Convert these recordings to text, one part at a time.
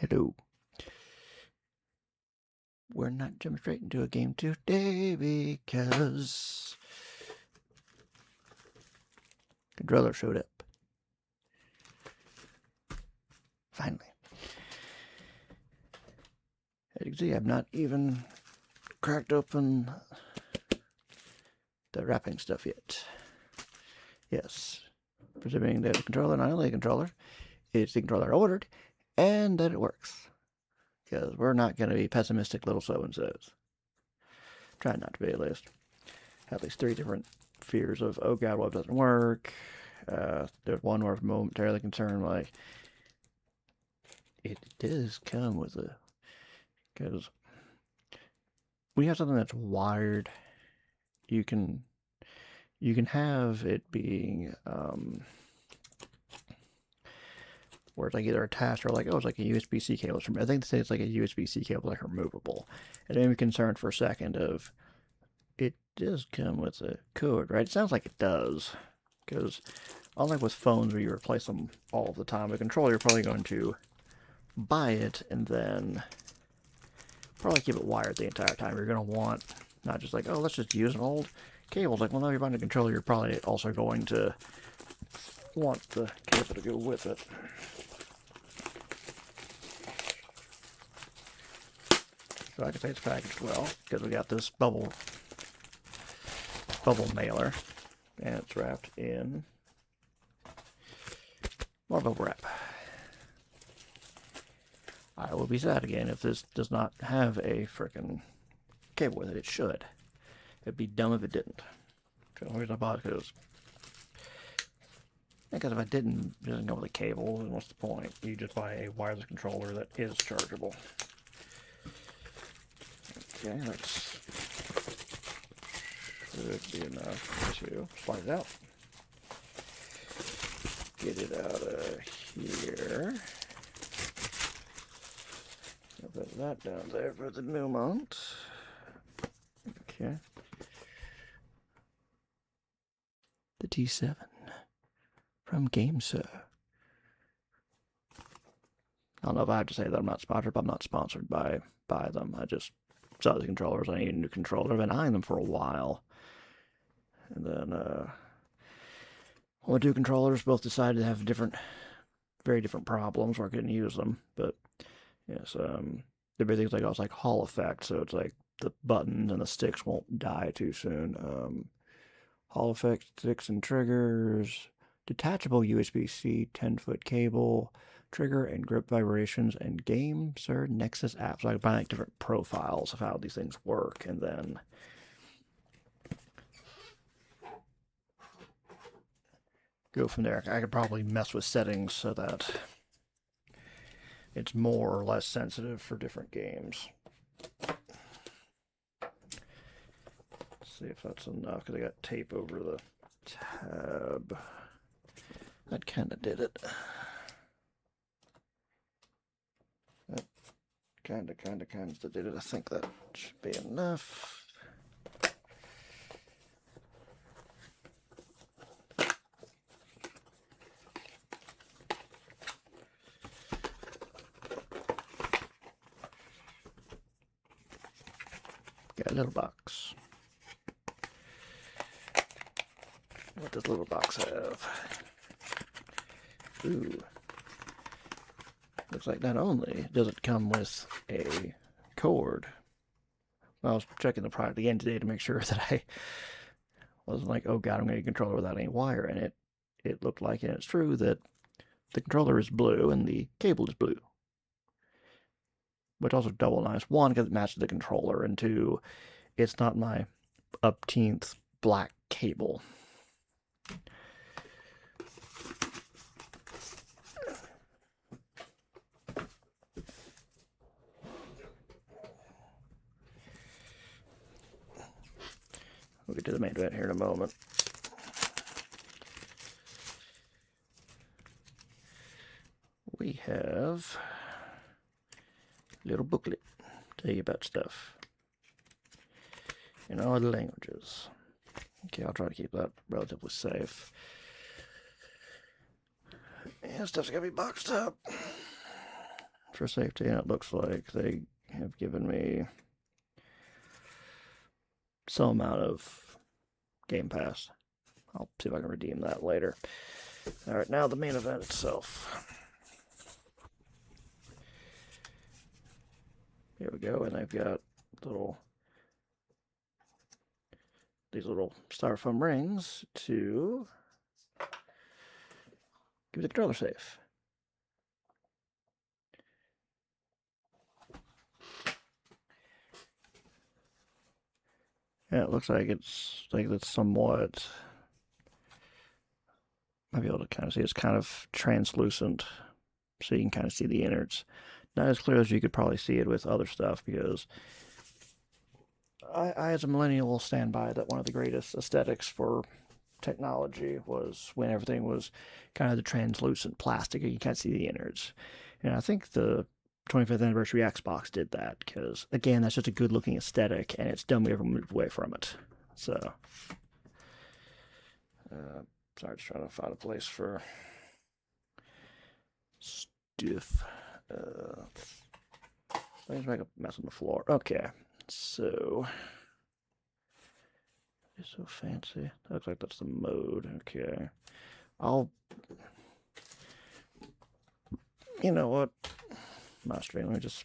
Hello. We're not jumping straight into a game today because controller showed up. Finally. As you can see, I've not even cracked open the wrapping stuff yet. Yes. Presuming that the controller, not only a controller, it's the controller I ordered, and that it works. Because we're not going to be pessimistic little so-and-sos. Try not to be, at least. At least 3 different fears of, oh god, what doesn't work? There's one where I'm momentarily concerned, like, it does come with a, because when you have something that's wired, you can have it being, where it's like either attached or like, oh, it's like a USB-C cable. I think they say it's like a USB-C cable, like removable. And it made me concerned for a second of, it does come with a cord, right? It sounds like it does. Because unlike with phones where you replace them all the time, a controller, you're probably going to buy it and then probably keep it wired the entire time. You're going to want, not just like, oh, let's just use an old cable. It's like, well, no, you're buying a controller, you're probably also going to want the cable to go with it. So I can say it's packaged well, because we got this bubble mailer, and it's wrapped in more bubble wrap. I will be sad again if this does not have a frickin' cable with it. It should. It'd be dumb if it didn't. So here's my bought because if I didn't, it doesn't come with a cable, then what's the point? You just buy a wireless controller that is chargeable. Okay, that's should be enough to slide it out. Get it out of here. Put that down there for the new mount. Okay. The T7 from GameSir. I don't know if I have to say that I'm not sponsored, but I'm not sponsored by them. I just saw the controllers. I need a new controller. I've been eyeing them for a while. And then, well, 2 controllers both decided to have very different problems where I couldn't use them. But, yes, there'd be things like, oh, it's like Hall effect, so it's like the buttons and the sticks won't die too soon. Hall effect sticks and triggers, detachable USB-C 10-foot cable, trigger and grip vibrations, and GameSir Nexus app. So I can find like different profiles of how these things work, and then go from there. I could probably mess with settings so that it's more or less sensitive for different games. Let's see if that's enough, because I got tape over the tab. That kind of did it. That kind of did it. I think that should be enough. Got a little box. What does little box have? Ooh. Looks like not only does it come with a cord. Well, I was checking the product again today to make sure that I wasn't like, oh god, I'm going to get a controller without any wire in it. It looked like, and it's true, that the controller is blue and the cable is blue. Which also double nice. 1, because it matches the controller, and 2, it's not my upteenth black cable. We'll get to the main event here in a moment. We have a little booklet to tell you about stuff in all the languages. Okay, I'll try to keep that relatively safe. And stuff's gotta be boxed up. for safety, and it looks like they have given me some amount of Game Pass. I'll see if I can redeem that later. Alright, now the main event itself. Here we go, and they've got these little styrofoam rings to keep the controller safe. Yeah, it looks like it's somewhat. Might be able to kind of see it's kind of translucent, so you can kind of see the innards. Not as clear as you could probably see it with other stuff, because I as a millennial, will stand by that one of the greatest aesthetics for technology was when everything was kind of the translucent plastic and you can't see the innards. And I think the 25th anniversary Xbox did that because, again, that's just a good looking aesthetic, and it's dumb we ever moved away from it. So, sorry, just trying to find a place for stuff. Let's make a mess on the floor. Okay, so it's so fancy. Looks like that's the mode. Okay, you know what? My stream. Let me just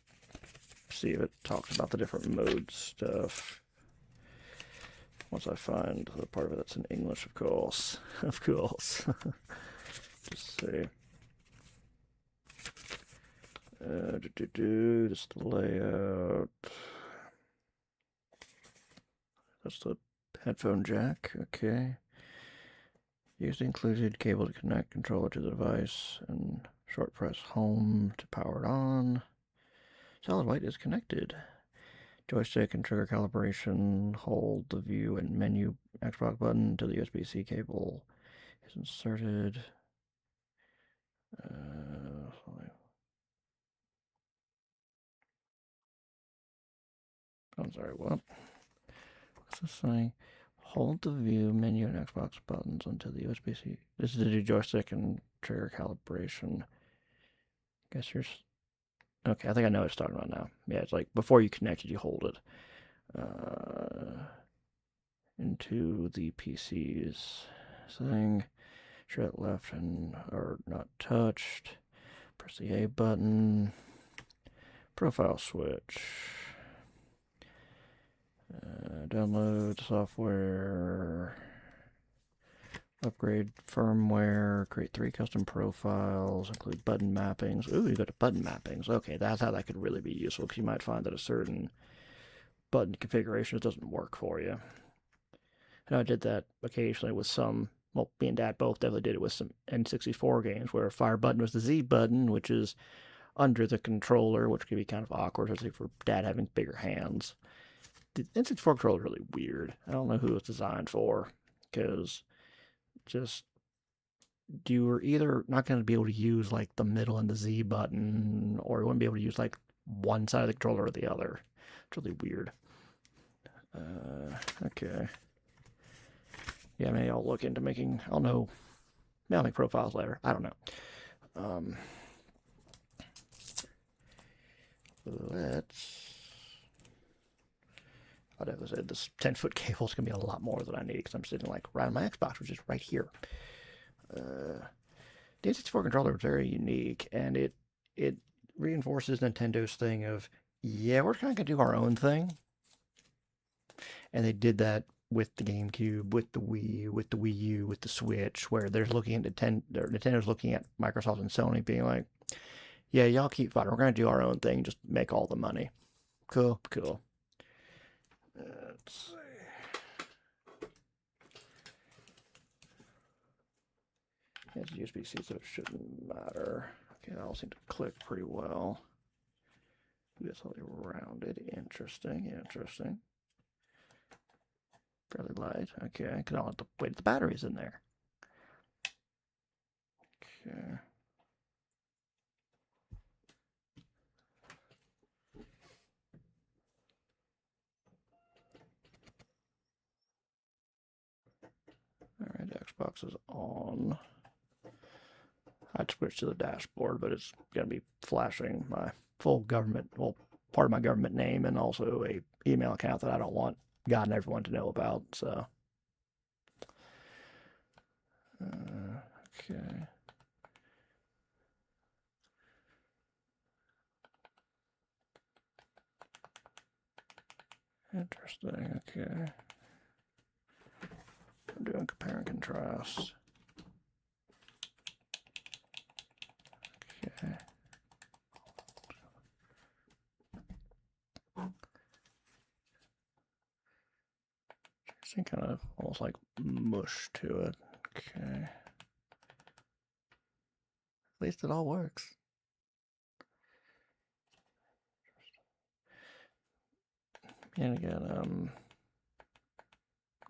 see if it talks about the different mode stuff. Once I find the part of it that's in English, of course. Of course. Just see. Just the layout. That's the headphone jack. Okay. Use included cable to connect controller to the device and short press home to power it on. Solid white is connected. Joystick and trigger calibration. Hold the view and menu Xbox button to the USB-C cable is inserted. I'm sorry, what? What's this saying? Hold the view menu and Xbox buttons until the USB-C. This is to do joystick and trigger calibration. Guess here's. Okay, I think I know what it's talking about now. Yeah, it's like before you connect it, you hold it into the PC's thing. Shut left and or not touched. Press the A button. Profile switch. Download software. Upgrade firmware. Create 3 custom profiles. Include button mappings. Ooh, you got the button mappings. Okay, that's how that could really be useful, because you might find that a certain button configuration doesn't work for you. And I did that occasionally with some. Well, me and Dad both definitely did it with some N64 games where fire button was the Z button, which is under the controller, which can be kind of awkward, especially for Dad having bigger hands. The N64 controller is really weird. I don't know who it was designed for, because just you were either not going to be able to use like the middle and the Z button, or you wouldn't be able to use like one side of the controller or the other. It's really weird. Okay. Yeah, maybe I'll look into making. I'll know. Maybe I'll make profiles later. I don't know. I'd have said this 10-foot cable is going to be a lot more than I need, because I'm sitting like right on my Xbox, which is right here. The N64 controller is very unique, and it reinforces Nintendo's thing of, yeah, we're kind of going to do our own thing. And they did that with the GameCube, with the Wii, with the Wii U, with the Switch, where they're looking at Nintendo's looking at Microsoft and Sony being like, yeah, y'all keep fighting. We're going to do our own thing, just make all the money. Cool, cool. Let's see. It's USB-C, so it shouldn't matter. Okay, that all seemed to click pretty well. That's how they rounded. Interesting, interesting. Fairly light. Okay, because I don't have to wait the batteries in there. Okay. Alright, Xbox is on. I'd switch to the dashboard, but it's going to be flashing my full government, well, part of my government name and also a email account that I don't want God and everyone to know about. So, okay. Interesting. Okay. I'm doing compare and contrast. Okay. Just kind of almost like mush to it. Okay. At least it all works. And again,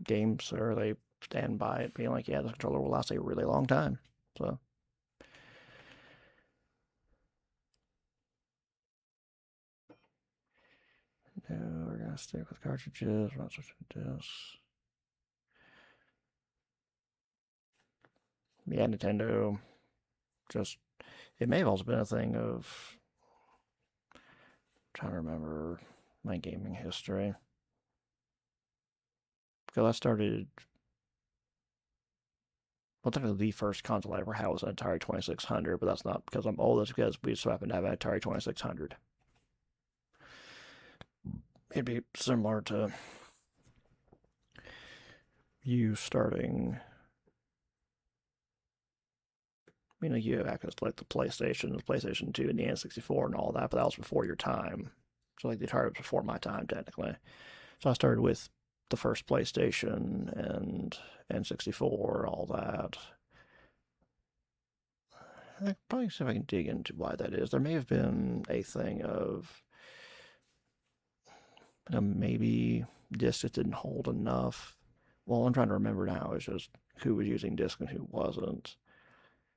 games, sir, they stand by it being like, yeah, the controller will last a really long time. So. No, we're gonna stick with cartridges. We're not switching to discs. Yeah, Nintendo. Just it may have also been a thing of trying to remember my gaming history because I started. Well, technically, the first console I ever had was an Atari 2600, but that's not because I'm old. It's because we just happened to have an Atari 2600. It'd be similar to you starting. I mean, like you have access to like the PlayStation 2, and the N64 and all that, but that was before your time. So like the Atari was before my time technically. So I started with the first PlayStation and N64, all that. I probably see if I can dig into why that is. There may have been a thing of maybe discs that didn't hold enough. Well, I'm trying to remember now. It's just who was using discs and who wasn't.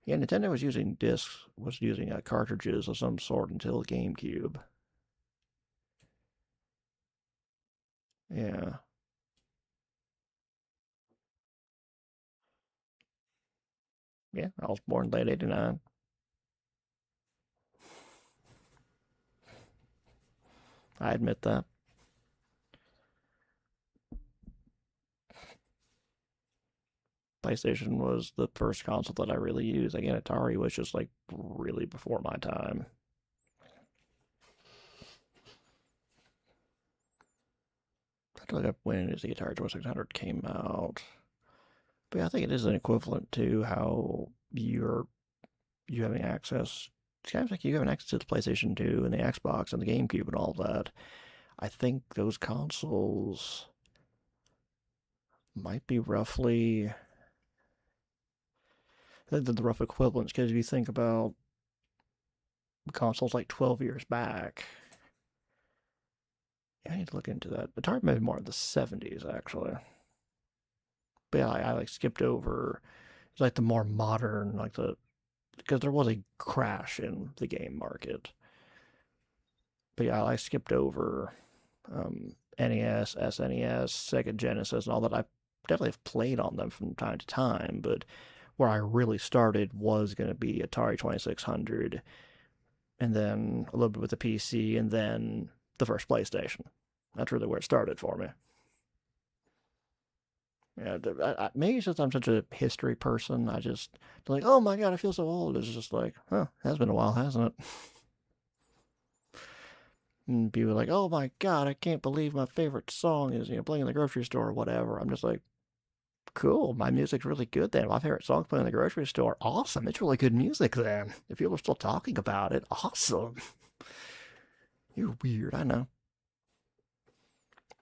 Yeah, Nintendo was using discs, was using cartridges of some sort until the GameCube. Yeah. Yeah, I was born late 89. I admit that. PlayStation was the first console that I really used. Again, Atari was just like really before my time. I have to look up when the Atari 2600 came out. But yeah, I think it is an equivalent to how you having access. It's kind of like you having access to the PlayStation 2 and the Xbox and the GameCube and all that. I think those consoles might be roughly. I think they're the rough equivalents because if you think about consoles like 12 years back, I need to look into that. Atari maybe more in the 70s actually. But yeah, I like skipped over. It's like the more modern, like the because there was a crash in the game market. But yeah, I skipped over NES, SNES, Sega Genesis, and all that. I definitely have played on them from time to time, but where I really started was going to be Atari 2600, and then a little bit with the PC, and then the first PlayStation. That's really where it started for me. Yeah, maybe it's just I'm such a history person. I just like, oh my god, I feel so old. It's just like, huh, it has been a while, hasn't it? And people are like, oh my god, I can't believe my favorite song is playing in the grocery store or whatever. I'm just like, cool, my music's really good then. My favorite song's playing in the grocery store. Awesome, it's really good music then. If people are still talking about it, awesome. You're weird, I know.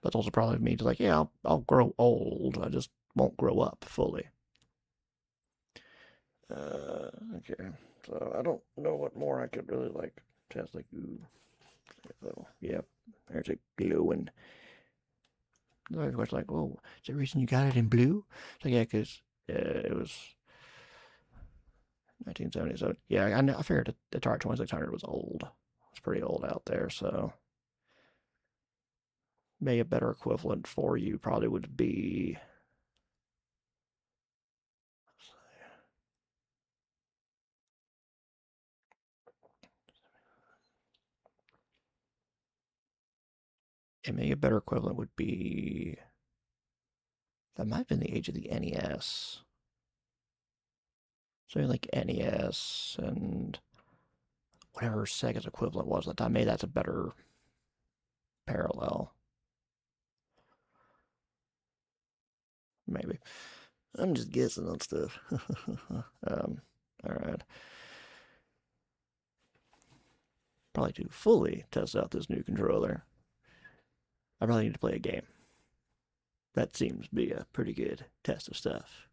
That's also probably me. Just like, yeah, I'll grow old. I just won't grow up fully. Okay. So I don't know what more I could really like test. Like, ooh, so, yeah, there's a glowing. Everybody's like, "Oh, is there a reason you got it in blue?" So yeah, because it was 1970. So yeah, I figured the Atari 2600 was old. It's pretty old out there. So maybe a better equivalent for you probably would be And maybe a better equivalent would be, that might have been the age of the NES. So like NES and whatever Sega's equivalent was at the time. Maybe that's a better parallel. Maybe. I'm just guessing on stuff. Alright. Probably to fully test out this new controller, I probably need to play a game. That seems to be a pretty good test of stuff.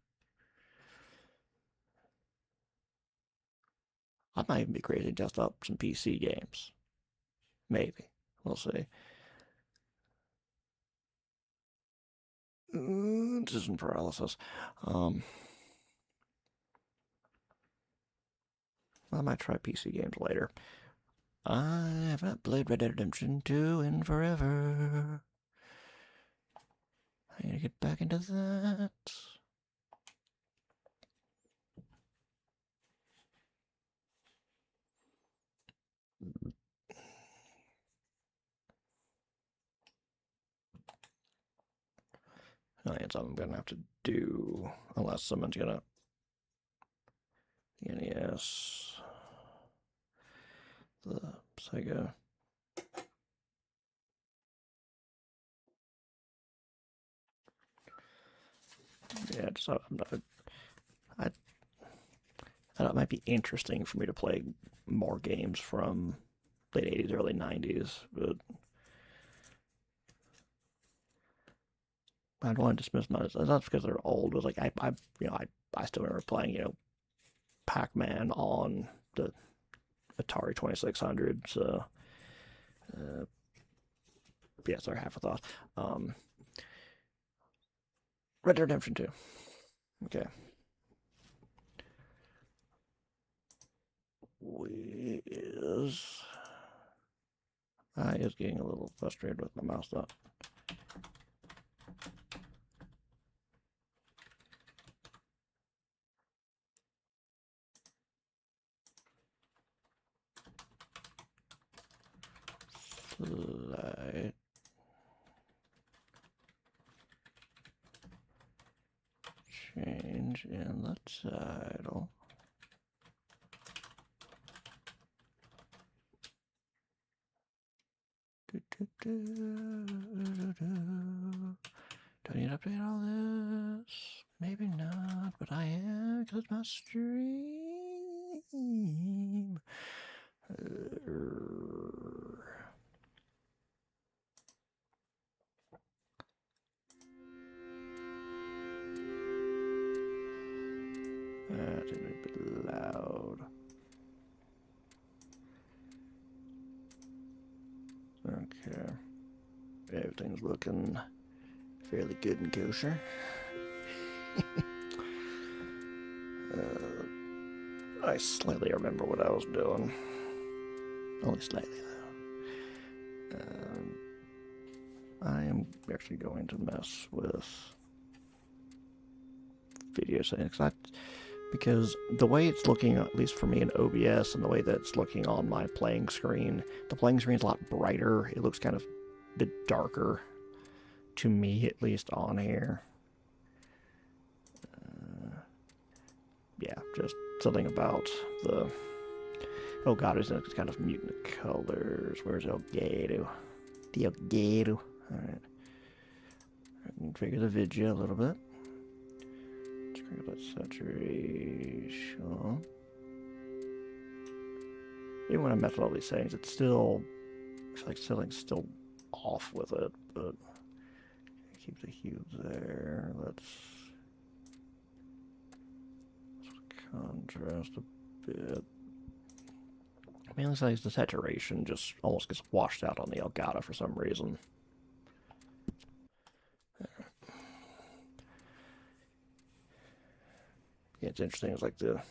I might even be crazy and test out some PC games. Maybe. We'll see. Decision paralysis. I might try PC games later. I have not played Red Dead Redemption 2 in forever. I need to get back into that. That's something I'm gonna have to do, unless someone's gonna. NES. The Sega. Yeah, just, I thought it might be interesting for me to play more games from late 80s, early 90s, but I don't want to dismiss them. It's not because they're old. It was like I still remember playing, Pac-Man on the Atari 2600. So, yeah, sorry, half a thought. Red Dead Redemption 2. Okay. I is getting a little frustrated with my mouse though. Slide. Change in the title. Do I need to update all this? Maybe not, but I am because it's my stream. That's a bit loud. Okay. Everything's looking fairly good and kosher. I slightly remember what I was doing. Only slightly, though. I am actually going to mess with video settings. Because the way it's looking, at least for me in OBS, and the way that it's looking on my playing screen, the playing screen's a lot brighter. It looks kind of a bit darker, to me at least, on here. Yeah, just something about the... Oh god, it's kind of mutant colors. Where's Elgato? The Elgato. Alright. I can trigger the video a little bit. Trigger that saturation. Even when I mess with all these settings, it's still... I feel like something's still off with it, but... Keep the hue there. Let's contrast a bit. Mainly the saturation just almost gets washed out on the Elgato for some reason. Yeah, it's interesting. It's like the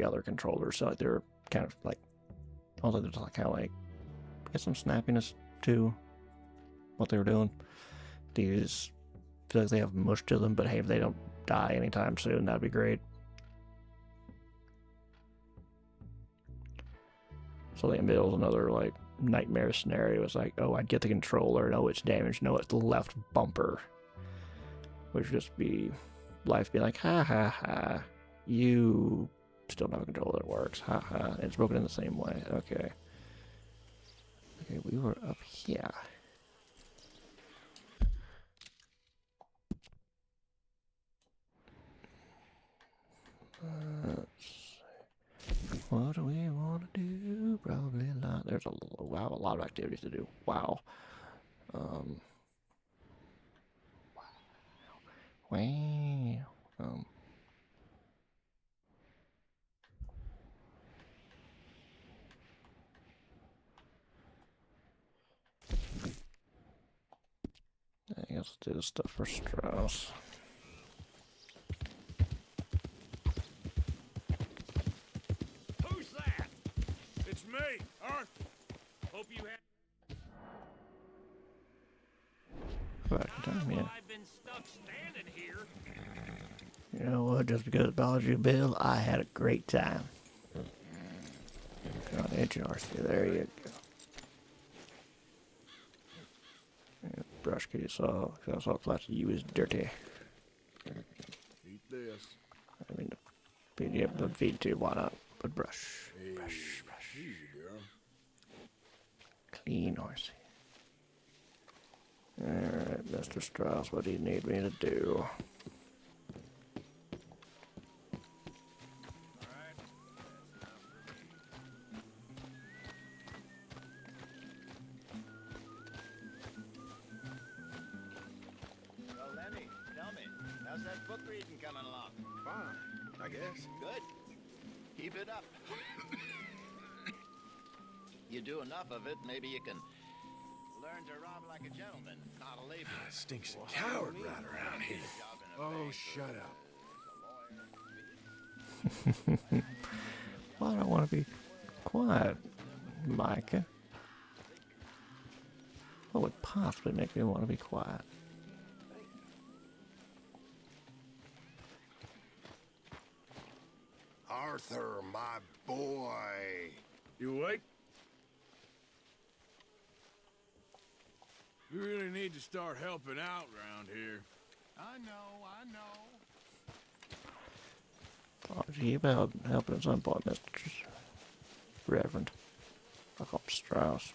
other controllers, so like they're kind of like, also there's kind of like get some snappiness to what they were doing. These feel like they have mush to them, but hey, if they don't die anytime soon, that'd be great. So they build another like nightmare scenario is like, oh, I'd get the controller, no, it's damaged, no, it's the left bumper. Which would just be life being like, ha ha ha, you still don't have a controller that works, ha ha. It's broken in the same way. Okay. Okay, we were up here. What do we want to do? Probably a lot. There's a lot of activities to do. Wow. Wow. I guess let's do this stuff for Strauss. Who's that? It's me, Arthur. Hope you had. Fuck, damn, yeah. I've been stuck standing here. You know what? Just because it bothers you, Bill, I had a great time. On HRC, there you go. Yeah, brush, cause I saw class of you is dirty. Eat this. I mean, yeah, but feed too, why not? But brush, Hey, brush, brush. easy, girl. Clean horsey. Alright, Mr. Strauss, what do you need me to do? Well, Lenny, tell me, how's that book reading coming along? Fine, I guess. Good. Keep it up. You do enough of it, maybe you can learn to rob like a gentleman, not a laborer. Stinks a coward right around here. Oh, shut up. Well, I don't want to be quiet, Micah. What would possibly make me want to be quiet? Arthur, my boy. You awake? We really need to start helping out around here. I know. Oh, gee, about helping at some point, Mr. Reverend. I call him Strauss.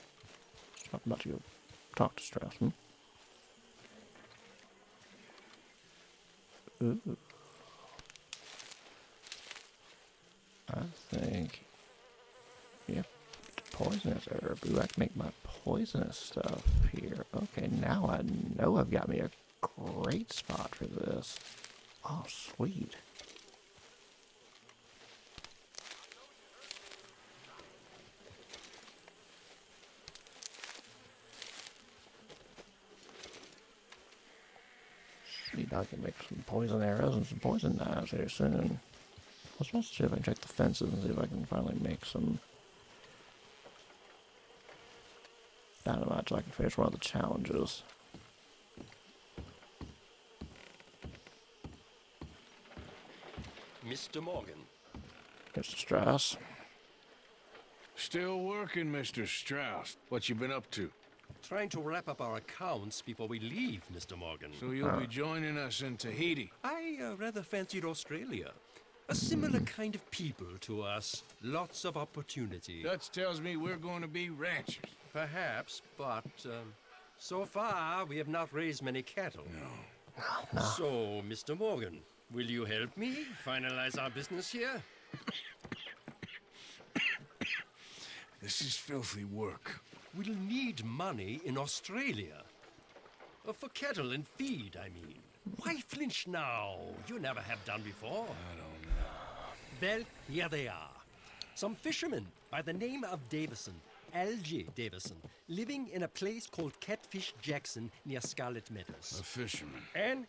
I'm about to go talk to Strauss, Ooh. I think, yep, poisonous herb. Ooh, I can make my poisonous stuff here. Okay, now I know I've got me a great spot for this. Oh, sweet. Sweet, I can make some poison arrows and some poison knives here soon. Let's also see if I can check the fences and see if I can finally make some dynamite so I can finish one of the challenges. Mr. Morgan. Mr. Strauss. Still working, Mr. Strauss. What you been up to? Trying to wrap up our accounts before we leave, Mr. Morgan. So you'll be joining us in Tahiti? I rather fancied Australia. A similar kind of people to us. Lots of opportunity. Dutch tells me we're going to be ranchers. Perhaps, but so far we have not raised many cattle. No. So, Mr. Morgan, will you help me finalize our business here? This is filthy work. We'll need money in Australia. For cattle and feed, I mean. Why flinch now? You never have done before. I don't know. Well, here they are. Some fishermen by the name of Davison, L.J. Davison, living in a place called Catfish Jackson near Scarlet Meadows. A fisherman. And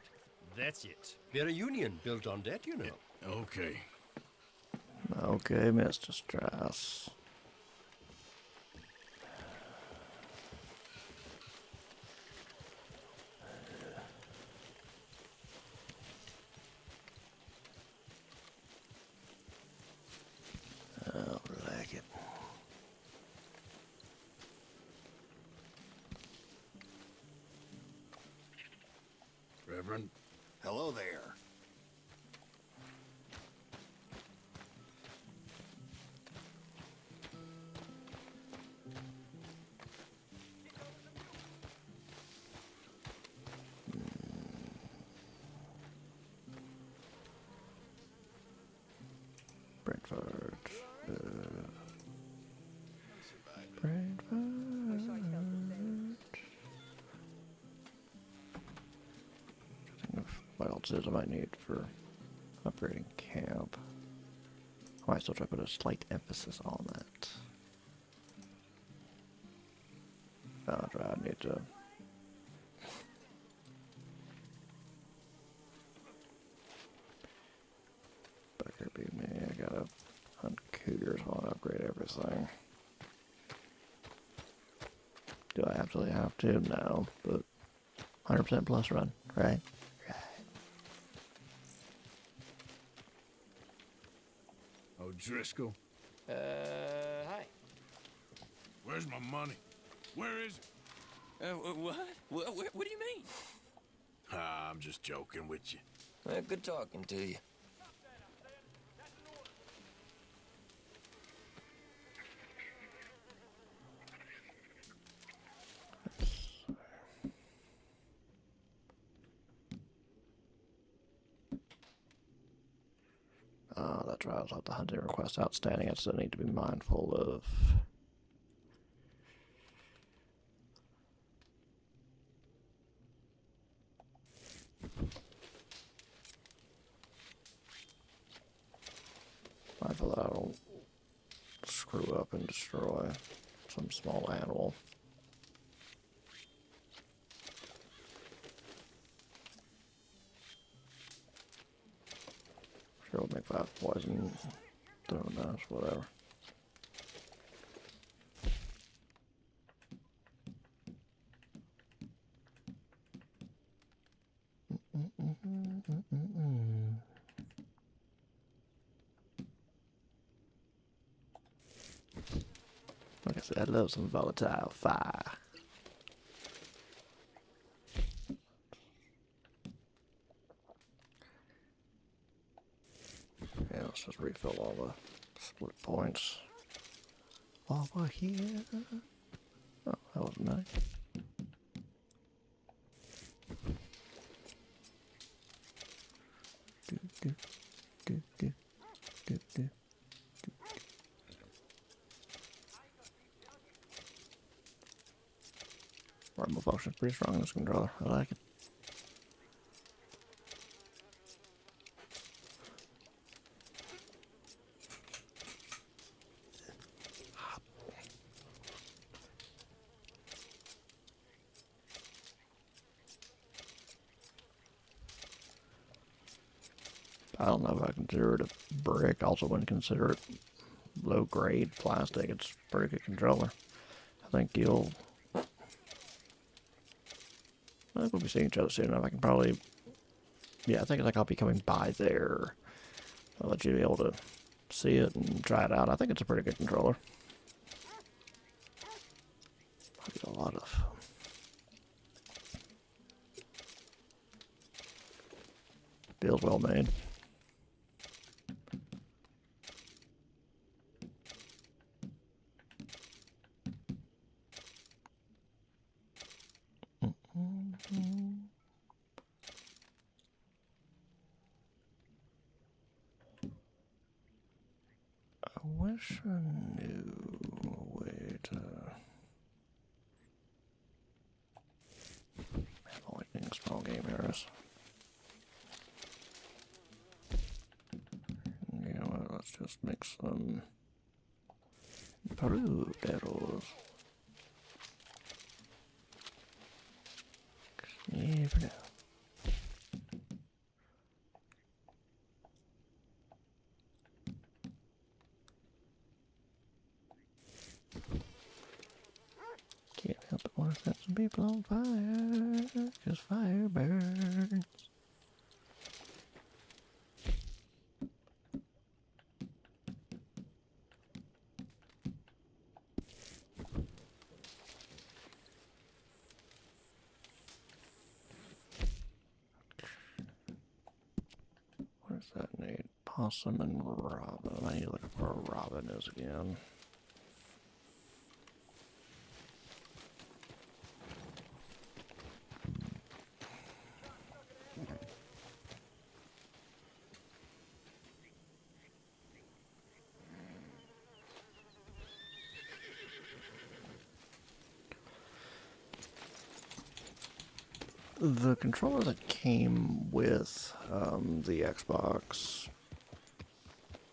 that's it. We're a union built on that, you know. Okay. Okay, Mr. Strauss. I like it. Reverend. Hello there. Brentford. Brentford. Think of what else is I might need for upgrading camp. I might still try to put a slight emphasis on that. I need to. Better be me. I gotta hunt cougars while I upgrade everything. Do I absolutely have to? No, but 100% plus run, right? O'Driscoll, Hi. where's my money? Where is it? What? What do you mean? Ah, I'm just joking with you. Good talking to you. That's right. I was at the hunting request outstanding. I still need to be mindful of. Mindful that I don't screw up and destroy some small animal. Sure, we'll make 5 poison. Don't know, whatever. Like I said, I love some volatile fire. Yeah, let's just refill all the split points. Over here. Oh, that was nice. Do, do, do, do, do, do. Rumble function's pretty strong in this controller. I like it. I don't know if I consider it a brick. Also wouldn't consider it low grade plastic. It's a pretty good controller. I think you'll. I think we'll be seeing each other soon enough. I can probably. Yeah, I think I'll be coming by there. I'll let you be able to see it and try it out. I think it's a pretty good controller. I get a lot of. Feels well made. I wish I knew a way to. I'm only getting small game errors. You know what? Let's just make some Peru arrows. Never know. Can't help but want to set some people on fire, 'cause fire burns. Possum and Robin. I need to look up where Robin is again. The controller that came with the Xbox,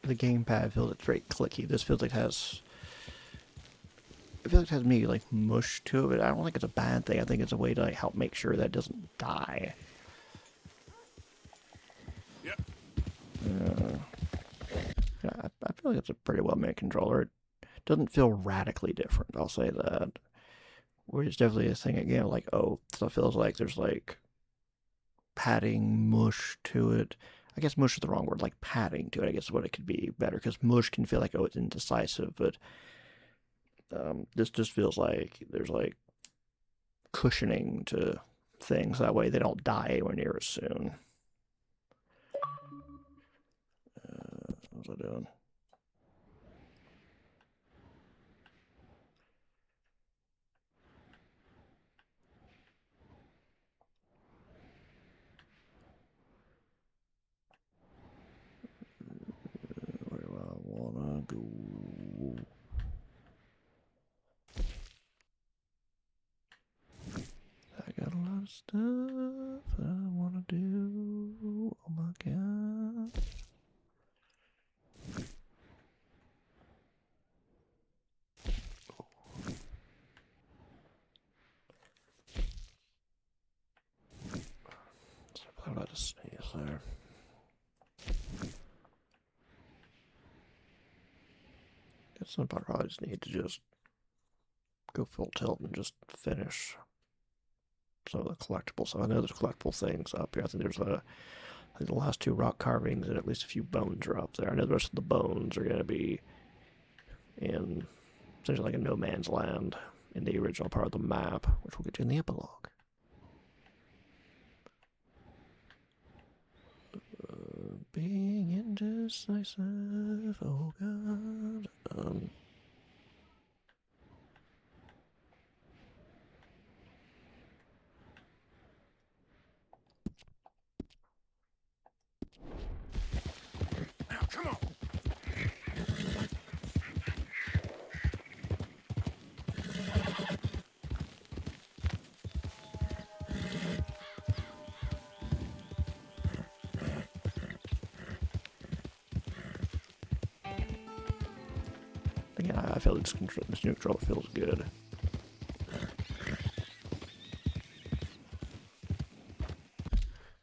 the gamepad feels like very clicky. This feels like it has, maybe like mush to it. But I don't think it's a bad thing. I think it's a way to like, help make sure that it doesn't die. Yep. Yeah, I feel like it's a pretty well made controller. It doesn't feel radically different. I'll say that. Where it's definitely a thing again, like, oh, stuff feels like there's like padding, mush to it. I guess mush is the wrong word, like padding to it, I guess is what it could be better, because mush can feel like, oh, it's indecisive, but this just feels like there's like cushioning to things, that way they don't die anywhere near as soon. What was I doing? Where do I wanna go? I got a lot of stuff that I wanna do. Oh my god. I'm about to sneeze there. At some point, I probably just need to just go full tilt and just finish some of the collectibles. So I know there's collectible things up here. I think there's I think the last two rock carvings and at least a few bones are up there. I know the rest of the bones are going to be in essentially like a no man's land in the original part of the map, which we'll get to in the epilogue. Being indecisive, oh god. Now, come on. Again, I feel this new controller feels good.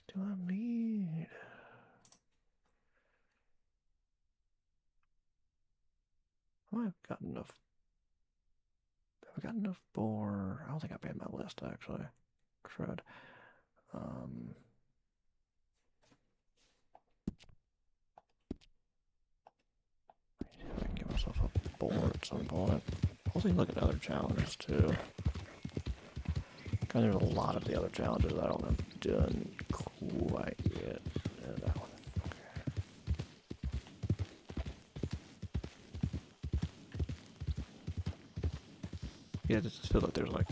Do I need... I've got enough. Have I got enough for... I don't think I made my list, actually. Crud. I can give myself a board at some point. I'll take a look at other challenges, too. There's a lot of the other challenges I don't have done quite yet. That one. Yeah, it just feels like there's like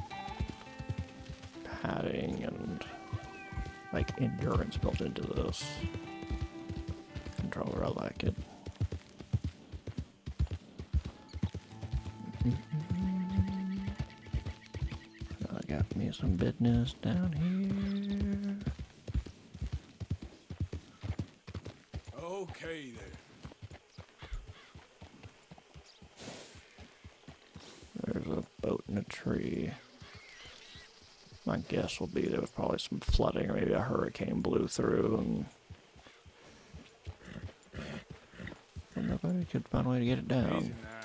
padding and like endurance built into this controller. I like it. I got me some business down here. Okay, there. There's a boat in a tree. My guess will be there was probably some flooding, or maybe a hurricane blew through, and nobody could find a way to get it down. Easy now.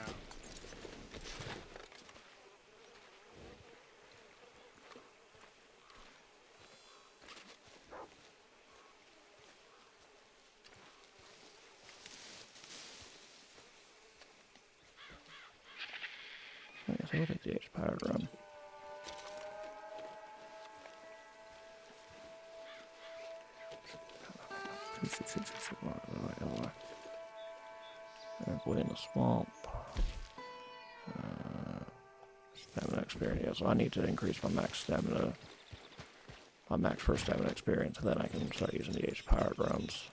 I guess I will take the H-powered run. Shoot. Way in the swamp. Stamina experience. So I need to increase my max stamina. My max first stamina experience, and then I can start using the H-powered runs.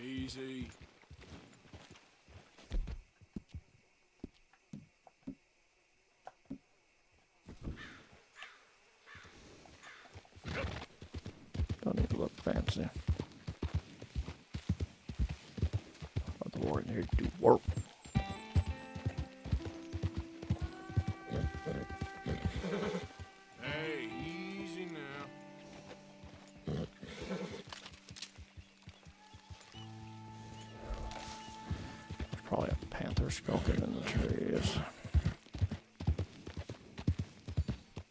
Easy. Don't need to look fancy. Let the warrior here do work. Hey, easy now. There's probably a panther skulking in the trees.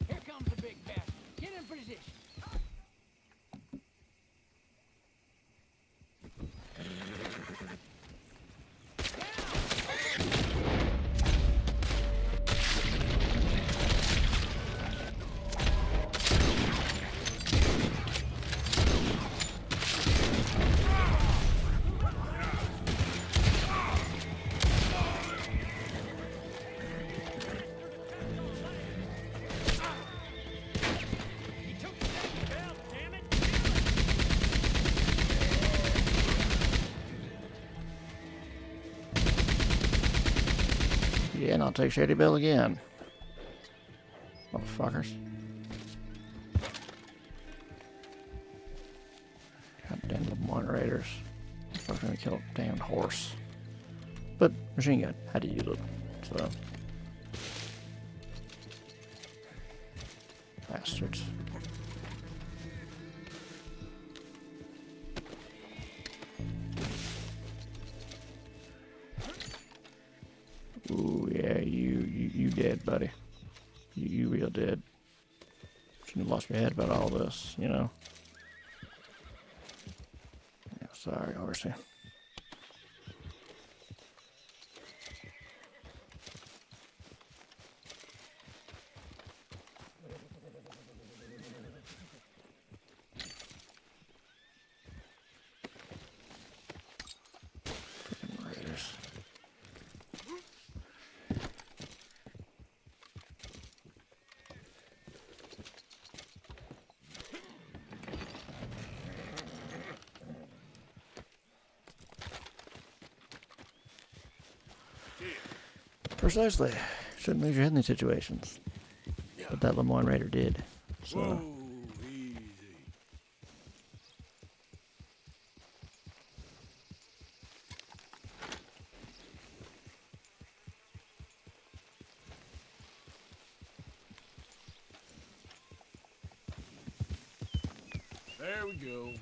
Here comes the big bastard. Get in position. Yeah, and I'll take Shady Bill again. Motherfuckers. Goddamn the moderators. I'm gonna kill a damn horse. But machine gun, had to use it. So. Bastards. Ooh, yeah, you dead, buddy. You real dead. Shouldn't have lost your head about all this, you know? Yeah, sorry, horsey. Freaking raiders. Precisely. Shouldn't lose your head in these situations. But that Lemoyne Raider did. So. Whoa, easy. There we go.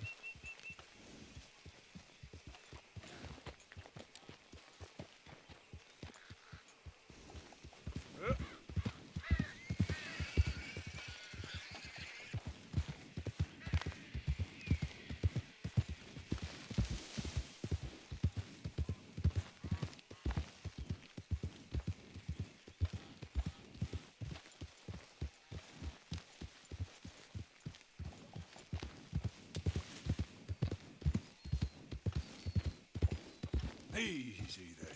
Easy there.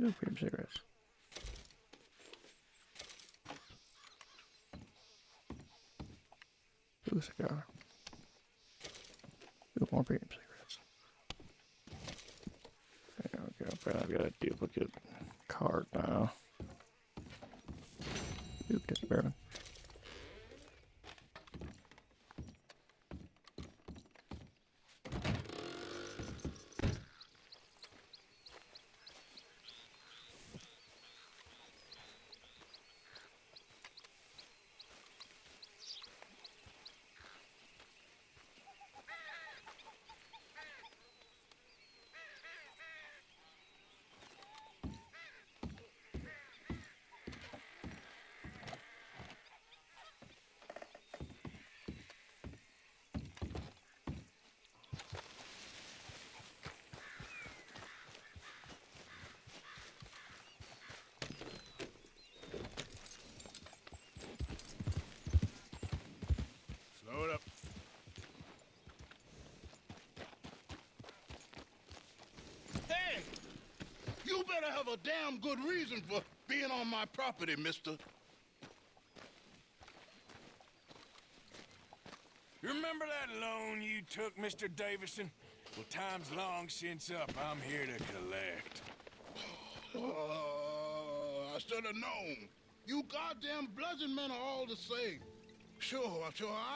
Ooh, premium cigarettes. Ooh, cigar. Ooh, more premium cigarettes. There we go. But I've got a duplicate card now. Ooh, Kentucky bourbon. You better have a damn good reason for being on my property, mister. You remember that loan you took, Mr. Davison? Well, time's long since up. I'm here to collect. I should have known. You goddamn bludgeon men are all the same. Sure,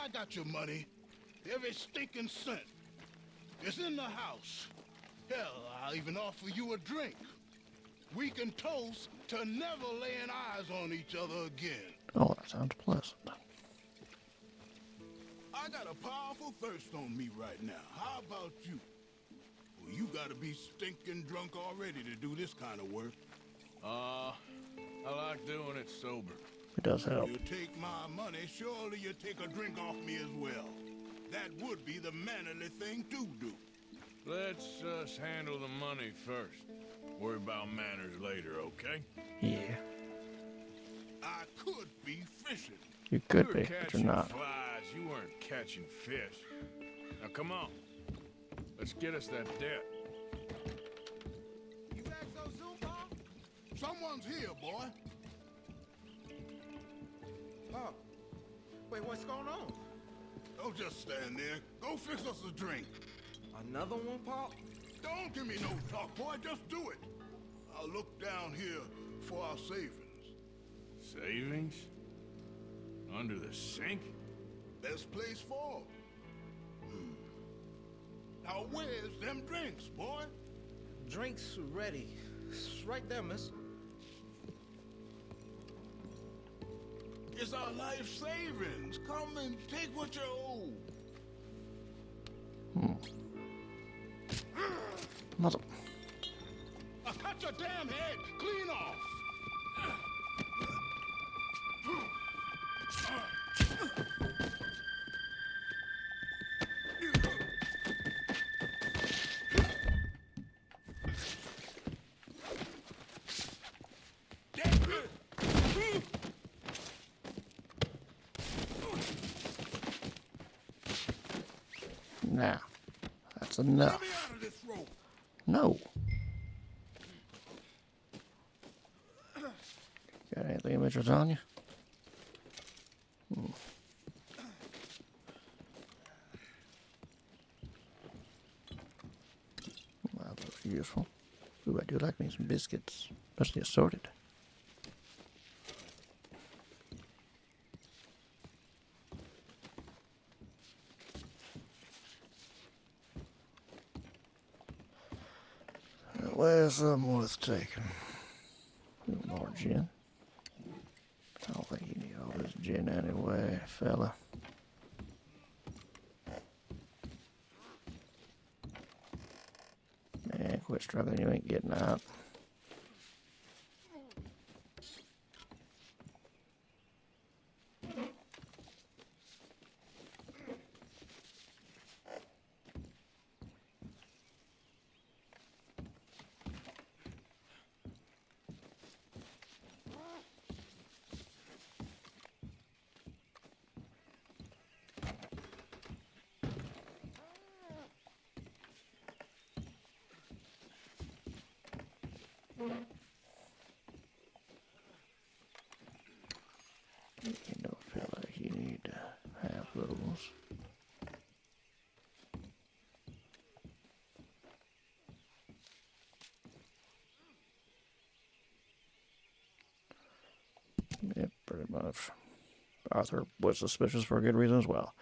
I got your money. Every stinking cent. It's in the house. Hell, I'll even offer you a drink. We can toast to never laying eyes on each other again. Oh, that sounds pleasant. I got a powerful thirst on me right now. How about you? Well, you gotta be stinking drunk already to do this kind of work. I like doing it sober. It does help. You take my money, surely you take a drink off me as well. That would be the mannerly thing to do. Let's handle the money first. Worry about manners later, okay? Yeah, I could be fishing. you could You were be, but you're catching not. flies. You weren't catching fish. Now come on. Let's get us that debt. You back so soon, Paul? Someone's here, boy. Pop, wait, what's going on? Don't just stand there. Go fix us a drink. Another one, Pop? Don't give me no talk, boy. Just do it. I'll look down here for our savings. Savings? Under the sink? Best place for 'em. Now where's them drinks, boy? Drinks ready. It's right there, miss. It's our life savings. Come and take what you owe. Mother. I'll cut your damn head clean off. Now, that's Get enough. me out of this rope. No. Got anything of interest on you? Well, that looks useful. Ooh, I do like me some biscuits, especially assorted. Where's some worth taking? More gin. I don't think you need all this gin anyway, fella. Man, quit struggling, you ain't getting out. You know, fella, you need to have those. Yep, pretty much. Arthur was suspicious for a good reason as well.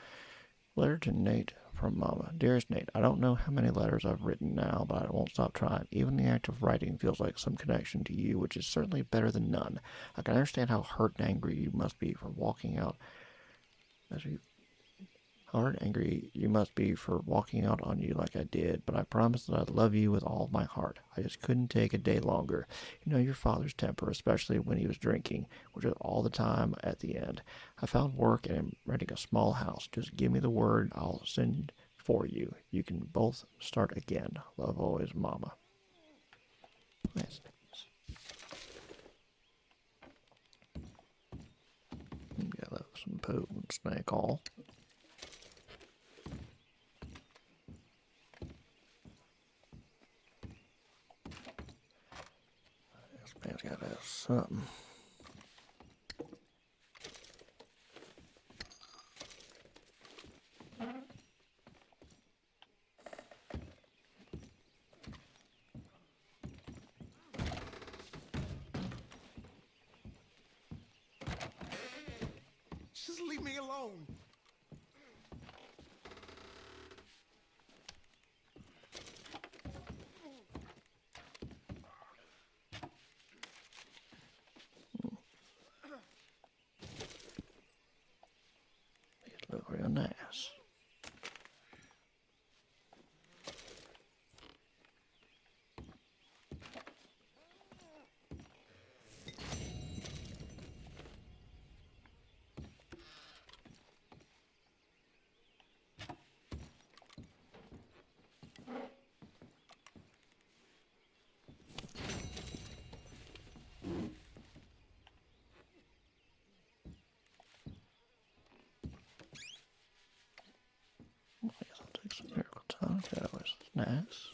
Letter to Nate from Mama. Dearest Nate, I don't know how many letters I've written now, but I won't stop trying. Even the act of writing feels like some connection to you, which is certainly better than none. I can understand how hurt and angry you must be for walking out. How hurt and angry you must be for walking out on you like I did, but I promise that I love you with all my heart. I just couldn't take a day longer. You know your father's temper, especially when he was drinking, which was all the time at the end. I found work and am renting a small house. Just give me the word, I'll send for you. You can both start again. Love always, Mama. Nice. Yeah, that was some potent snake all. Man's gotta have something. Just leave me alone. It look real nice. I guess I'll take some miracle tonic. That was nice.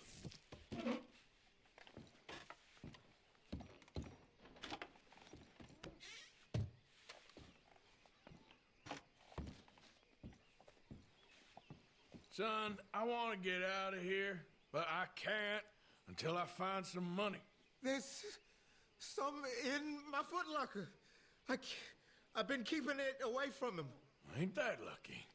Son, I want to get out of here, but I can't until I find some money. There's some in my footlocker. I've been keeping it away from him. Ain't that lucky?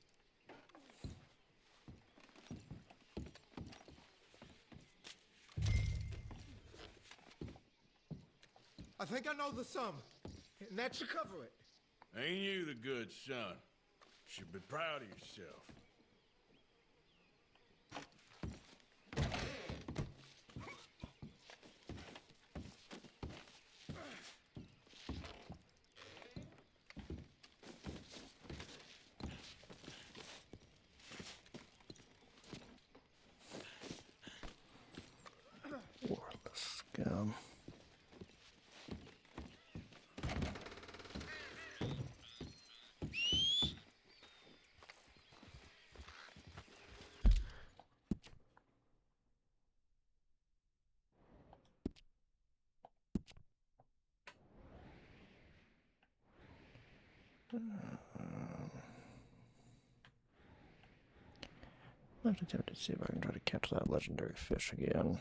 I think I know the sum, and that should cover it. Ain't you the good son? Should be proud of yourself. Worthless scum. I'm actually tempted to see if I can try to catch that legendary fish again.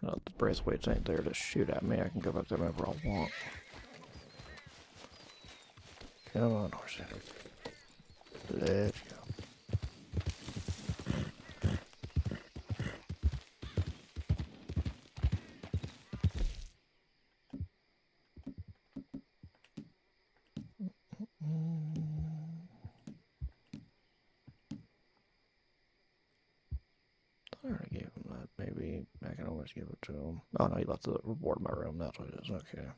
Now that the Braithwaites ain't there to shoot at me, I can go back there whenever I want. Come on, horsey. Let's go. I already gave him that. Maybe I can always give it to him. Oh no, he left the reward in my room. That's what it is. Okay.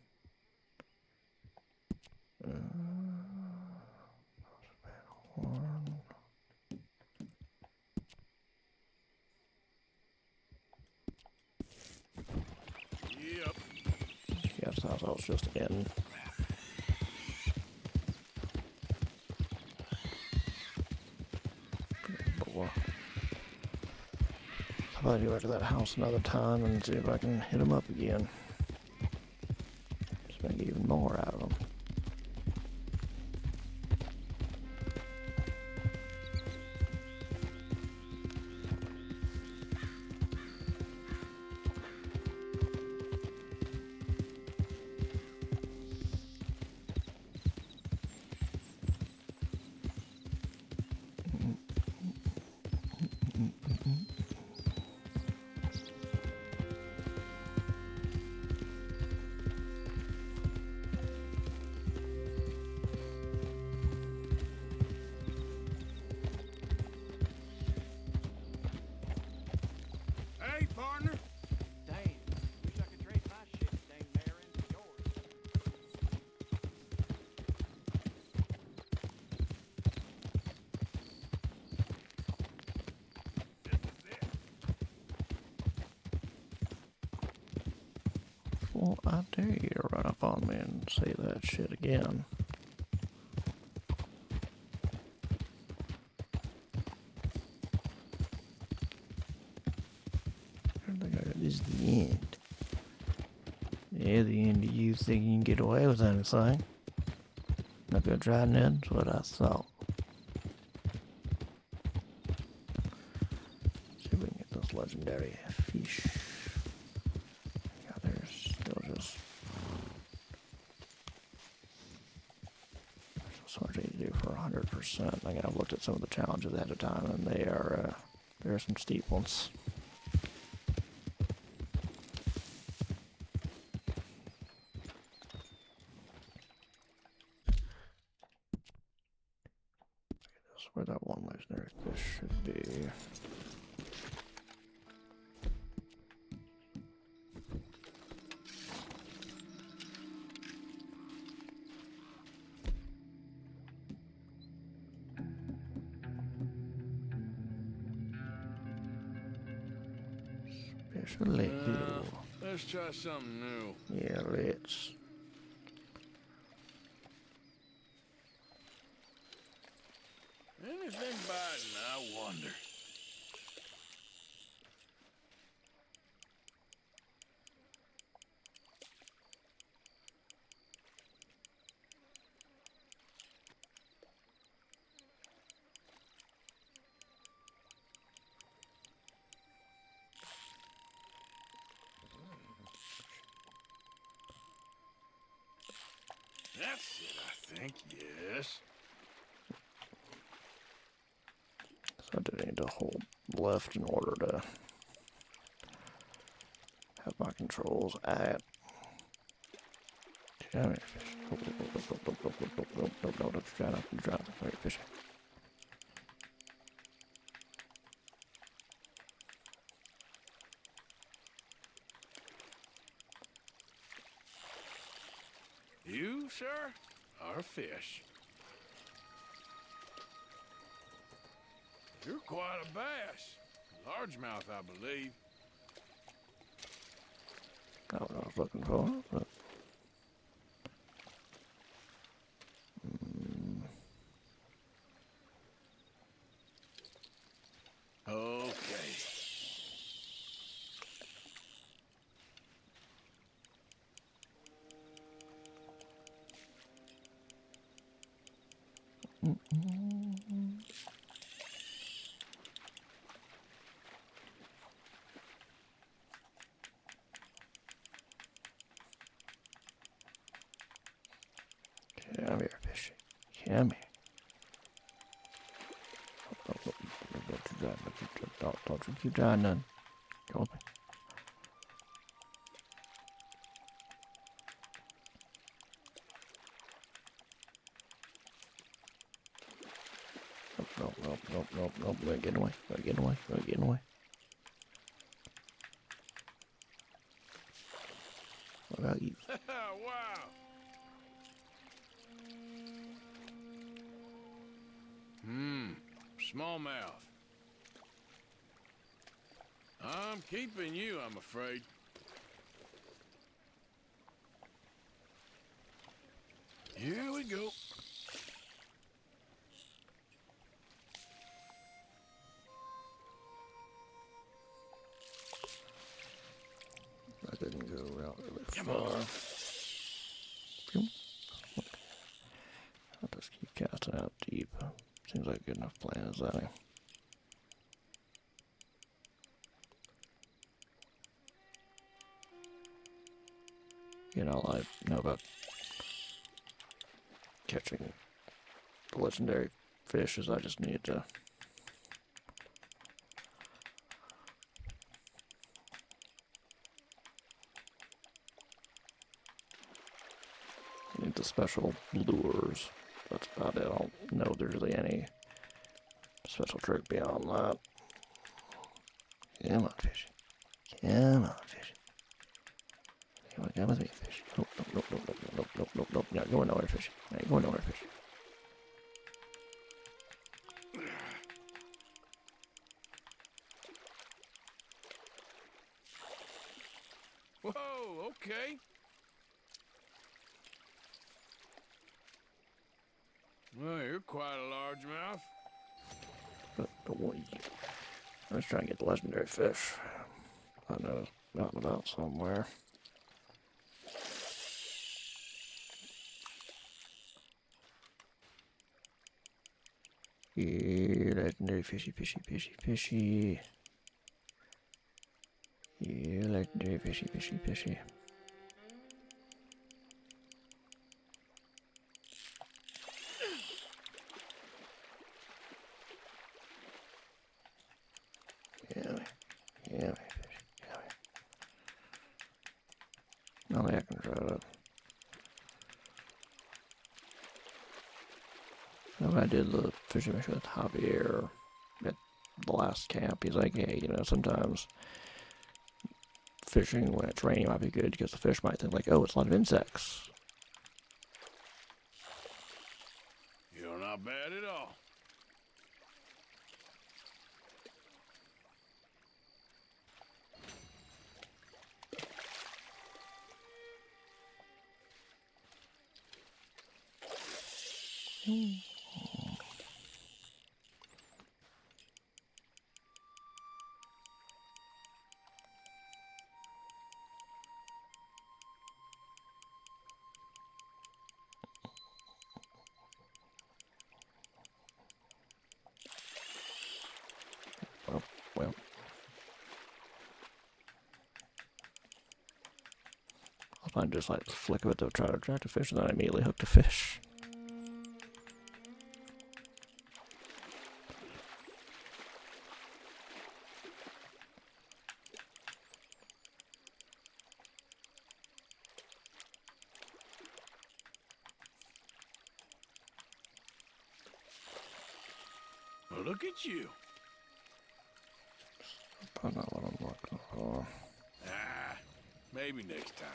Horn. Yep. Yes, that was just in. Boy. How about I go back to that house another time and see if I can hit him up again. Just make even more out of him. Hey, partner. Dang, wish I could trade my shit, dang mare, in for yours. This is it. Well, I dare you to run up on me and say that shit again. I think this is the end. Yeah, the end of you think you can get away with anything. Not gonna try and that's what I thought. See if we can get this legendary fish. Yeah, there's still just so much I need to do for 100%. Again, I've looked at some of the challenges ahead of time, and they are there are some steep ones. That's where that one legendary fish should be. Especially you. Let's try something new. Yeah, let's. Anything biting, I wonder. That's it, I think, yes. So I do need to hold left in order to have my controls at. Damn it, fish. Nope, don't try to Alright, fish. You, sir, are a fish. You're quite a bass. Largemouth, I believe. Not what I was looking for, but. Okay. Come here, fish. Come here. Don't you keep trying none. Come on. Nope. We're getting away. We're getting away. What about you? Wow. Smallmouth. I'm keeping you, I'm afraid. Here we go. I didn't go out really Come far. on. Okay. I'll just keep casting out deep. Seems like a good enough plan as any. You know, all I know about catching the legendary fish is I just need to need the special lures. That's about it. I don't know if there's really any special trick beyond that. Come on, fish. Come on, fish. Come with me, fish. Nope. You're not going nowhere, fish. You ain't going nowhere, fish. Whoa, okay. Well, you're quite a largemouth. But what you... I'm just trying to get the legendary fish. I know it's out and about somewhere. Yeah, legendary fishy, fishy, fishy, fishy. Yeah, legendary fishy, fishy, fishy. Yummy, yummy fish, yummy. No, I can try that. When I did the fishing mission with Javier at the last camp, he's like, hey, you know, sometimes fishing when it's raining might be good because the fish might think like, oh, it's a lot of insects. You're not bad at all. Oh, well. I'll find just like the flick of it to try to attract a fish, and then I immediately hooked a fish. Well, look at you. Probably not what I'm looking for. Ah, maybe next time.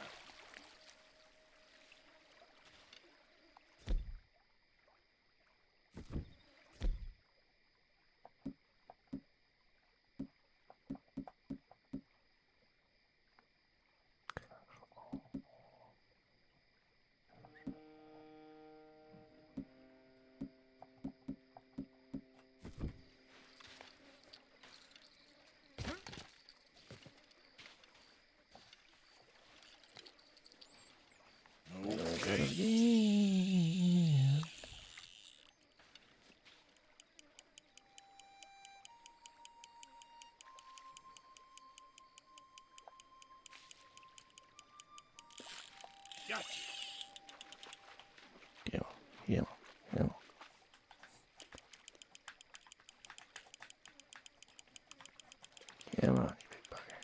Gotcha. Yeah, yeah, yeah. Come on, you big bugger.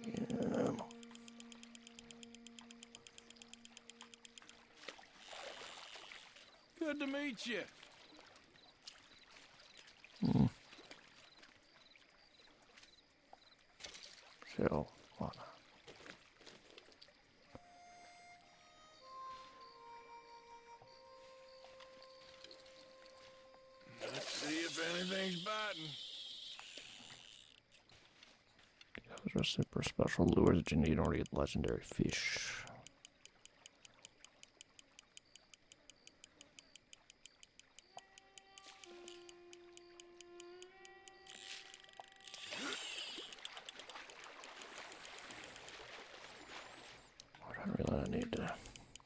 Yeah. Good to meet you. So, what? Let's see if anything's biting. Those are super special lures that you need in order to get legendary fish. I really need to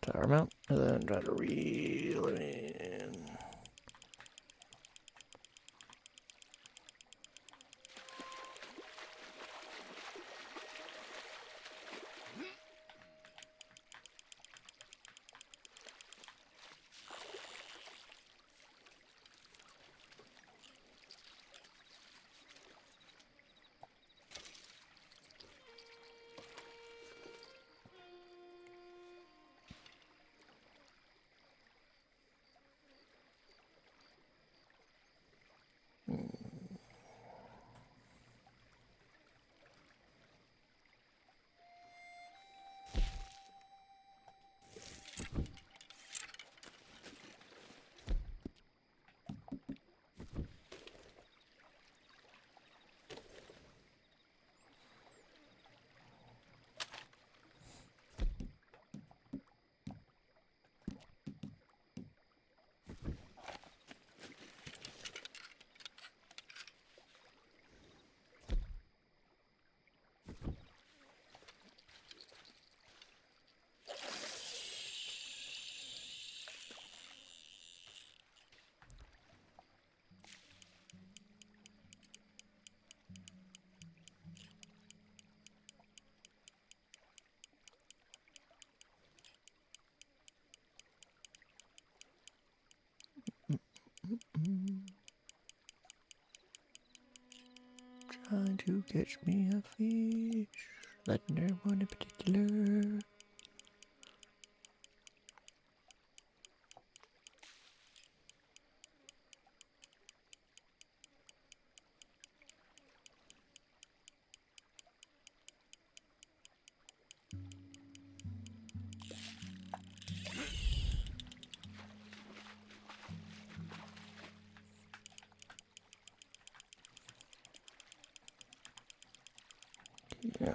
tire them out and then try to reel it in. to catch me a fish. Legendary one in particular. Yeah.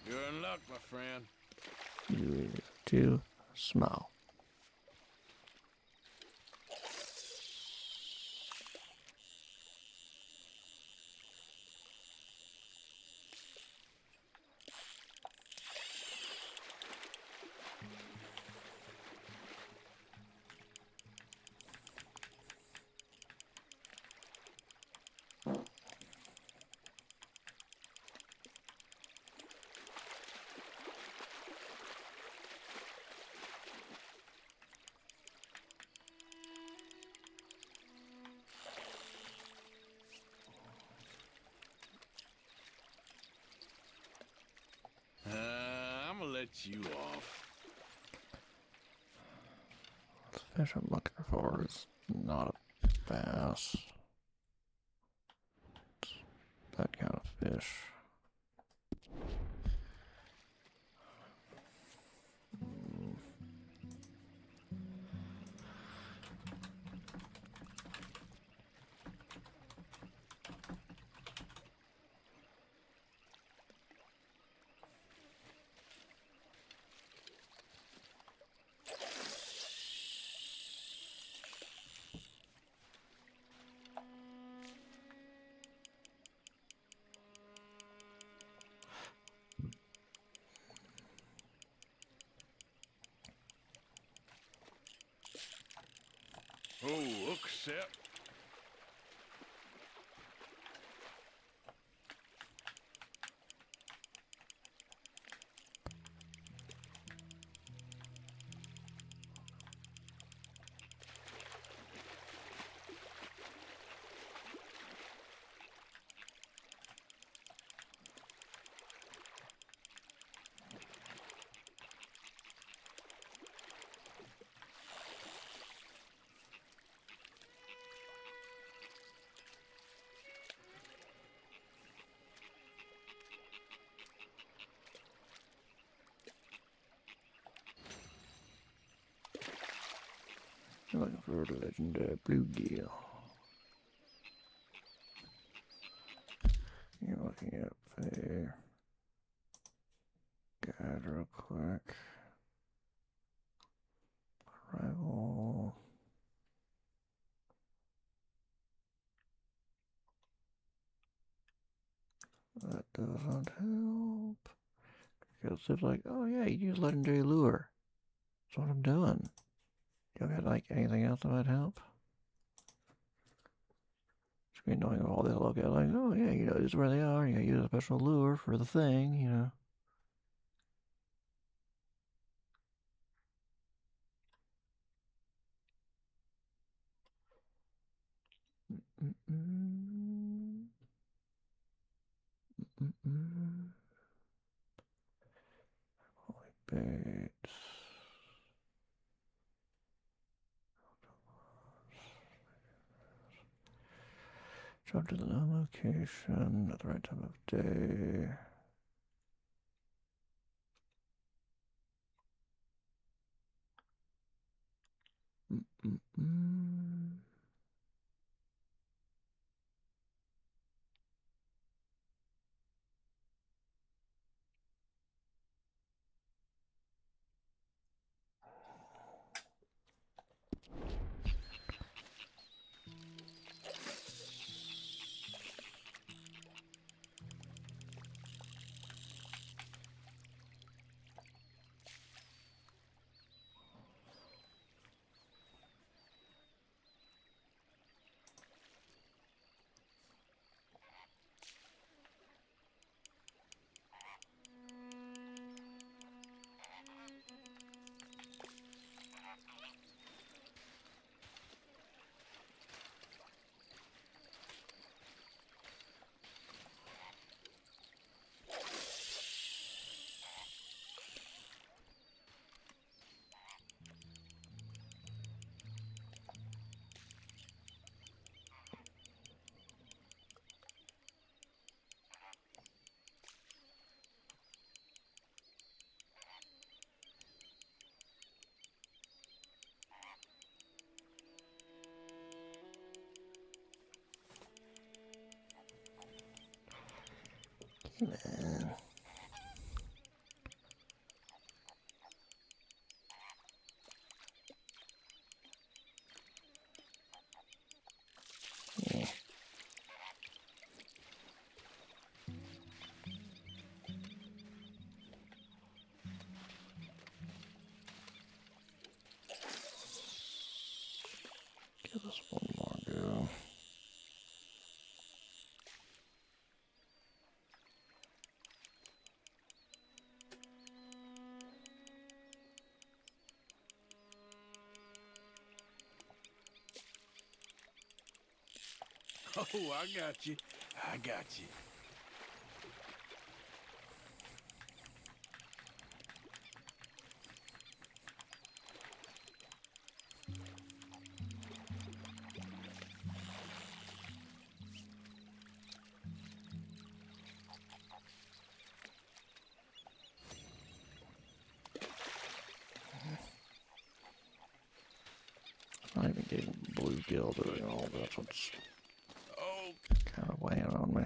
You're in luck, my friend. You is too small. I'm gonna let you off. The fish I'm looking for is not a bass. It's that kind of fish. Oh, accept. You're looking for the legendary bluegill. You're looking at a guide real quick. Arrival. That doesn't help. Because it's like, oh yeah, you use legendary lure. That's what I'm doing. You got like anything else that might help? Screen knowing all they look at, like, oh yeah, you know, this is where they are. You gotta use a special lure for the thing, you know. Mm-mm. Mm-mm. Holy baits. Jump to the known location at the right time of day. Mm-mm. Man. Yeah. Give us one more go. Oh, I got you. I got you. Not even getting bluegill doing all that's what's Oh, kind of weighing on me.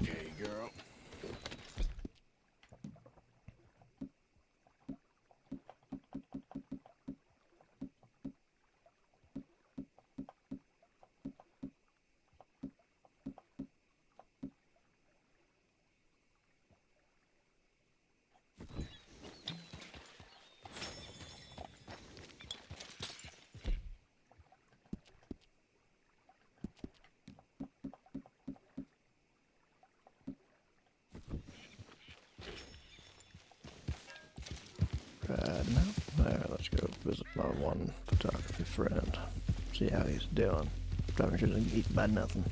okay, girl. Right now, there, let's go visit my one photography friend. See how he's doing. Probably shouldn't eat by nothing.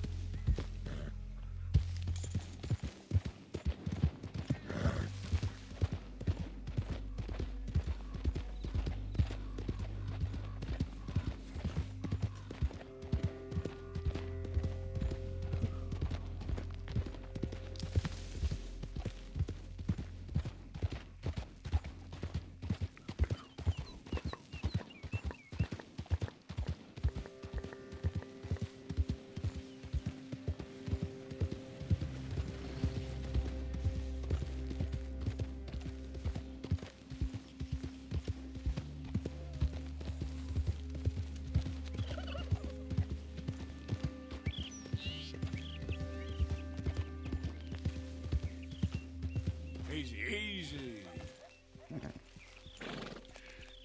Easy, easy.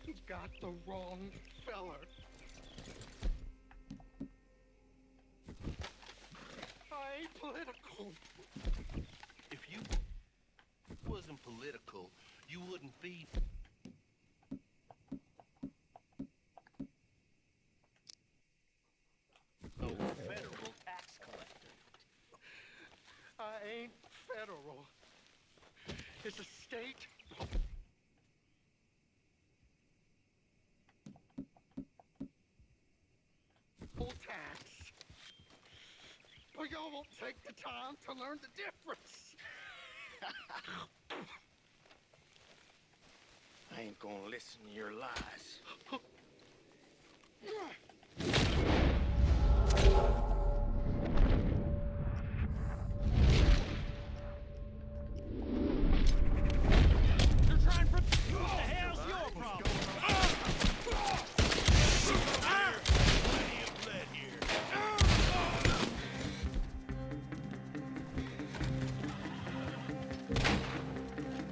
You got the wrong feller. I ain't political. If you wasn't political, you wouldn't feed. A federal tax collector. I ain't federal. It's a state. Full tax. But y'all won't take the time to learn the difference. I ain't gonna listen to your lies. You're trying for... What the hell's your problem? Plenty of blood here.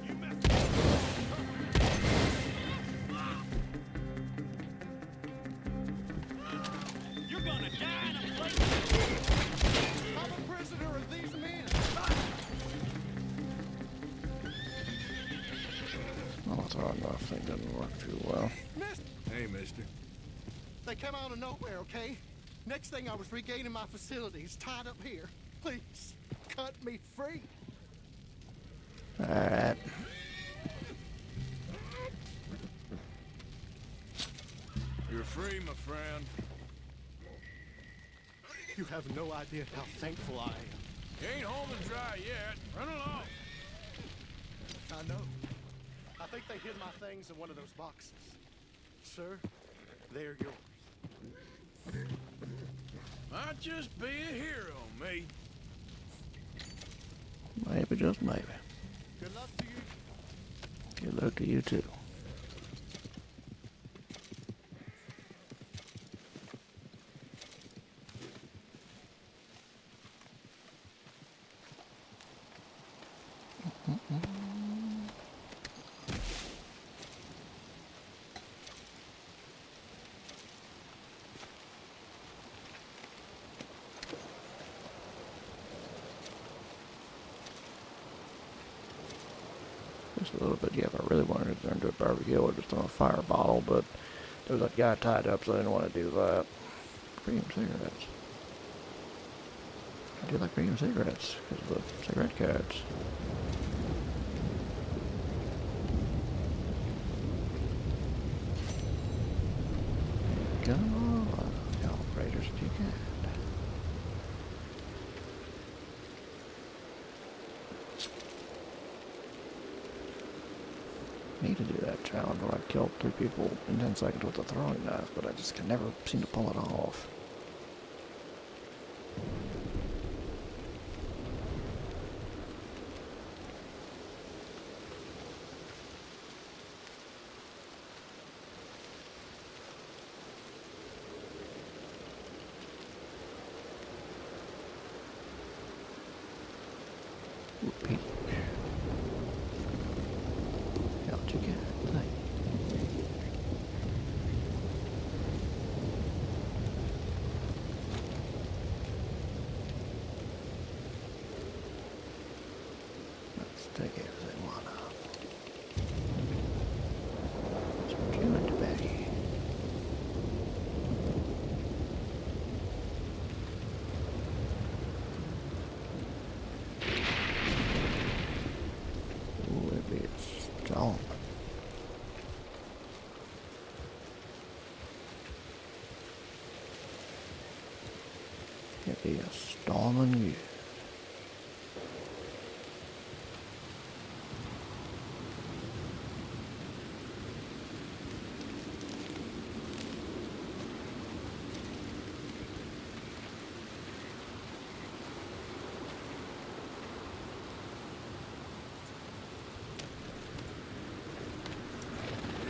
You messed You're gonna die in a place... I'm a prisoner of these men. Well, that's hard enough. Thing didn't work too well. Hey, mister. They came out of nowhere, okay? Next thing I was regaining my facilities, tied up here. Please, cut me free. Alright. You're free, my friend. You have no idea how thankful I am. You ain't home and dry yet. Run along. I know. I think they hid my things in one of those boxes. Sir, they're yours. Might just be a hero, mate. Maybe, just maybe. Good luck to you. Good luck to you too. Just a little bit, yeah, if I really wanted to turn to a barbecue, I would just throw a fire bottle, but there was that guy tied up, so I didn't want to do that. Premium cigarettes. I do like premium cigarettes, because of the cigarette cards. Come on, operators, if you can. Need to do that challenge where I killed 3 people in 10 seconds with a throwing knife, but I just can never seem to pull it off. Repeat. Out you get. Let's take everything one up. So what you doing, Baggy? Ooh, it be strong. It be a storming you.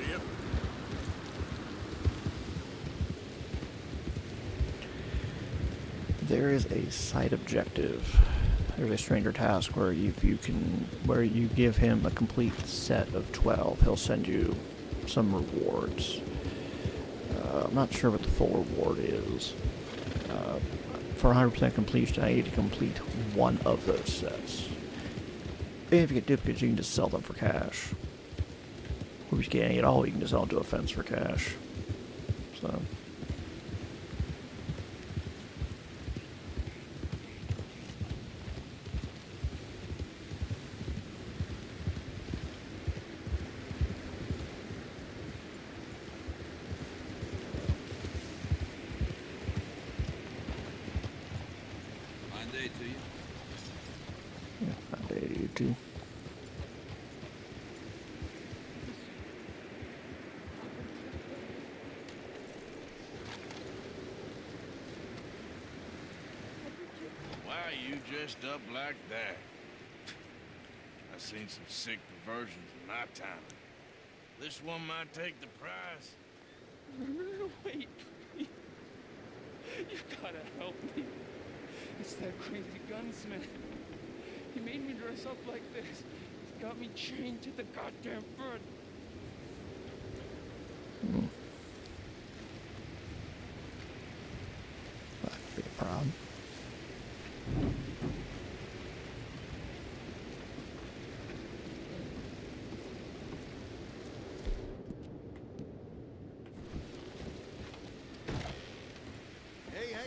Yep. There is a side objective. There's a stranger task where where you give him a complete set of 12, he'll send you some rewards. I'm not sure what the full reward is. For 100% completion, I need to complete one of those sets. And if you get duplicates, you can just sell them for cash. Or if you can't get all, you can just sell them to a fence for cash. So. Fine day to you. Yeah, fine day to you too. Why are you dressed up like that? I've seen some sick perversions in my time. This one might take the prize. Wait. You gotta help me. It's that crazy gunsmith. He made me dress up like this. He's got me chained to the goddamn bed. That could be a problem.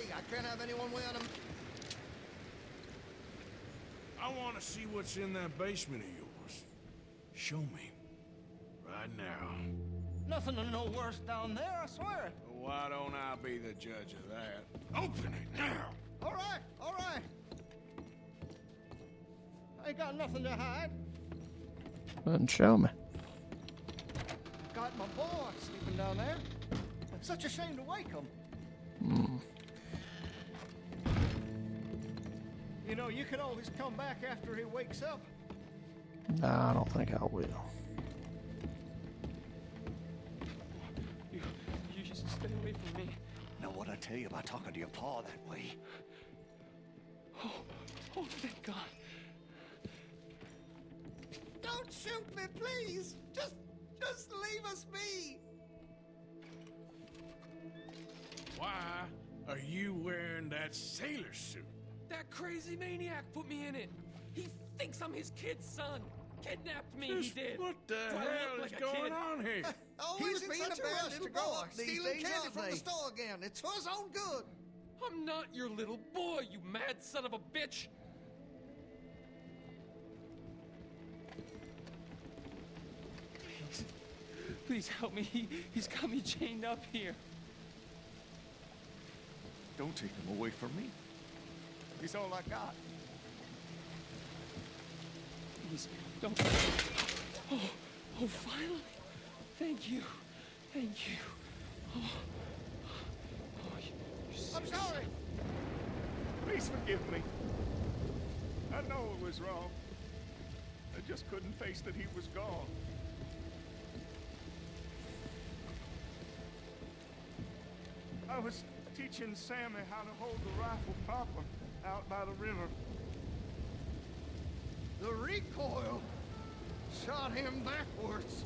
Hey, I can't have anyone wearing them. I want to see what's in that basement of yours. Show me. Right now. Nothing to no worse down there, I swear. Well, why don't I be the judge of that? Open it now! All right, all right. I ain't got nothing to hide. Then show me. Got my boy sleeping down there. Such a shame to wake him. You know, you can always come back after he wakes up. Nah, I don't think I will. You just stay away from me. Know what I tell you about talking to your paw that way? Oh, thank God. Don't shoot me, please. Just leave us be. Why are you wearing that sailor suit? That crazy maniac put me in it. He thinks I'm his kid's son. Kidnapped me, he did. What the Do I hell look is like a going kid? on here? He was being a bad little boy, stealing candy from the store again. It's for his own good. I'm not your little boy, you mad son of a bitch. Please help me. He's got me chained up here. Don't take him away from me. He's all I got. Please, don't. Oh, finally. Thank you. Thank you. I'm sorry. Please forgive me. I know it was wrong. I just couldn't face that he was gone. I was teaching Sammy how to hold the rifle proper out by the river. The recoil shot him backwards.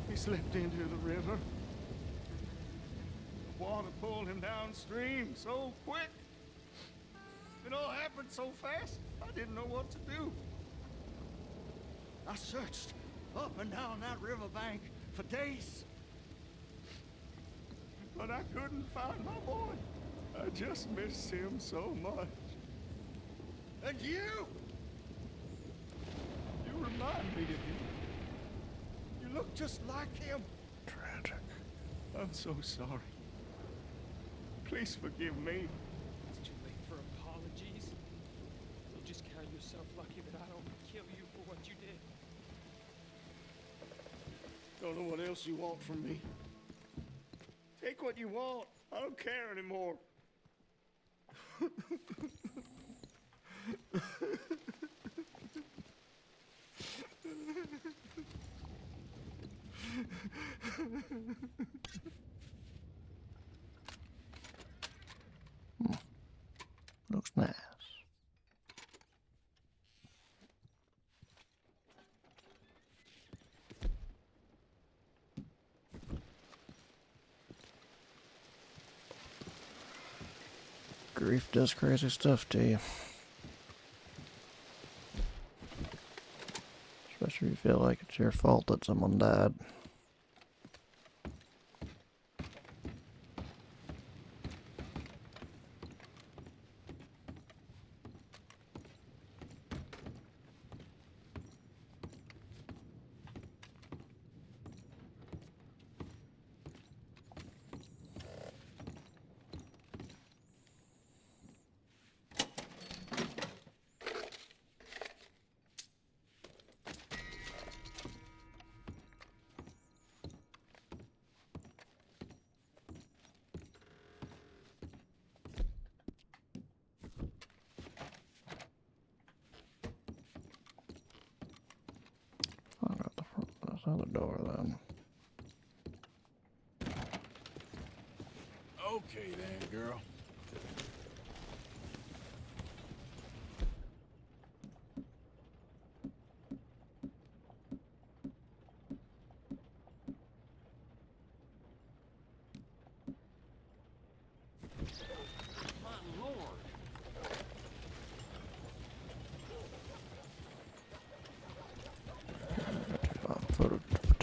He slipped into the river. The water pulled him downstream so quick. It all happened so fast, I didn't know what to do. I searched up and down that riverbank for days. But I couldn't find my boy. I just miss him so much. And you remind me of him. You look just like him. Tragic. I'm so sorry. Please forgive me. It's too late for apologies. You just count yourself lucky that I don't kill you for what you did. Don't know what else you want from me. Take what you want. I don't care anymore. Looks nice. Grief does crazy stuff to you. Especially if you feel like it's your fault that someone died. I got the front of this other door then. Okay then, girl. My lord.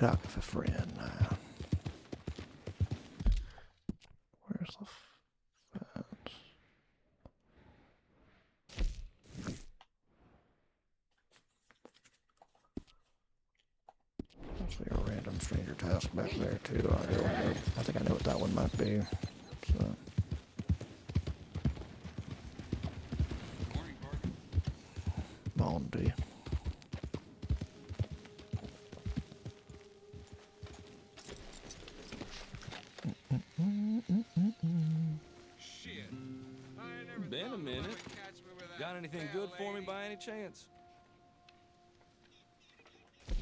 Photographer friend now. See a random stranger task back there too. I think I know what that one might be. So. Bondi. Shit. Been a minute. Got anything good for me by any chance?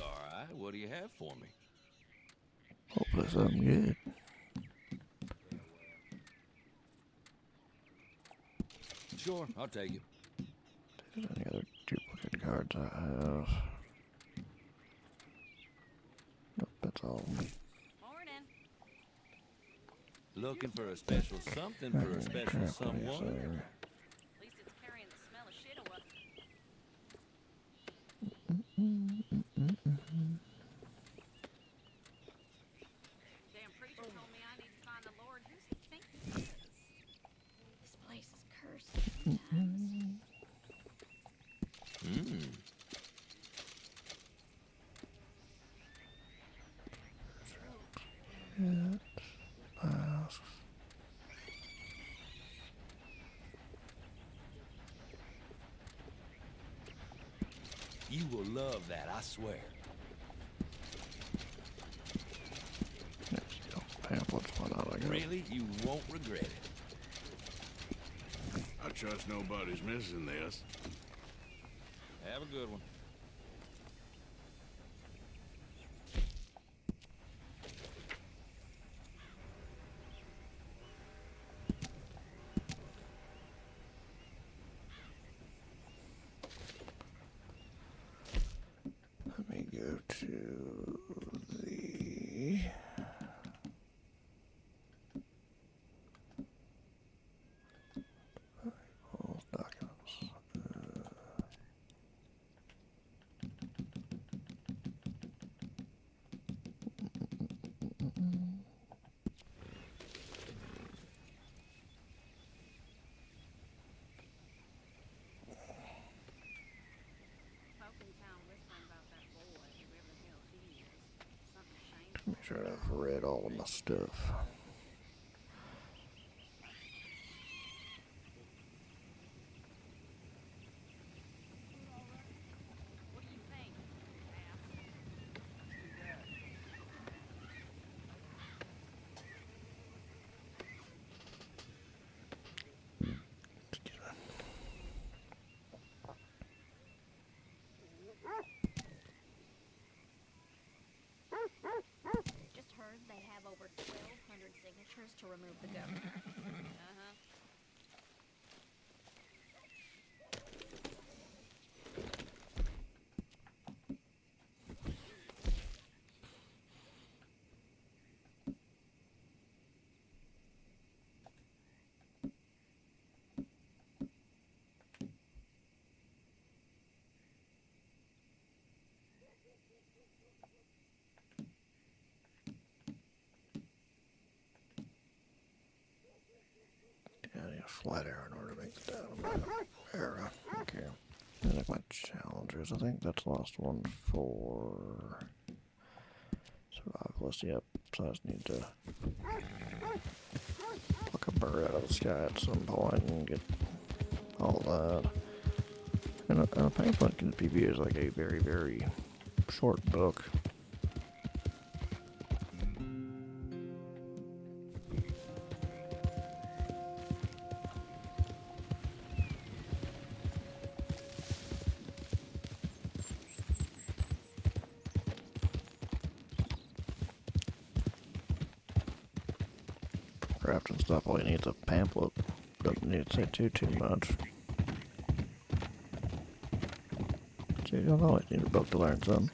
All right, what do you have for me? Hopefully something good. Sure, I'll take it. If there's any other duplicate cards I have. Nope, that's all. Morning. Looking for a special something for a special someone? At least it's carrying the smell of shit away. Damn preacher told me I need to find the Lord. Who's he think he is? This place is cursed sometimes. You will love that, I swear. Pamphlets, why not, I guess. Really, you won't regret it. I trust nobody's missing this. Have a good one. Let me go to the... All documents. Folk in town whispering about that boy, whoever the hell he is. Something shameful. Make sure I've read all of my stuff. What do you think, ass? Just heard they have over 1,200 signatures to remove the governor. Uh-huh. Yeah, I need a flat arrow in order to make that arrow. Okay. I like my challengers. I think that's the last one for survivalist. Yep. So I just need to pluck a bird out of the sky at some point and get all that. And a pamphlet can be viewed as like a very, very short book. Crafting stuff, all you need is a pamphlet. Doesn't need to say too much. So you don't always need a book to learn something.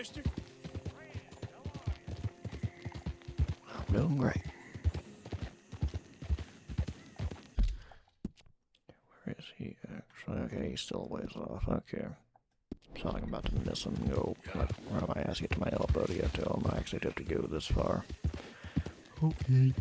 mister? I'm doing great. Where is he actually? Okay, he's still a ways off. Okay. So I'm about to miss him and go, like, where am I asking to my elbow to get to him? I actually have to go this far. Okay.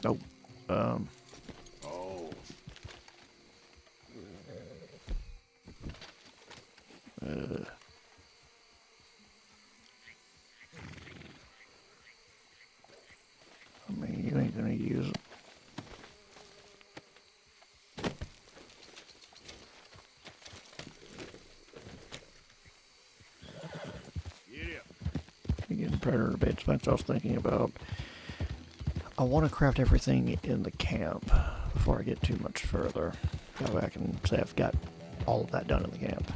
Nope. Oh. I mean, you ain't gonna use it. Giddy up. Again, predator bait spikes. I was thinking about. I want to craft everything in the camp before I get too much further. That way I can say I've got all of that done in the camp.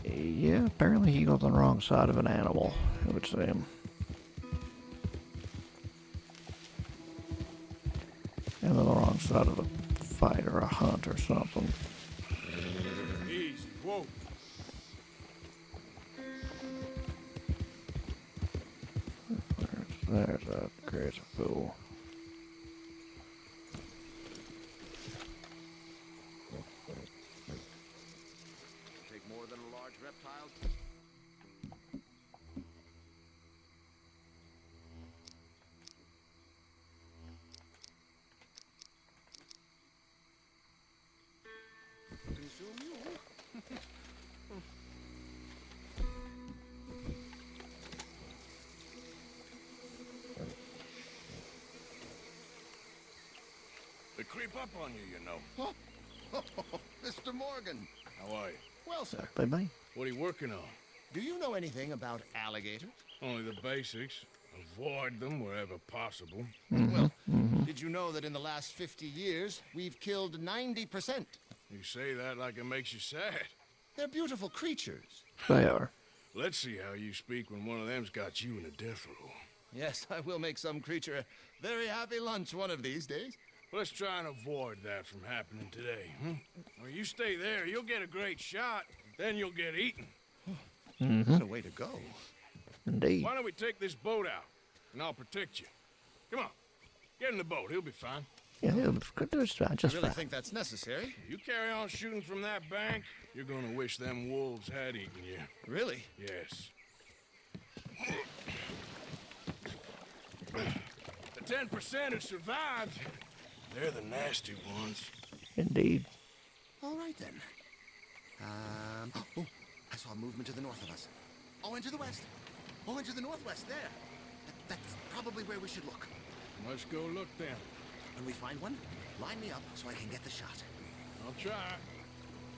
Yeah, apparently he goes on the wrong side of an animal, it would seem. And on the wrong side of a fight or a hunt or something. Easy. Whoa. There's that crazy fool. Take more than a large reptile. Consume you. They creep up on you know. Mr. Morgan. How are you? Well, sir, By me. What are you working on? do you know anything about alligators? Only the basics. Avoid them wherever possible. Well, did you know that in the last 50 years, we've killed 90%? You say that like it makes you sad. They're beautiful creatures. They are. Let's see how you speak when one of them's got you in a death row. Yes, I will make some creature a very happy lunch one of these days. Let's try and avoid that from happening today. Or you stay there, you'll get a great shot, then you'll get eaten. What a way to go. Indeed. Why don't we take this boat out, and I'll protect you. Come on, get in the boat, he'll be fine. Yeah, just I really fine. think that's necessary. You carry on shooting from that bank, you're gonna wish them wolves had eaten you. Really? Yes. The 10% who survived, they're the nasty ones. Indeed. All right, then. Oh, I saw a movement to the north of us. Oh, and to the west. Oh, and to the northwest, there. That's probably where we should look. Let's go look then. When we find one, line me up so I can get the shot. I'll try.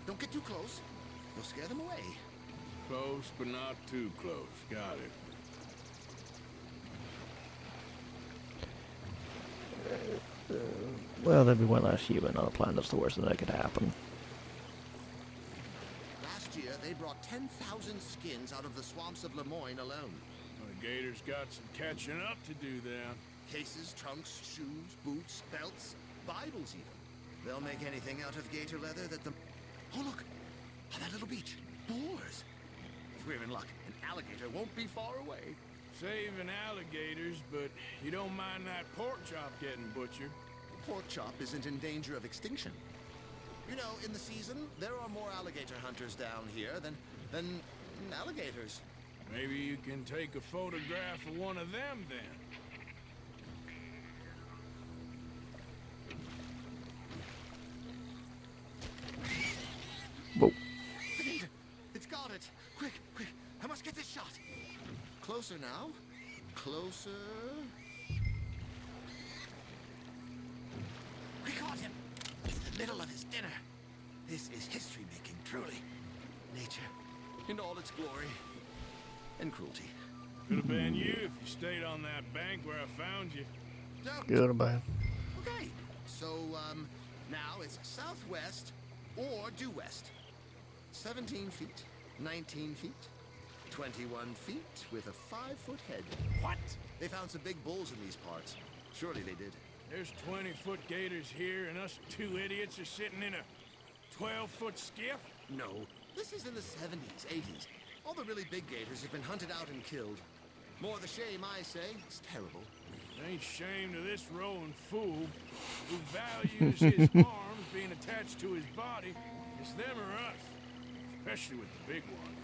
Don't get too close. You'll scare them away. Close, but not too close. Got it. Well, there'd be one less human on the planet. That's the worst thing that could happen. Last year, they brought 10,000 skins out of the swamps of Lemoyne alone. The Gators got some catching up to do then. Cases, trunks, shoes, boots, belts, Bibles even. They'll make anything out of gator leather that the... Oh, look! On that little beach. Boars! If we're in luck, an alligator won't be far away. Saving alligators, but you don't mind that pork chop getting butchered. Pork chop isn't in danger of extinction. You know, in the season, there are more alligator hunters down here than alligators. Maybe you can take a photograph of one of them then. closer now. Closer. We caught him in the middle of his dinner. This is history making, truly. Nature in all its glory and cruelty. Could have been you if you stayed on that bank where I found you. Good or bad? Okay, so now it's southwest or due west. 17 feet, 19 feet, 21 feet with a 5-foot head. What? They found some big bulls in these parts. Surely they did. There's 20-foot gators here, and us two idiots are sitting in a 12-foot skiff? No, this is in the 70s, 80s. All the really big gators have been hunted out and killed. More the shame, I say. It's terrible. Ain't shame to this rolling fool who values his arms being attached to his body. It's them or us, especially with the big one.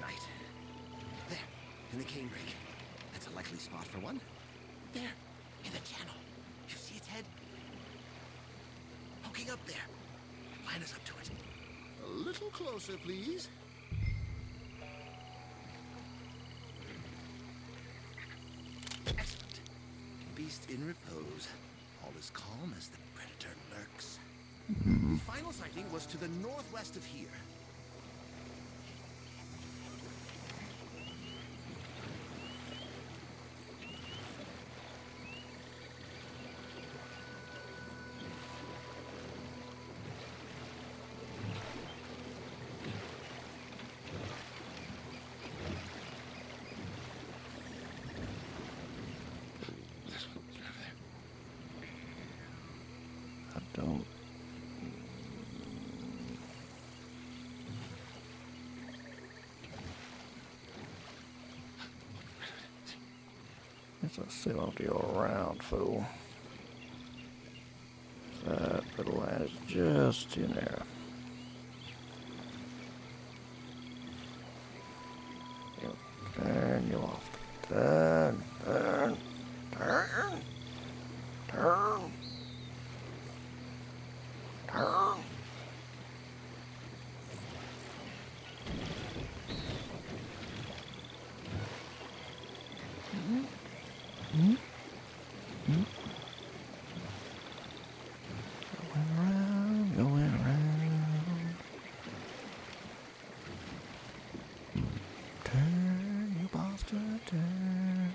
Right. There, in the canebrake. That's a likely spot for one. There, in the channel. You see its head? Poking up there. Line us up to it. A little closer, please. Excellent. Beast in repose. All as calm as the predator lurks. The final sighting was to the northwest of here. Don't. It's a cylinder around, fool. That little line is just in there. Turn you off. Turn. Going around. Turn, you bastard, turn.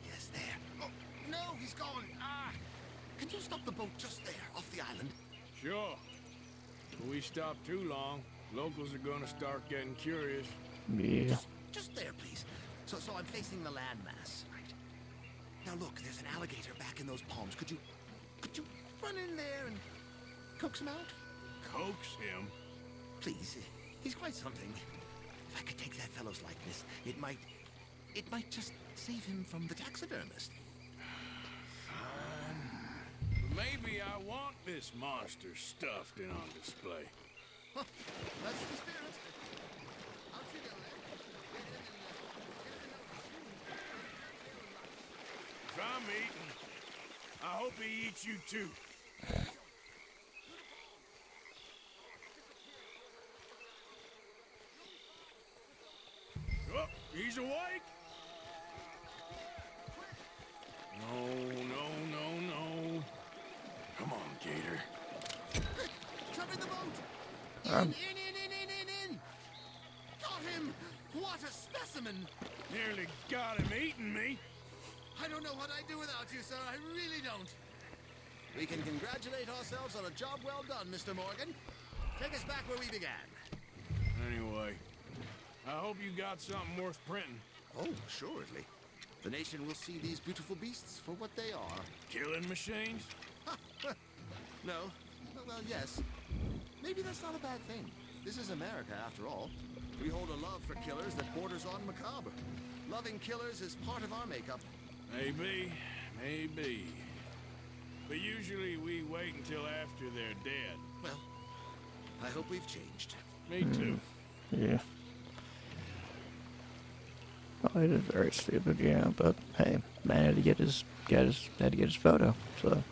Yes, there. Oh, no, he's gone. Can you stop the boat just there, off the island? Sure. If we stop too long, locals are gonna start getting curious. Yeah. Just there, please. So I'm facing the landmass, right? Now look, there's an alligator back in those palms. Could you run in there and coax him out? Coax him? Please, he's quite something. If I could take that fellow's likeness, it might just save him from the taxidermist. Fine. But maybe I want this monster stuffed and on display. Huh, that's the spirit. Out you go, then. If I'm eating, I hope he eats you too. Oh, he's awake. No. Come on, Gator. Jump in the boat! In! Got him! What a specimen! Nearly got him eating me. I don't know what I'd do without you, sir. I really don't. We can congratulate ourselves on a job well done, Mr. Morgan. Take us back where we began. Anyway, I hope you got something worth printing. Oh, assuredly. The nation will see these beautiful beasts for what they are. Killing machines? No. Well, yes. Maybe that's not a bad thing. This is America, after all. We hold a love for killers that borders on macabre. Loving killers is part of our makeup. Maybe, maybe. But usually we wait until after they're dead. Well, I hope we've changed. Me too. Yeah. Oh, it is very stupid, yeah, but hey, man had to get his photo, so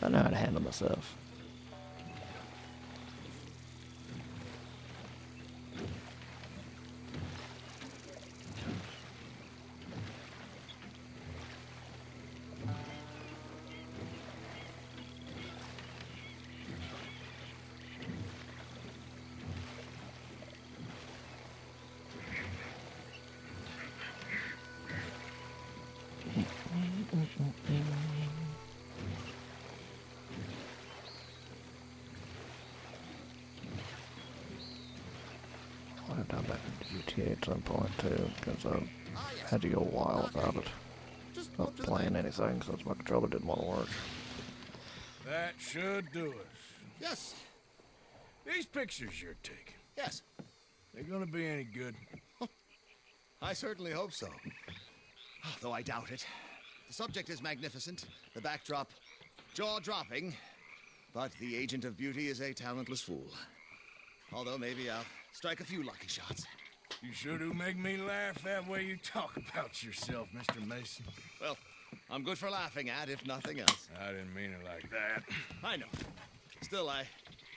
I know how to handle myself. I'll have down back to GTA at some point too, because I had to go a while without it. Not playing anything, since my controller didn't want to work. That should do us. Yes. These pictures you're taking, Yes. they gonna be any good? I certainly hope so. Though I doubt it. The subject is magnificent, the backdrop jaw-dropping, but the agent of beauty is a talentless fool. Although maybe I'll strike a few lucky shots. You sure do make me laugh that way you talk about yourself, Mr. Mason. Well, I'm good for laughing at, if nothing else. I didn't mean it like that. I know. Still, I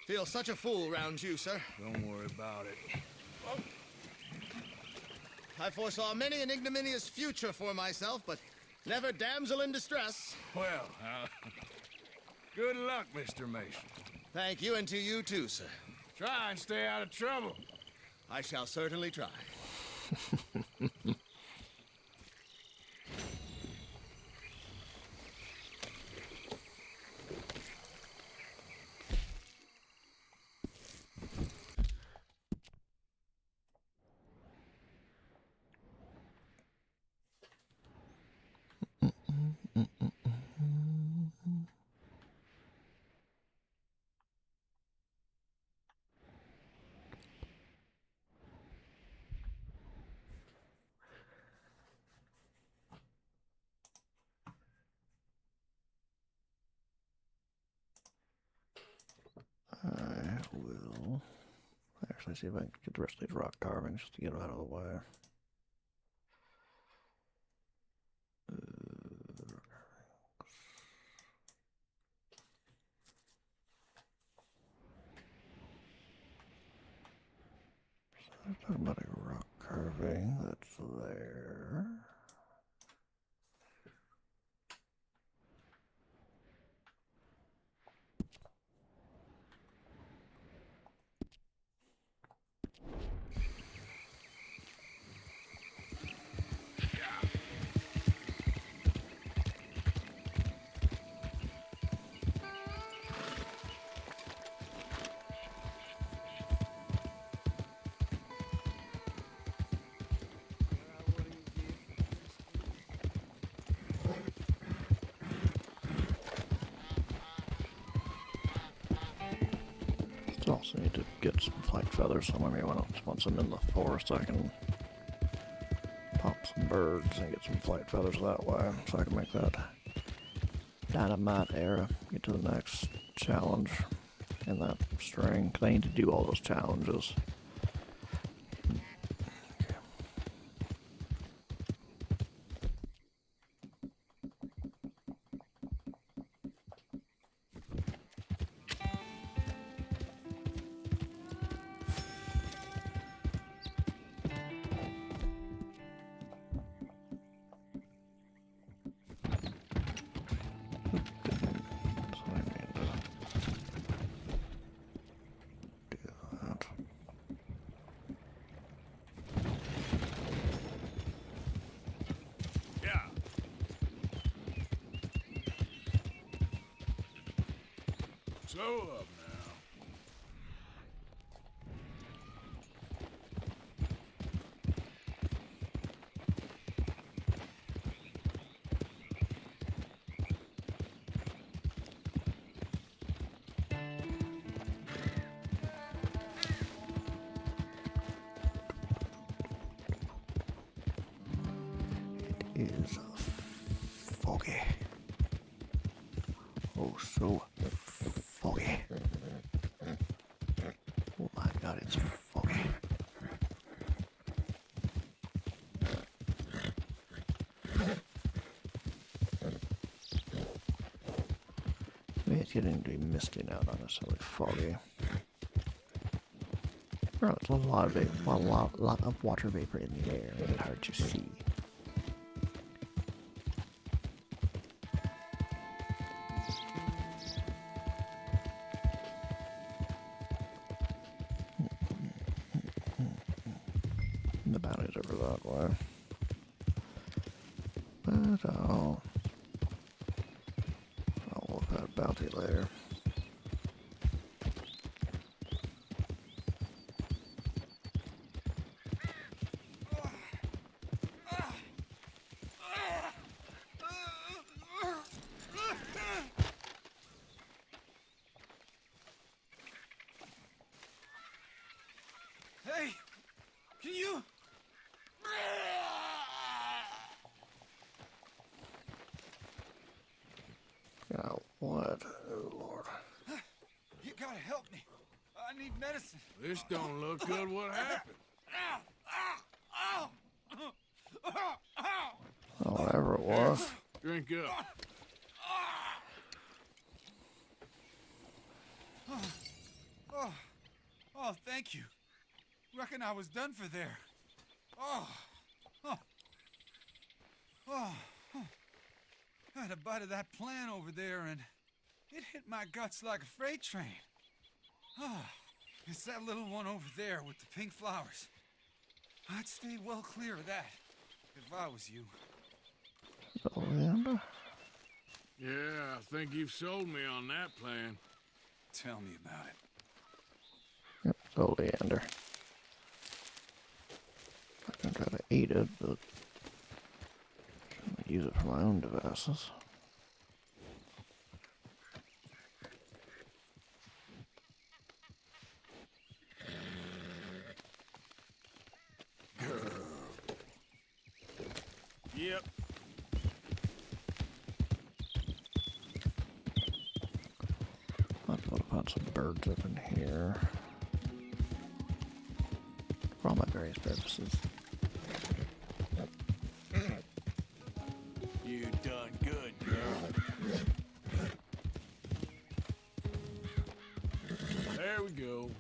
feel such a fool round you, sir. Don't worry about it. I foresaw many an ignominious future for myself, but never damsel in distress. Well, good luck, Mr. Mason. Thank you, and to you too, sir. Try and stay out of trouble. I shall certainly try. I will actually see if I can get the rest of these rock carvings just to get them out of the way. So I'm talking about a rock carving that's there. Also need to get some flight feathers somewhere. Maybe once I'm in the forest, I can pop some birds and get some flight feathers that way, so I can make that dynamite era. Get to the next challenge in that string, because I need to do all those challenges. Slow up now. is foggy. Oh, so foggy. Oh my god, it's foggy. Maybe it's getting to be misty now, not necessarily foggy. Well, there's a lot of vapor, a lot of water vapor in the air, and it's hard to see. The bounty's over that way. But I'll look at bounty later. Hey, can you? Yeah, what? Oh, Lord. You gotta help me. I need medicine. This don't look good. What happened? Oh, whatever it was. Drink up. Oh, thank you. Reckon I was done for there. Oh. I had a bite of that plant over there, and it hit my guts like a freight train. It's that little one over there with the pink flowers. I'd stay well clear of that if I was you. Oleander? Yeah, I think you've sold me on that plan. Tell me about it. Yep, oleander. I can try to eat it, but I use it for my own devices. Yep. Might be able to find some birds up in here. For all my various purposes. You done good, girl. There we go.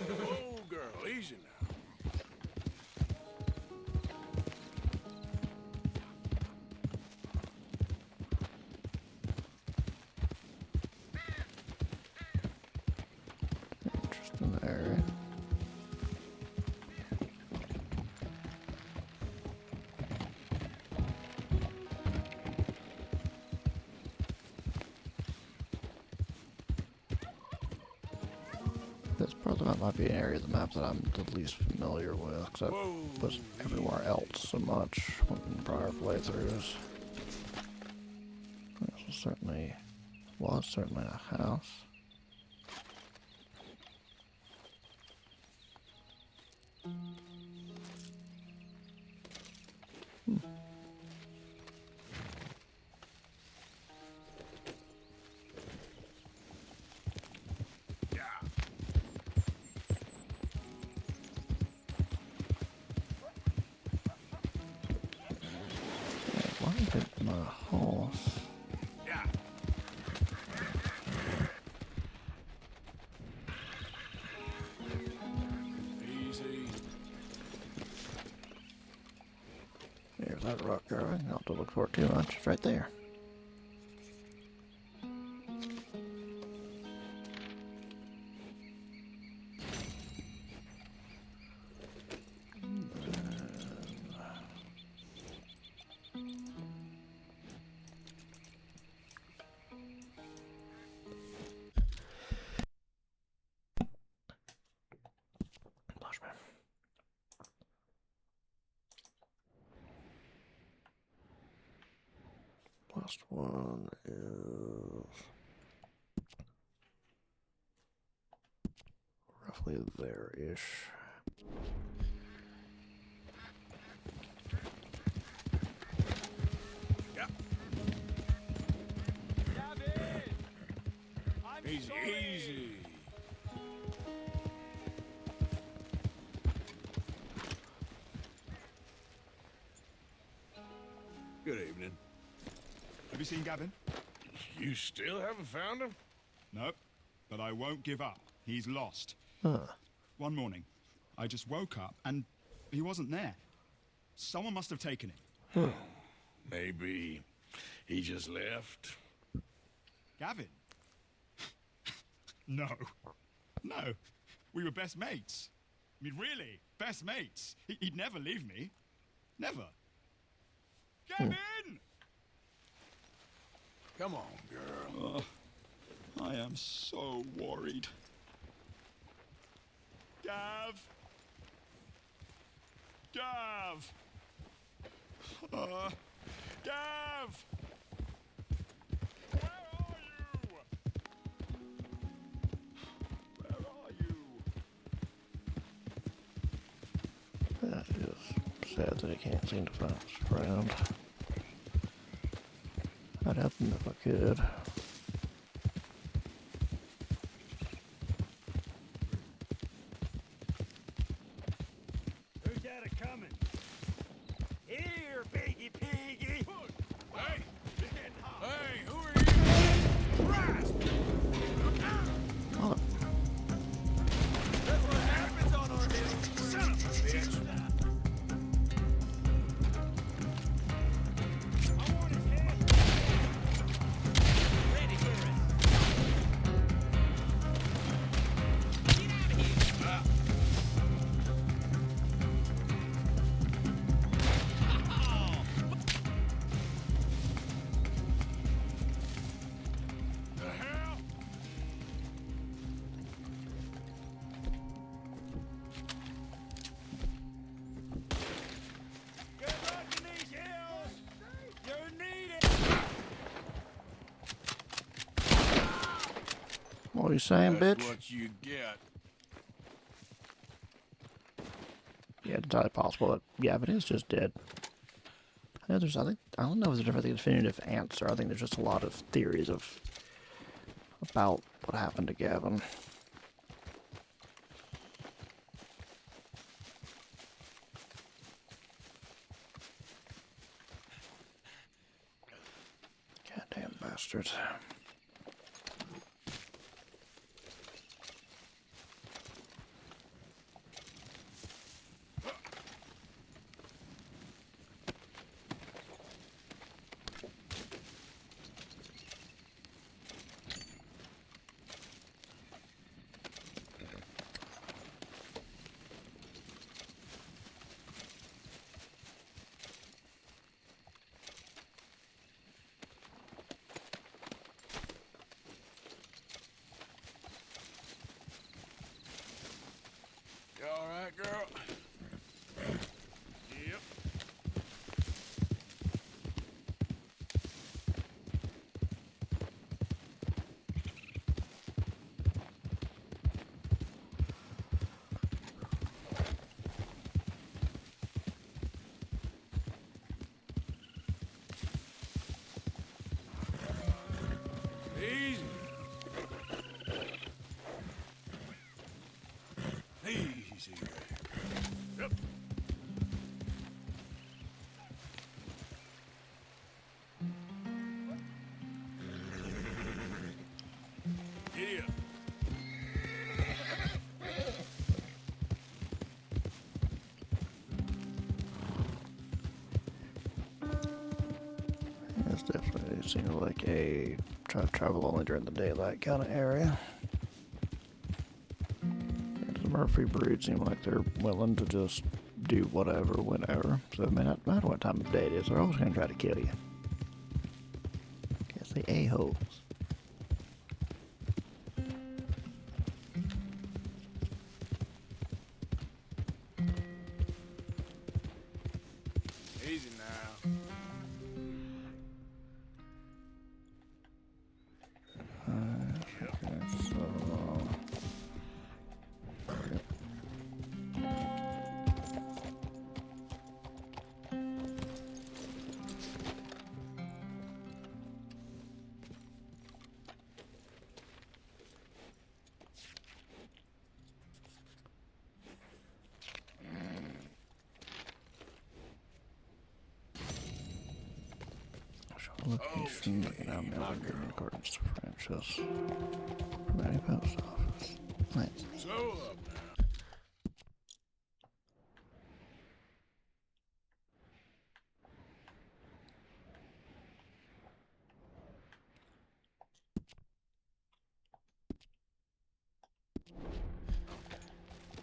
Oh, girl, easy now. Interesting area. This part of the map might be an area of the map that I'm the least familiar with, because I was everywhere else so much in prior playthroughs. This was certainly a house. Why did my horse? Yeah. Easy. There's that rock carving. Not to look for it too much. It's right there. Last one is roughly there-ish. Easy, easy. Good evening. Have you seen Gavin? You still haven't found him? Nope. But I won't give up. He's lost. Huh. One morning, I just woke up and he wasn't there. Someone must have taken him. Maybe he just left. Gavin? No. No. We were best mates. I mean, really, best mates. He'd never leave me. Never. Gavin! Come on, girl. I am so worried. Gav! Gav! Gav! Where are you? Where are you? That is sad that I can't seem to find his friend. I'd help him if I could. Who's that a-coming? Here, piggy piggy! Hey! Hey, who are you? Christ! Oh, That's what happens on our hill! Son of a bitch! I want his head! Ready for it! Get out of here! The hell? Good luck in these hills! You need it! what are you saying, That's bitch? what you get. Yeah, it's entirely possible that Gavin is just dead. I know I don't know if there's a definitive answer. I think there's just a lot of theories about what happened to Gavin. Goddamn bastards. You all right, girl? Yep. Easy. Easy. Yep. Yeah. It's definitely seems like a try to travel only during the daylight kind of area. The Murphy breed seem like they're willing to just do whatever, whenever. So it may not matter what time of day it is, they're always going to try to kill you. Guess they a-holes. Easy now. Okay, so location. Now mailing in accordance to Francis. From any post office. Nice. So up now.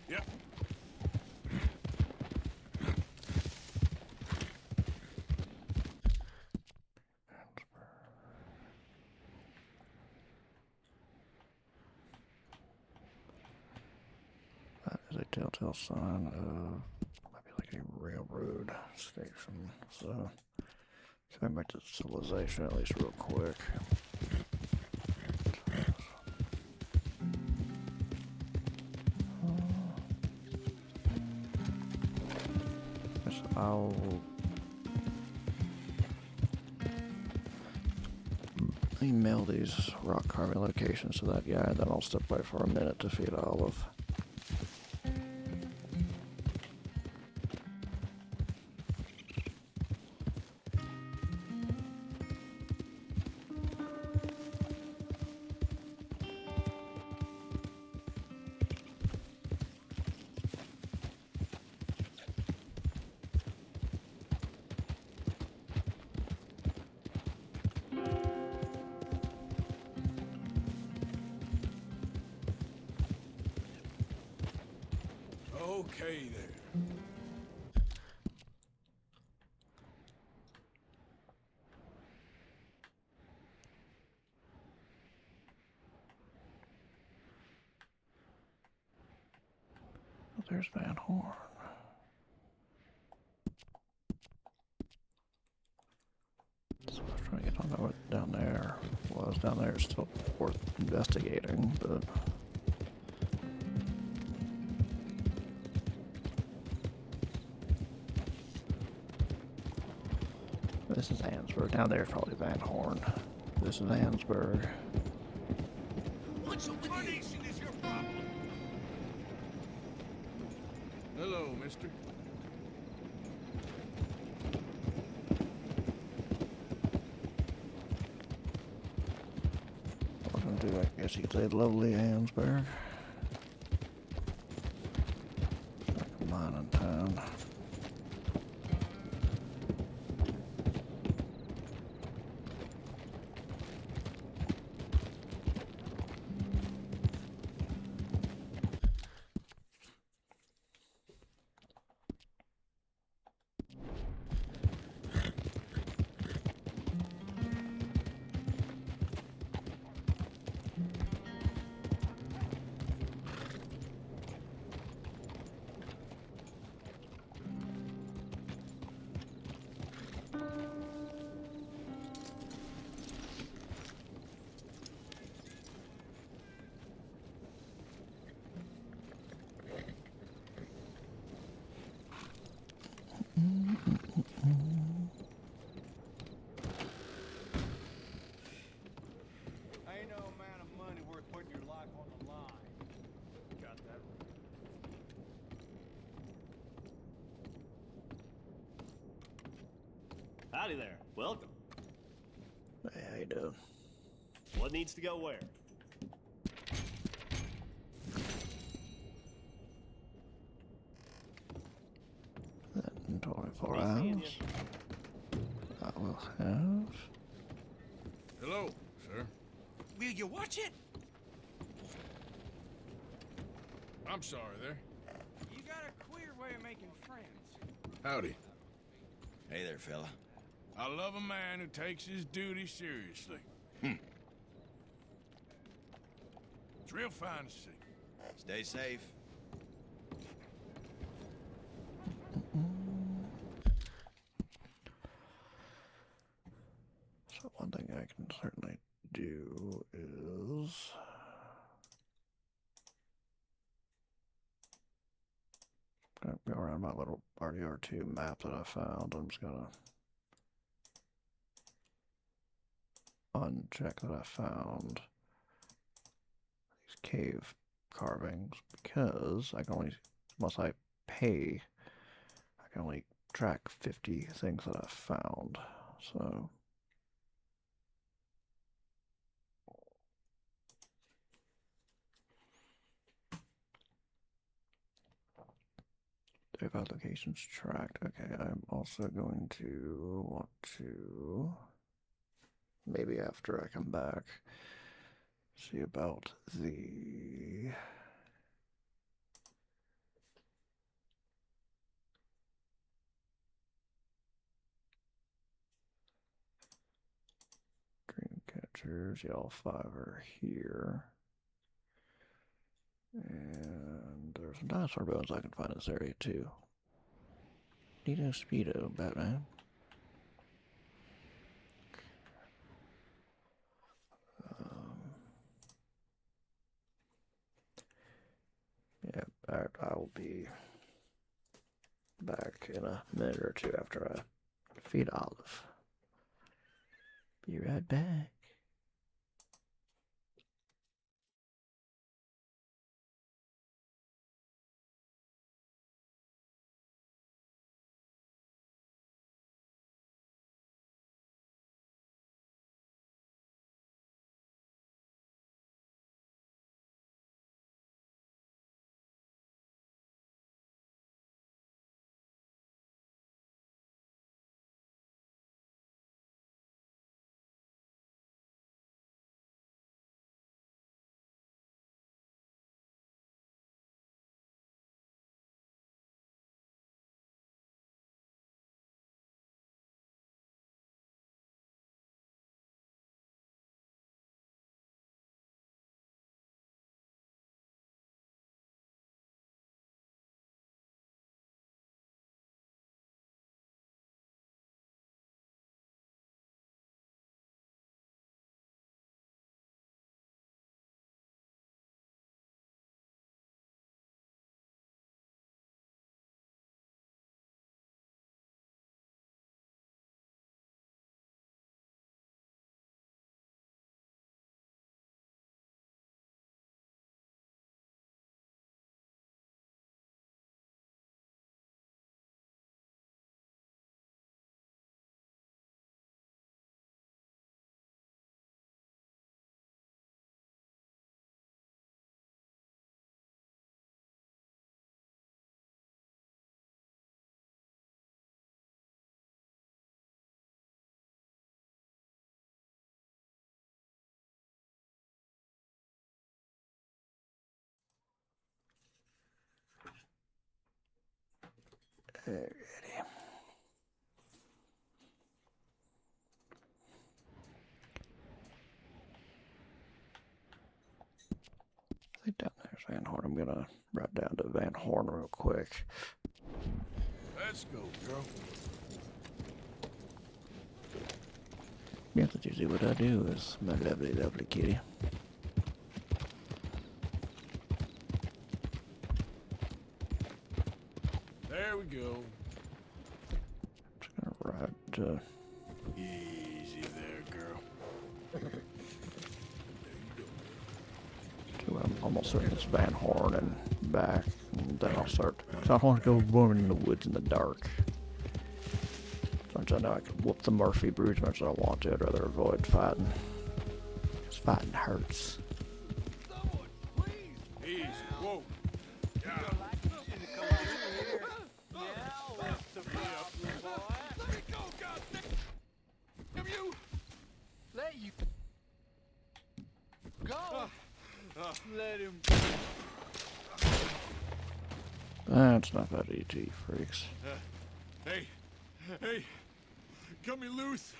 Yep. That is a telltale sign of maybe like a railroad station. So going back to civilization at least real quick. Guess I'll email these rock carving locations to that guy, then I'll step away for a minute to feed Olive. Okay there. Oh, there's Van Horn. So I was trying to get on what down there was. Down there is still worth investigating, but this is Ansburg. Down there is probably Van Horn. This is Ansburg. What's up with you? Is your problem? Hello, mister. Welcome to, I guess you could say, lovely Ansburg. Like a mining town. Ain't no amount of money worth putting your life on the line. Got that right. Howdy there. Welcome. Hey, how you doing? What needs to go where? That in 24 Nice seeing hours. I will have. Hello, sir. Will you watch it? I'm sorry there. You got a queer way of making friends. Howdy. Hey there, fella. I love a man who takes his duty seriously. It's real fine to see. Stay safe. So one thing I can certainly do is gonna go around my little RDR2 map that I found. I'm just gonna uncheck that I found these cave carvings because I can only, unless I pay, I can only track 50 things that I found. So identify locations tracked. Okay, I'm also going to want to, maybe after I come back, see about the dream catchers. Yeah, all 5 are here. And there's some dinosaur bones I can find in this area too. Nito Speedo, Batman. Yeah, I will be back in a minute or two after I feed Olive. Be right back. Alrighty. I think down there's Van Horn. I'm gonna ride down to Van Horn real quick. Let's go, girl. Yeah, that's usually what I do is my lovely, lovely kitty. There we go. Just gonna ride to... Easy there, girl. I'm almost certain it's Van Horn and back, and then I'll start. Cause I don't want to go roaming in the woods in the dark. Since I know I can whoop the Murphy Brew as much as I want to, I'd rather avoid fighting. Because fighting hurts. Easy. Whoa. Yeah. Let you go. Let him. That's not bad, ET freaks. Hey, cut me loose.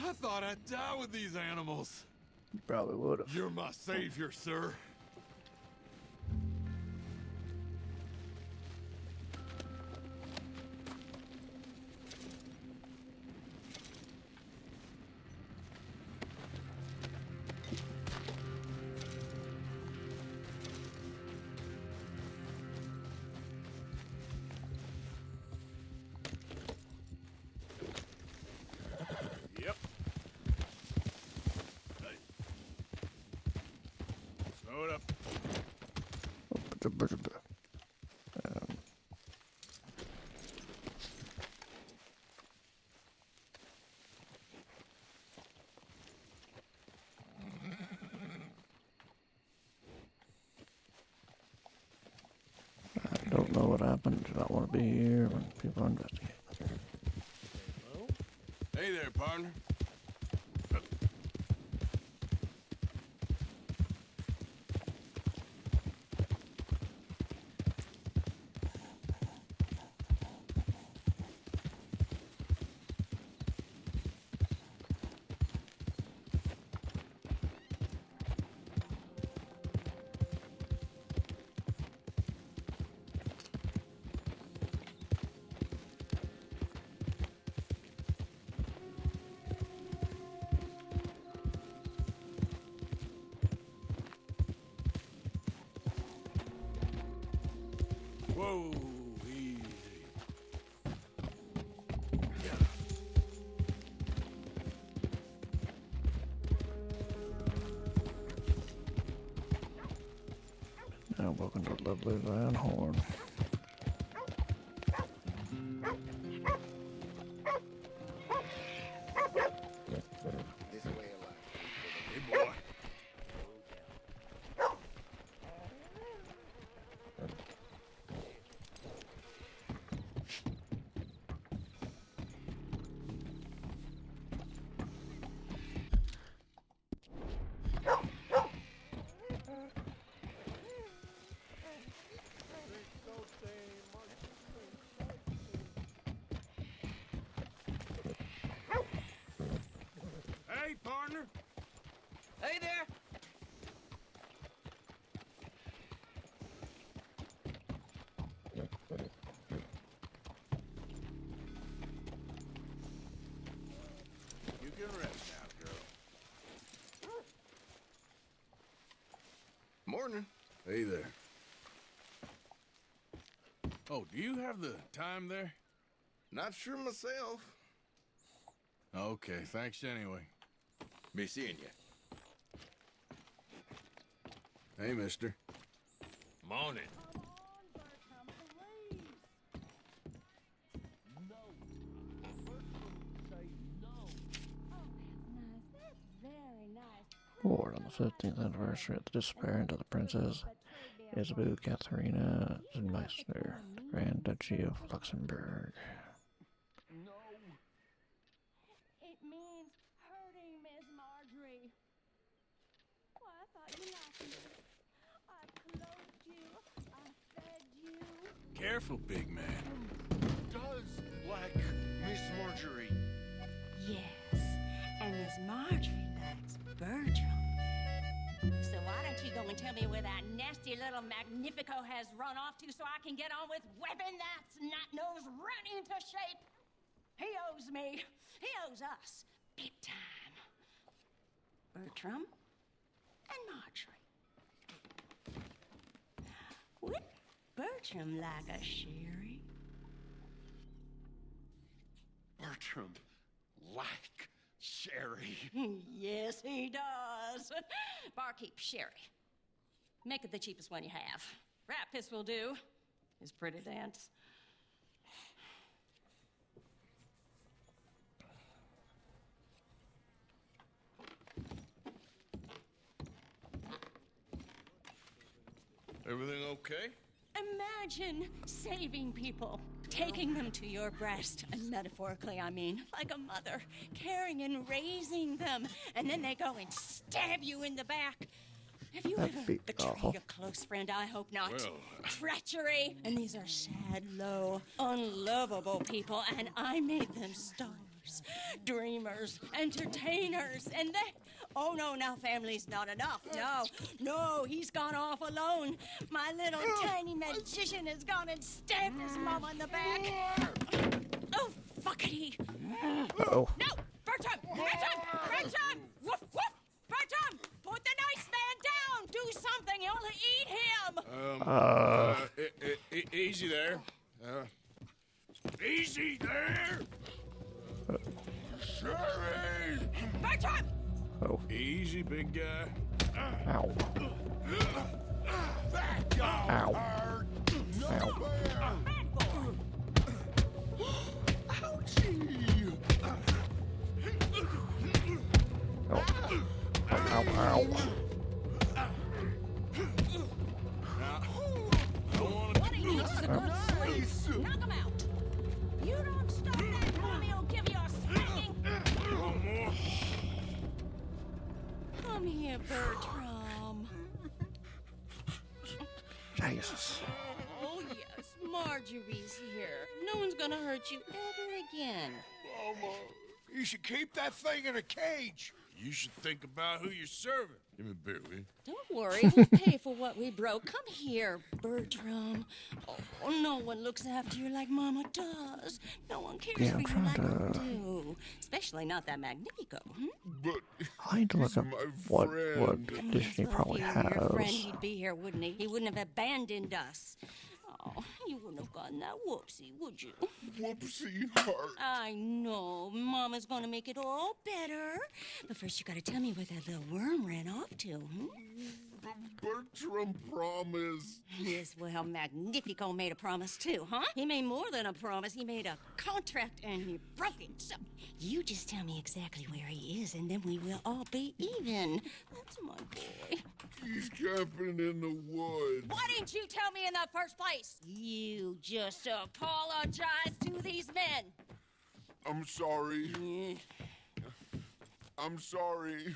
I thought I'd die with these animals. You probably would have. You're my savior, sir. Yep. Slow it up. I don't know what happened. Do not want to be here when people investigate. Hey there, partner. Whoa, easy. Now welcome to lovely Van Horn. Hey, boy. Hey, partner. Hey there! You can rest now, girl. Morning. Hey there. Oh, do you have the time there? Not sure myself. Okay, thanks anyway. Be seeing you. Hey, mister. Morning. Award on the 15th anniversary of the disappearance of the Princess Isabel Katharina Meissner, Grand Duchy of Luxembourg. It means hurting Miss Marjorie. Why, I thought you liked me. I clothed you. I fed you. Careful, big man. Does like Miss Marjorie. Yes, and Miss Marjorie likes Bertram. So why don't you go and tell me where that nasty little Magnifico has run off to so I can get on with whipping that snot-nosed run into shape? He owes me. He owes us. Big time. Bertram and Marjorie. Would Bertram like a sherry? Bertram, like sherry. Yes, he does. Barkeep, sherry. Make it the cheapest one you have. Rat piss will do. His pretty dance. Everything okay? Imagine saving people, taking them to your breast, and metaphorically, I mean, like a mother, caring and raising them, and then they go and stab you in the back. Have you ever betrayed a close friend? I hope not. Well, Treachery. And these are sad, low, unlovable people, and I made them stars, dreamers, entertainers, and they... Oh, no, now family's not enough. No, he's gone off alone. My little tiny magician has gone and stabbed his mama in the back. Oh, fuckity. Oh. No, Bertram! Woof, woof! Bertram, put the nice man down. Do something. You'll eat him. Easy there. Easy there! Sherry! Bertram! Oh. Easy Easy, big guy. Ow. That dog Ow. hurt. No Ow. fair. Ouchie. Oh. Ow, ow. What he needs is a good sleep. Knock him out. You don't stop that, Tommy will give you a spanking. One more. Come here, Bertram. Jesus. Oh, yes, Marjorie's here. No one's gonna hurt you ever again. Mama, you should keep that thing in a cage. You should think about who you're serving. Give me a beer, will you? Don't worry, we'll pay for what we broke. Come here, Bertram. Oh, no one looks after you like Mama does. No one cares Yeah, for I'm you trying like I to- do. Especially not that Magnifico. But I need to look up what condition he Well, probably if you were your friend, has. he'd be here, wouldn't he? He wouldn't have abandoned us. Oh, you wouldn't have gotten that whoopsie, would you? Whoopsie heart. I know. Mama's gonna make it all better. But first, you gotta tell me where that little worm ran off to. Bertram promised. Yes, well, Magnifico made a promise too, huh? He made more than a promise. He made a contract and he broke it. So you just tell me exactly where he is and then we will all be even. That's my boy. He's camping in the woods. Why didn't you tell me in the first place? You just apologize to these men. I'm sorry. I'm sorry.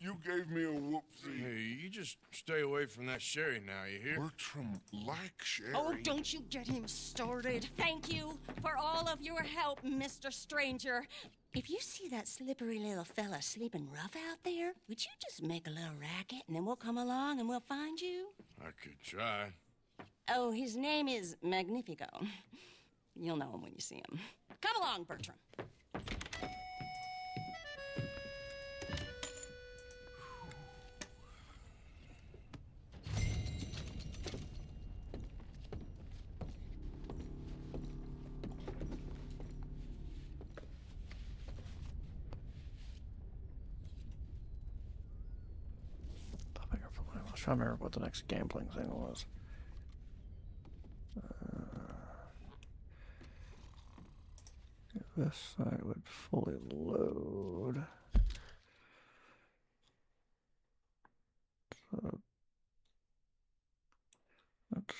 You gave me a whoopsie. Hey, you just stay away from that sherry now, you hear? Bertram likes sherry. Oh, don't you get him started. Thank you for all of your help, Mr. Stranger. If you see that slippery little fella sleeping rough out there, would you just make a little racket and then we'll come along and we'll find you? I could try. Oh, his name is Magnifico. You'll know him when you see him. Come along, Bertram. I was trying to remember what the next gambling thing was. This side would fully load. So that's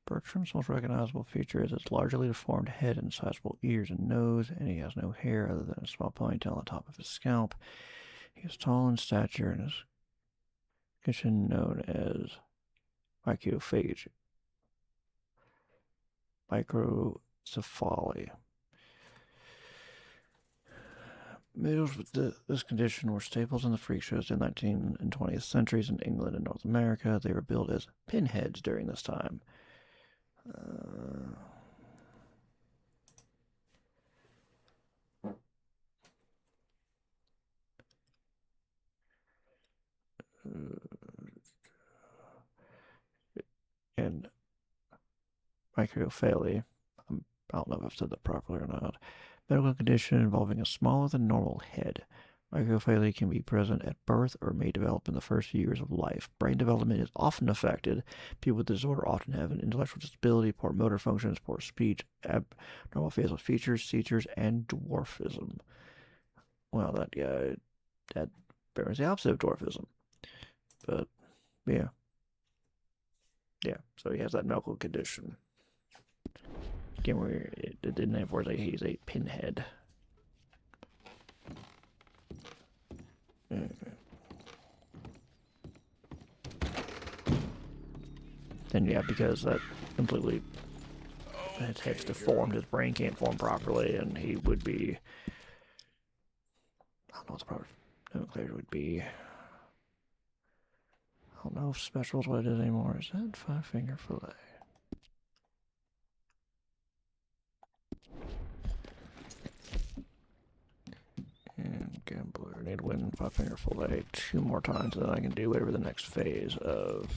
Bertram's most recognizable feature is his largely deformed head and sizable ears and nose, and he has no hair other than a small ponytail on the top of his scalp. He is tall in stature and is condition known as microphagia. Microcephaly. Males with this condition were staples in the freak shows in the 19th and 20th centuries in England and North America. They were billed as pinheads during this time. And microphalia, I don't know if I've said that properly or not, medical condition involving a smaller than normal head. Microphalia can be present at birth or may develop in the first few years of life. Brain development is often affected. People with the disorder often have an intellectual disability, poor motor functions, poor speech, abnormal facial features, seizures, and dwarfism. Well, that very much the opposite of dwarfism. But, yeah. Yeah, so he has that medical condition. Again, where the name for it, he's a pinhead. Then yeah, because that completely his head's deformed, his brain can't form properly, and he would be, I don't know what the proper nomenclature would be. I don't know if special is what it is anymore. Is that 5-finger fillet? And gambler. Need to win 5-finger fillet 2 more times, and then I can do whatever the next phase of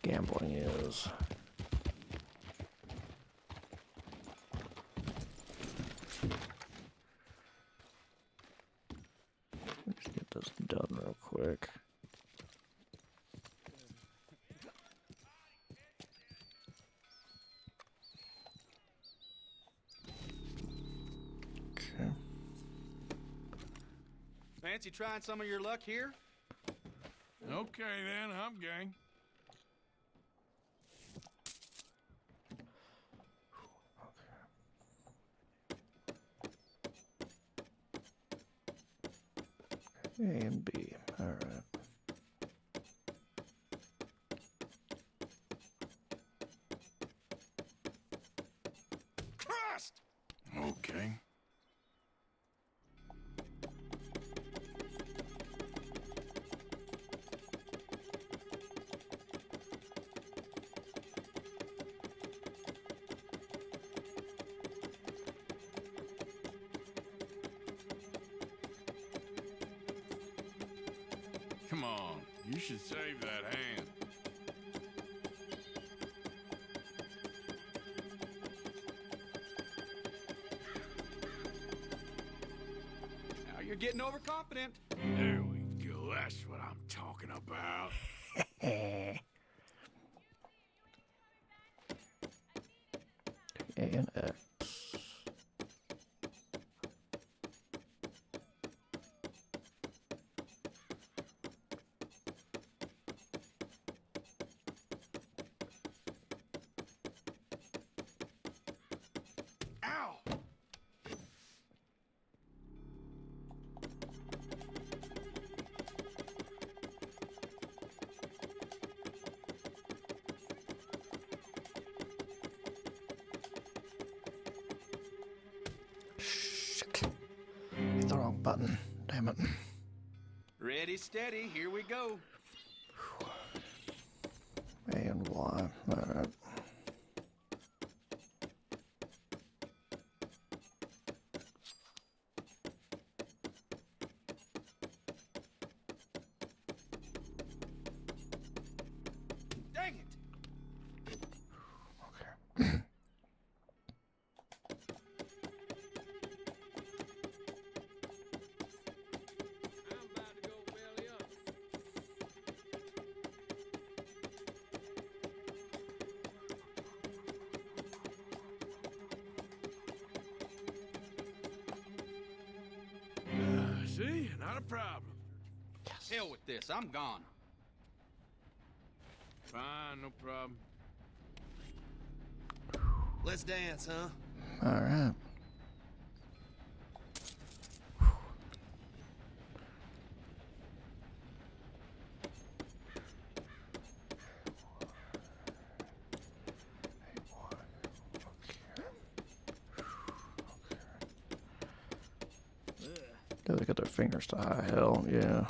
gambling is. this done real quick. Okay. Fancy trying some of your luck here? Okay then, I'm game. A and B. All right. Crust! Okay. Come on, you should save that hand. Now you're getting overconfident. There we go, that's what I'm talking about. A and X. Ow! Shit. Hit the wrong button. Damn it. Ready, steady, here we go. A and Y. All right. Dang it! Okay. I'm about to go belly up. See? Not a problem. Hell with this, I'm gone. Fine, no problem. Let's dance, huh? All right. Gotta get their fingers to high hell, yeah.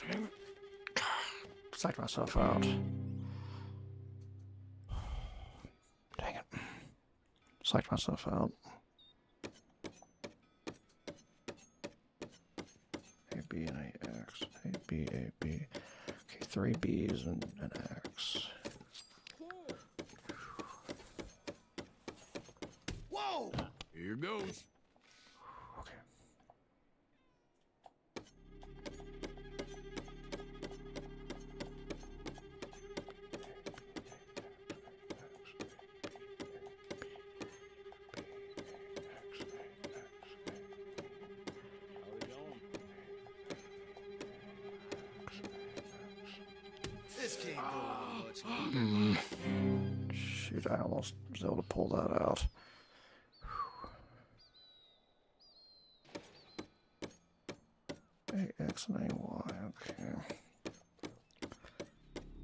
Damn it. Psyched myself out. Dang it. Psyched myself out. A, B, and A, X. A, B, A, B. Okay, 3 B's and an X. Whoa! Here goes. Okay. This can't go much. Shoot, I almost was able to pull that out. AX and AY, okay.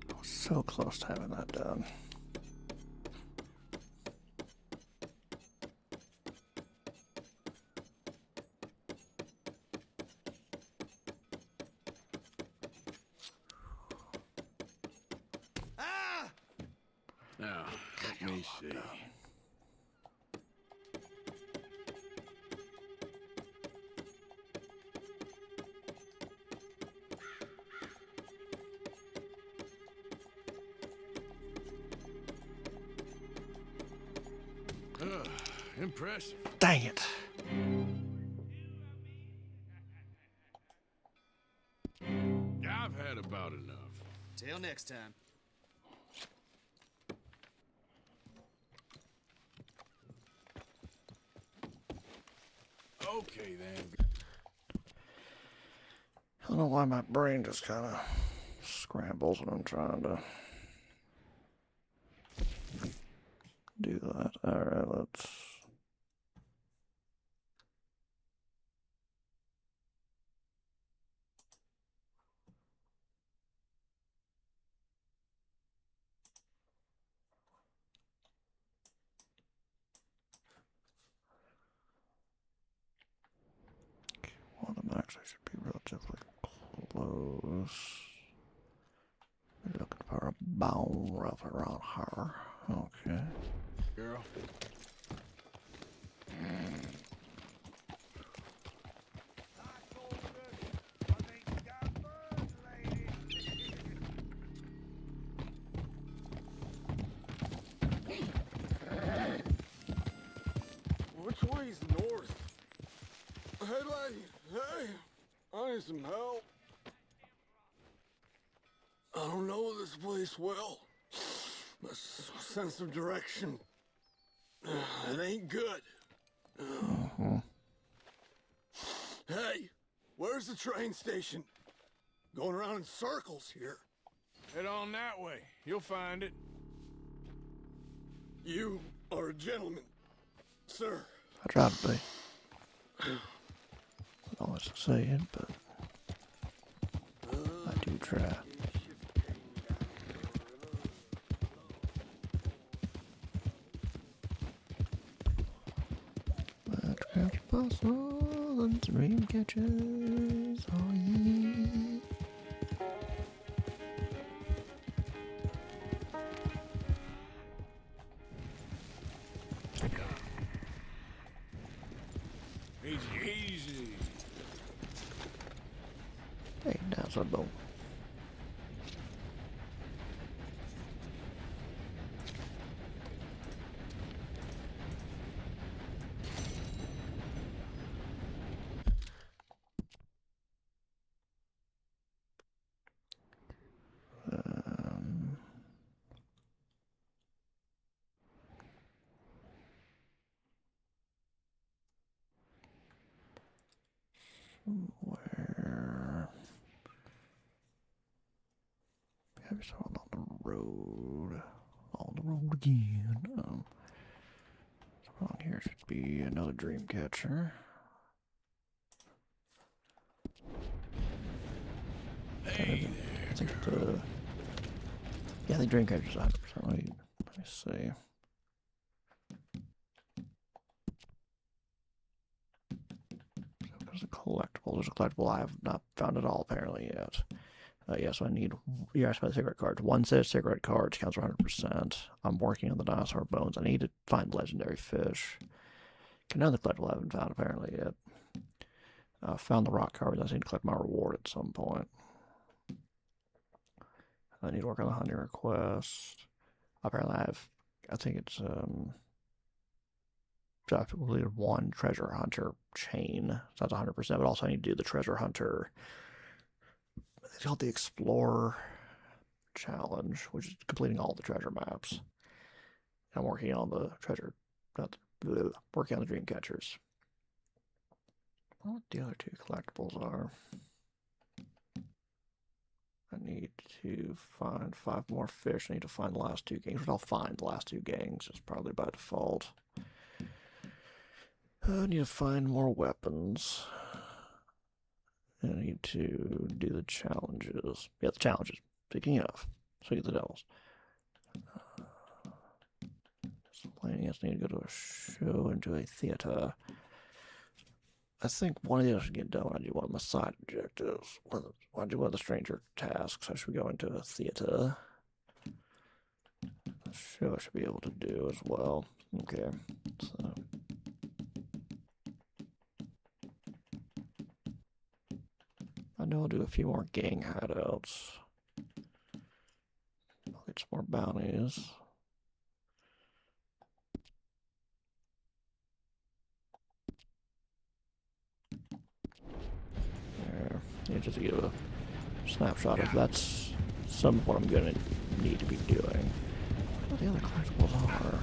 I was so close to having that done. Ah! Now, let me see. Impressive. Dang it. I've had about enough. Till next time. Okay, then. I don't know why my brain just kind of scrambles when I'm trying to do that. Alright, let's... One of them actually should be relatively close. Looking for a bone rough around her. Okay. Girl. Which way's north? Hey, lady. Hey. I need some help. I don't know this place well. My sense of direction, it ain't good. Hey, where's the train station? Going around in circles here. Head on that way. You'll find it. You are a gentleman, sir. I try to be. Not always succeed, but I do try. Let's catch puzzles and dream catchers, oh yeah. Easy, easy. Hey, that's a boat. Somewhere. Maybe someone on the road. On the road again. Somewhere on here should be another dream catcher. Hey there. I think it's yeah, the dream catcher's 100%. Let me see. There's a collectible. There's a collectible I have not found at all apparently yet. Yeah, so I need. You asked about the cigarette cards. One set of cigarette cards counts for 100%. I'm working on the dinosaur bones. I need to find legendary fish. Another collectible I haven't found apparently yet. Found the rock cards. I need to collect my reward at some point. I need to work on the hunting request. Apparently I think it's so I've completed one treasure hunter chain. So that's 100%, but also I need to do the treasure hunter. It's called the Explorer Challenge, which is completing all the treasure maps. I'm working on the treasure, working on the dream catchers. I don't know what the other two collectibles are. I need to find 5 more fish. I need to find the last 2 gangs, which I'll find the last 2 gangs. It's probably by default. I need to find more weapons. And I need to do the challenges. Yeah, the challenges. Speaking of, speaking of the devils. Planning is need to go to a show and to a theater. I think one of the others should get done when I do one of my side objectives. When I do one of the stranger tasks, I should be going to a theater. The show I should be able to do as well. Okay, so. I know I'll do a few more gang hideouts. I'll get some more bounties. Yeah, just to give a snapshot of that's some of what I'm going to need to be doing. What the other collectibles are.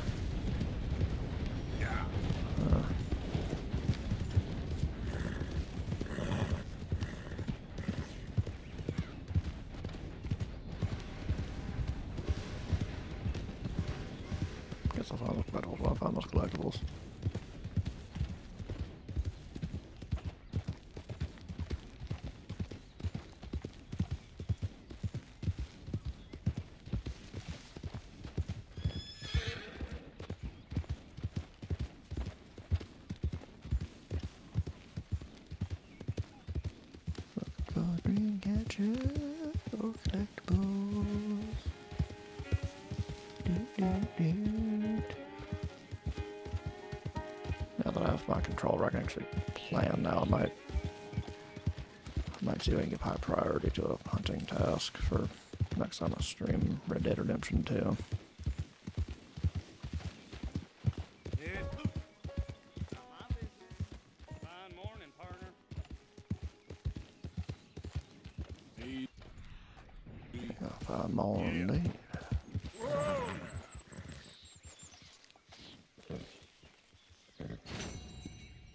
Guess I'll find those collectibles when I find those collectibles. Dreamcatcher or collectibles. Now that I have my controller, I can actually plan now. I might see if I can give high priority to a hunting task for next time I stream Red Dead Redemption 2. I'm on late.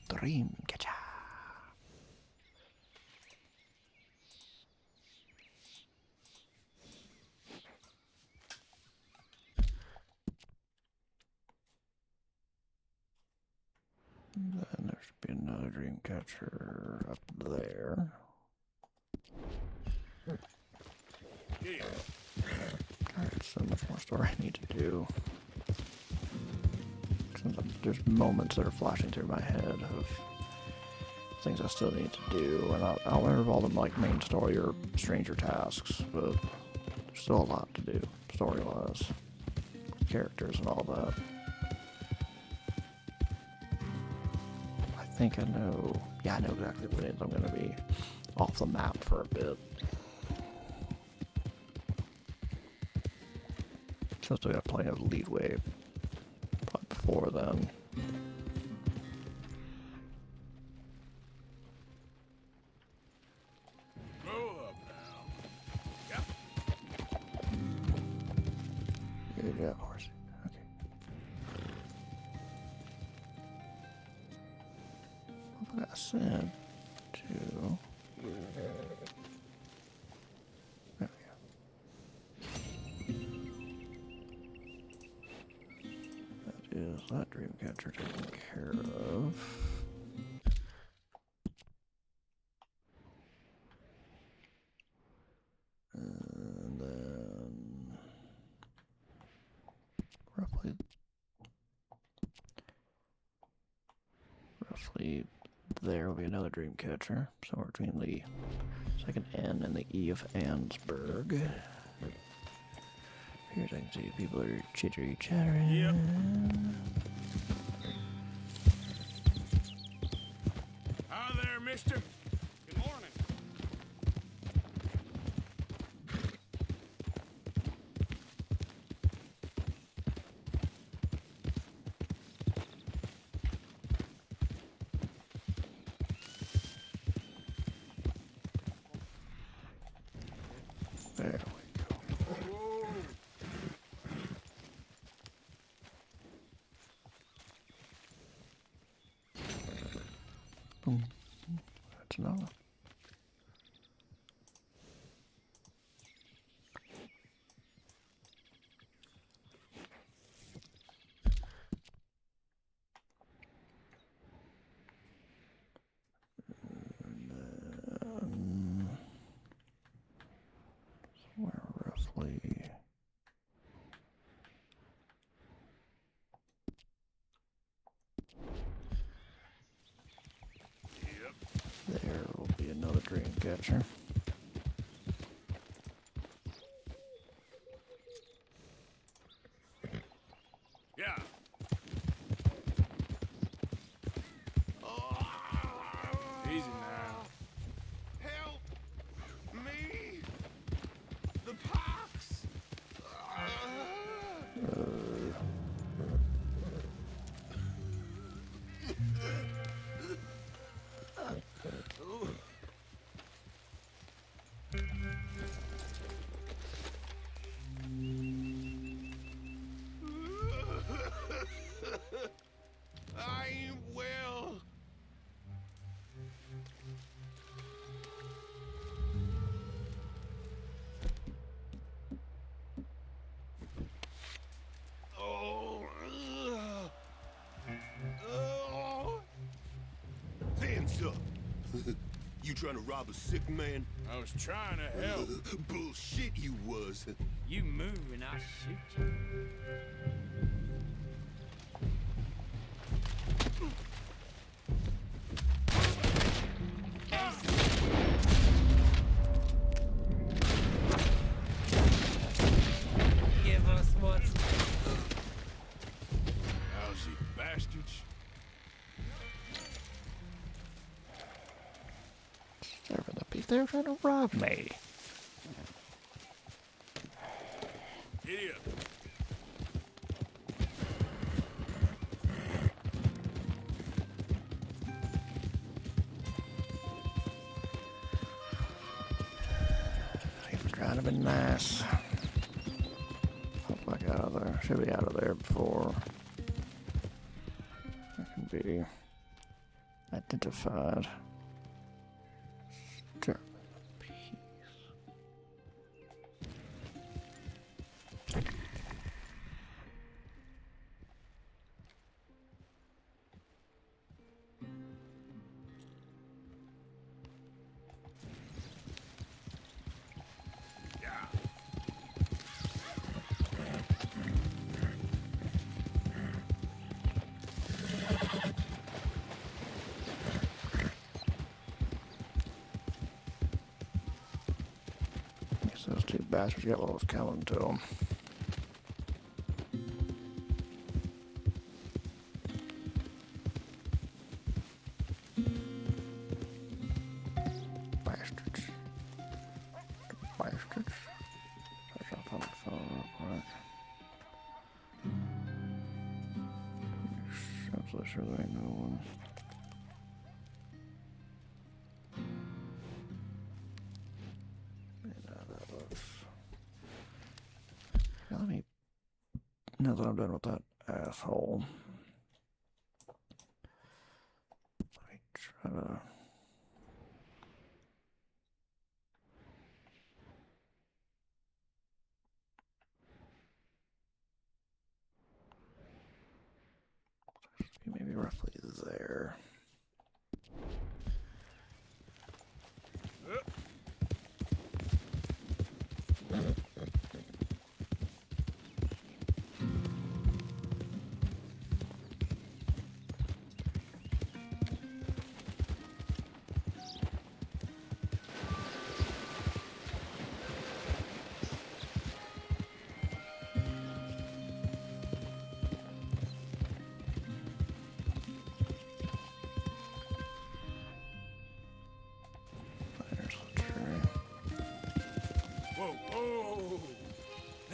Dreamcatcher. Then there should be another Dreamcatcher up there. Alright, so much more story I need to do. There's moments that are flashing through my head of things I still need to do, and I don't remember all them like main story or stranger tasks, but there's still a lot to do, story-wise. Characters and all that. I think I know, yeah, I know exactly what it is. I'm going to be off the map for a bit. So I still got plenty of leadway probably before then. Grow up now. Yep. Good job, horse. Okay. What have I sent to? There we go. That is that Dreamcatcher taken care of. And then roughly there will be another Dreamcatcher, somewhere between the second N and the E of Ansburg. Here's I can see people are chittery chattering. Yep. Hi there, mister. Good morning. There we go. Boom. That's another. Somewhere roughly. There will be another Dreamcatcher. Yeah. Easy now. Help me! The pox! trying to rob a sick man? I was trying to help. Bullshit you was. You move and I'll shoot you. Give us what's Lousy bastards. Serving the peace. They're trying to rob me. Giddy up. He's trying to be nice. Hope I got out of there. Should be out of there before I can be identified. Sure. Guess those two bastards got what was coming to them. Bastards. Bastards. That's off on the phone real quick. I'm so sure there ain't no one. Let me, now that I'm done with that asshole, let me try to. Maybe roughly there. Whoa, whoa!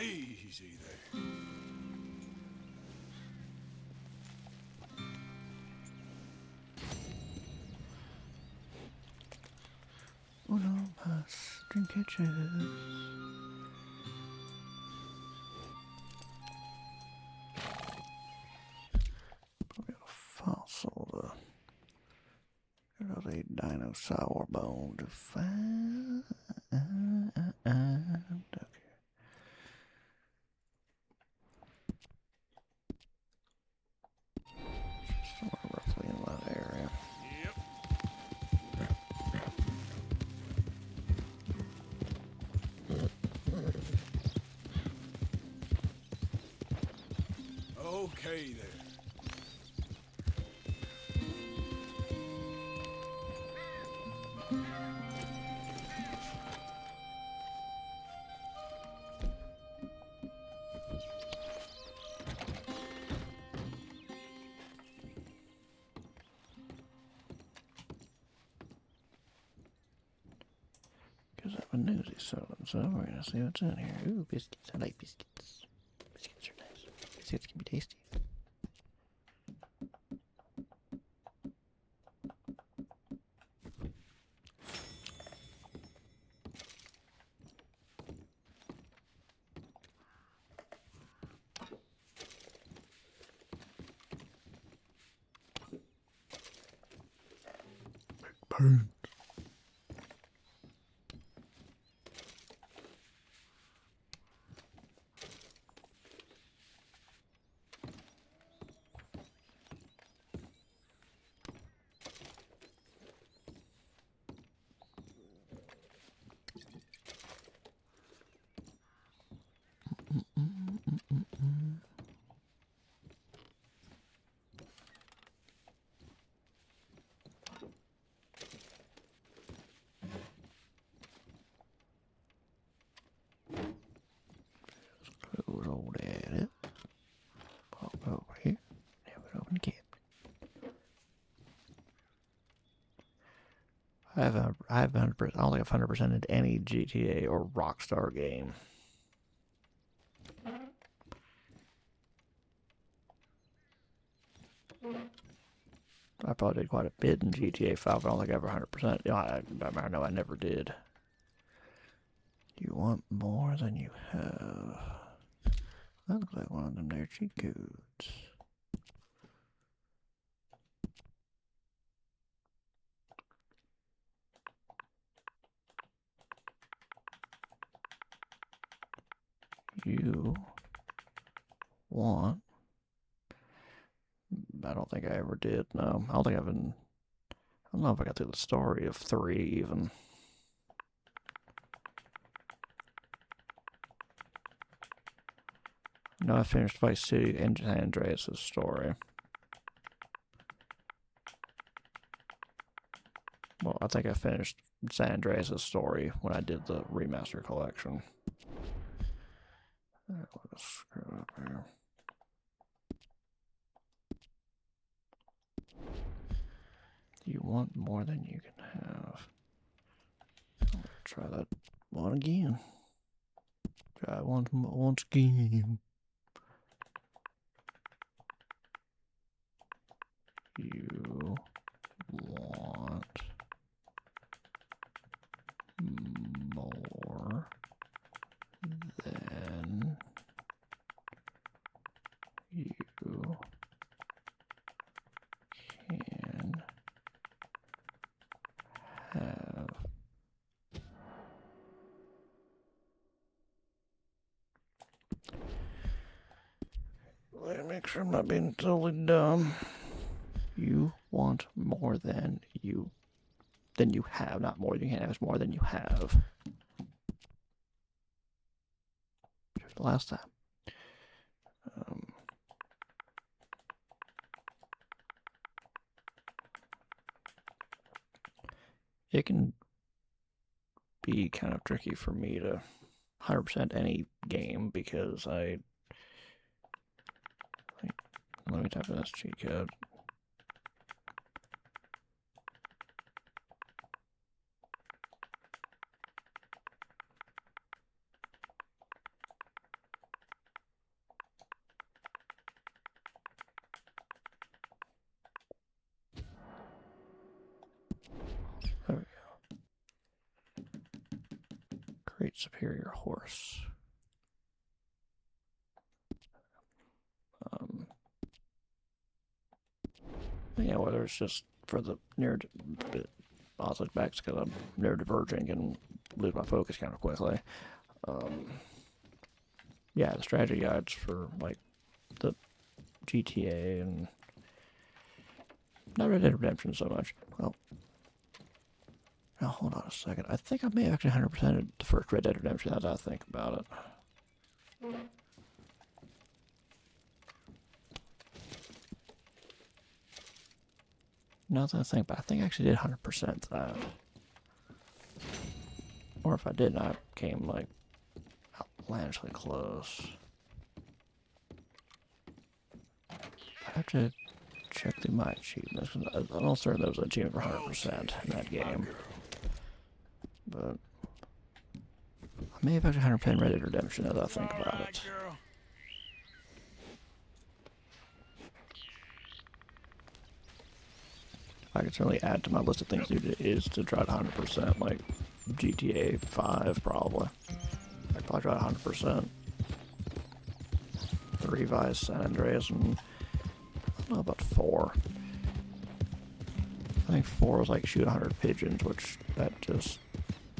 Easy there. Uno más trinketes. Probably got a fossil to got a dinosaur bone to find. Okay. Somewhere roughly in that area. Okay there. Because I'm a nosy selling, so we're gonna see what's in here. Ooh, biscuits. I like biscuits. Biscuits are nice. Biscuits can be tasty. Burn. I haven't 100%. I don't think I've 100%ed any GTA or Rockstar game. I probably did quite a bit in GTA 5, but I don't think I ever 100%. You know, I know I never did. You want more than you have. That looks like one of them there cheat codes. You want... I don't think I ever did, no. I don't think I don't know if I got through the story of 3 even. No, I finished Vice City and San Andreas' story. Well, I think I finished San Andreas' story when I did the remaster collection. Let's screw up here. You want more than you can have. Try that one again. Try once again. You want more than you can have. Let me make sure I'm not being totally dumb. You want more than you have, not more than you can have, it's more than you have. The last time. It can be kind of tricky for me to 100% any game because let me type in this cheat code. There we go. Great superior horse. Yeah, whether it's just for the I'll look back because I'm neurodivergent and lose my focus kind of quickly. Yeah, the strategy guides for like the GTA and not Red Dead Redemption so much. Well, now hold on a second. I think I may have actually 100%ed the first Red Dead Redemption as I think about it. Now that I think, but I think I actually did 100% that. Or if I didn't, I came like outlandishly close. I have to check through my achievements. I'm almost certain there was an achievement for 100% in that game. But I may have actually 100% Red Dead Redemption as I think about it. I could certainly add to my list of things to do is to try to 100% like GTA 5 probably. I'd probably try 100%. 3 Vice, San Andreas, and I don't know about 4. I think 4 is like shoot 100 pigeons, which that just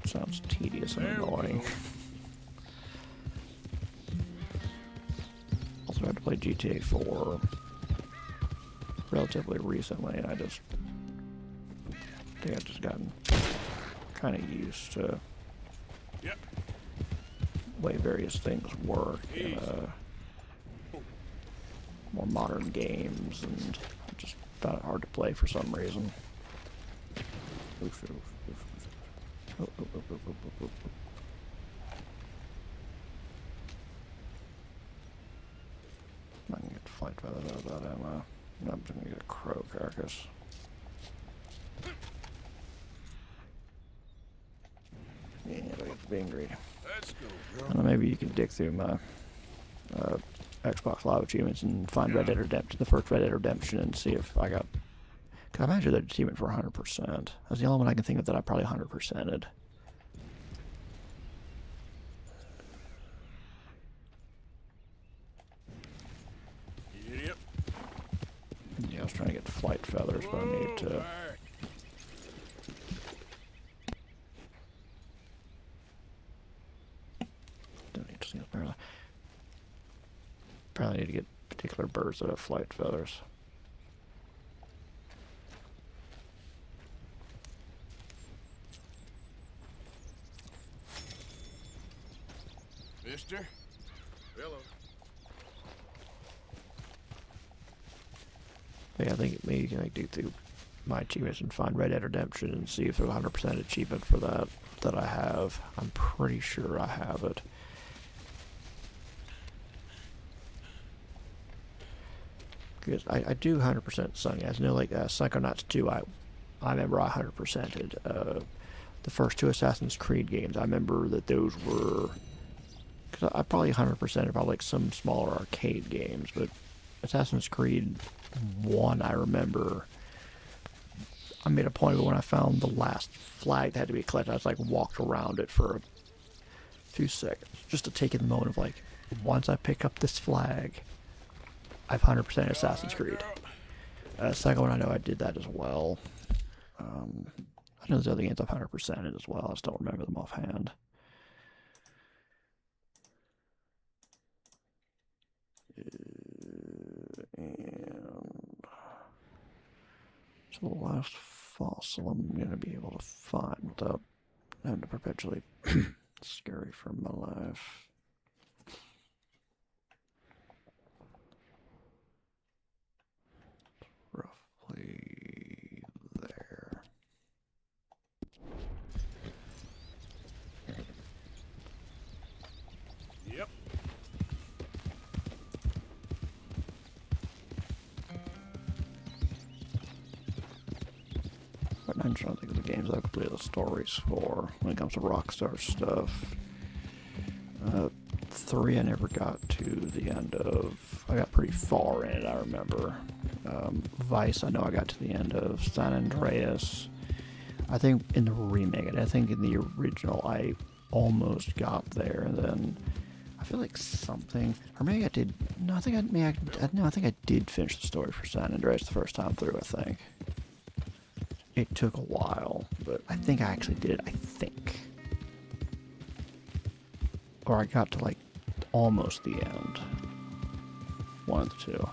sounds tedious and annoying. Also had to play GTA 4 relatively recently, and I think I've just gotten kind of used to the way various things work in more modern games, and I just found it hard to play for some reason. Oof, oof, oof, oof. Oh, oh, oh, oh, oh, oh, oh. I'm not gonna get flight feathers out of that ammo. I'm just gonna get a crow carcass. being greedy. Let's go, I girl. don't know, maybe you can dig through my Xbox Live achievements and find Red Dead Redemption, the first Red Dead Redemption, and see if I got. Cause I imagine the achievement for 100%. That's the only one I can think of that I probably 100%ed. Yep. Yeah, I was trying to get flight feathers, but I need to. Don't need to see apparently. Apparently, I need to get particular birds that have flight feathers. Mister? Hello. Yeah, I think maybe you can like dig through my achievements and find Red Dead Redemption and see if there's a 100% achievement for that I have. I'm pretty sure I have it. Because I do 100% Sungans. You know, like Psychonauts 2, I remember I 100%ed. The first two Assassin's Creed games, I remember that those were. Cause I probably 100%ed probably like some smaller arcade games, but Assassin's Creed 1, I remember. I made a point of it when I found the last flag that had to be collected. I just like walked around it for a few seconds just to take in the moment of like, once I pick up this flag, I've 100% Assassin's Creed. Second one, I know I did that as well. I know there's other games I've 100%ed as well. I just don't remember them offhand. And so the last fossil I'm going to be able to find without having to perpetually scurry for my life. Roughly there. Yep. But I'm trying to think of the games I've completed the stories for when it comes to Rockstar stuff. 3 I never got to the end of. I got pretty far in it, I remember. Vice I know I got to the end of. San Andreas. I think in the remake, I think in the original I almost got there, and then I feel like something, or maybe I did. No, I think I think I did finish the story for San Andreas the first time through. I think it took a while, but I think I actually did it. I think, or I got to like almost the end. One of the two.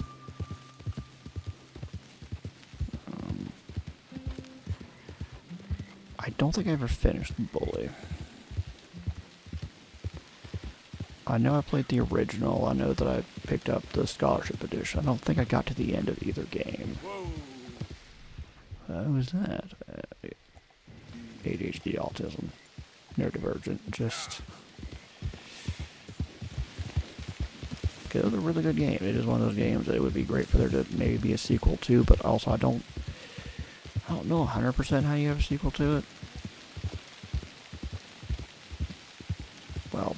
I don't think I ever finished Bully. I know I played the original. I know that I picked up the Scholarship Edition. I don't think I got to the end of either game. What was that? ADHD, autism, neurodivergent, just. Okay, it was a really good game. It is one of those games that it would be great for there to maybe be a sequel to, but also I don't know 100% how you have a sequel to it. Well,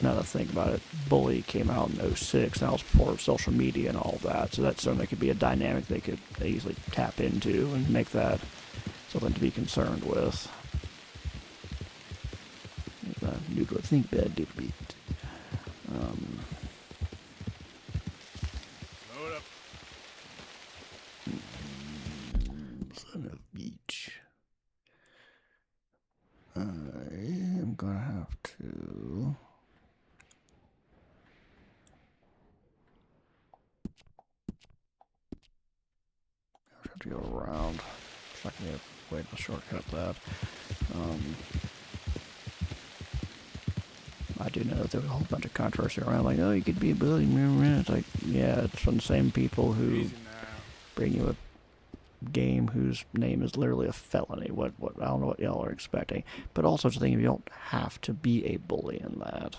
now that I think about it, Bully came out in 06, and that was before social media and all that, so that certainly could be a dynamic they could easily tap into and make that something to be concerned with. New to think bad did beat. Load up. Son of beach. I am gonna have to. I have to go around. So I can get a way to shortcut that. I do know that there was a whole bunch of controversy around, like, oh, you could be a bully. It's like, yeah, it's from the same people who bring you a game whose name is literally a felony. What I don't know what y'all are expecting. But also to think you don't have to be a bully in that.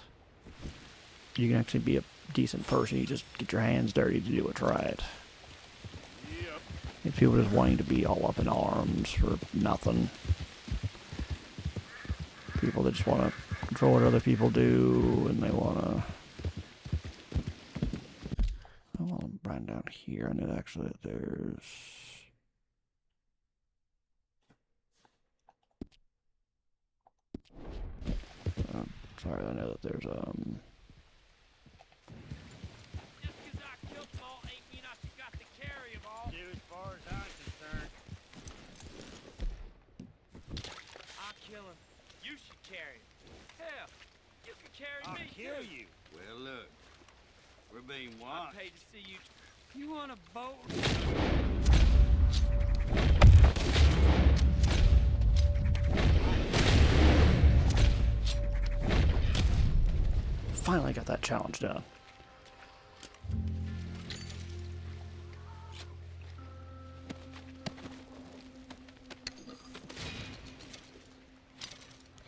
You can actually be a decent person. You just get your hands dirty to do what's right. Yep. If people just wanting to be all up in arms for nothing. People that just want to control what other people do, and they wanna. I want to run down here. I know actually that there's. Sorry, I know that there's Just 'cause I killed them all ain't mean I should got to carry them all. Dude, as far as I'm concerned. I'll kill him. You should carry him. Hell, you can carry I'll me kill too. you. Well, look. We're being I watched. paid to see you. You on a boat? finally got that challenge done.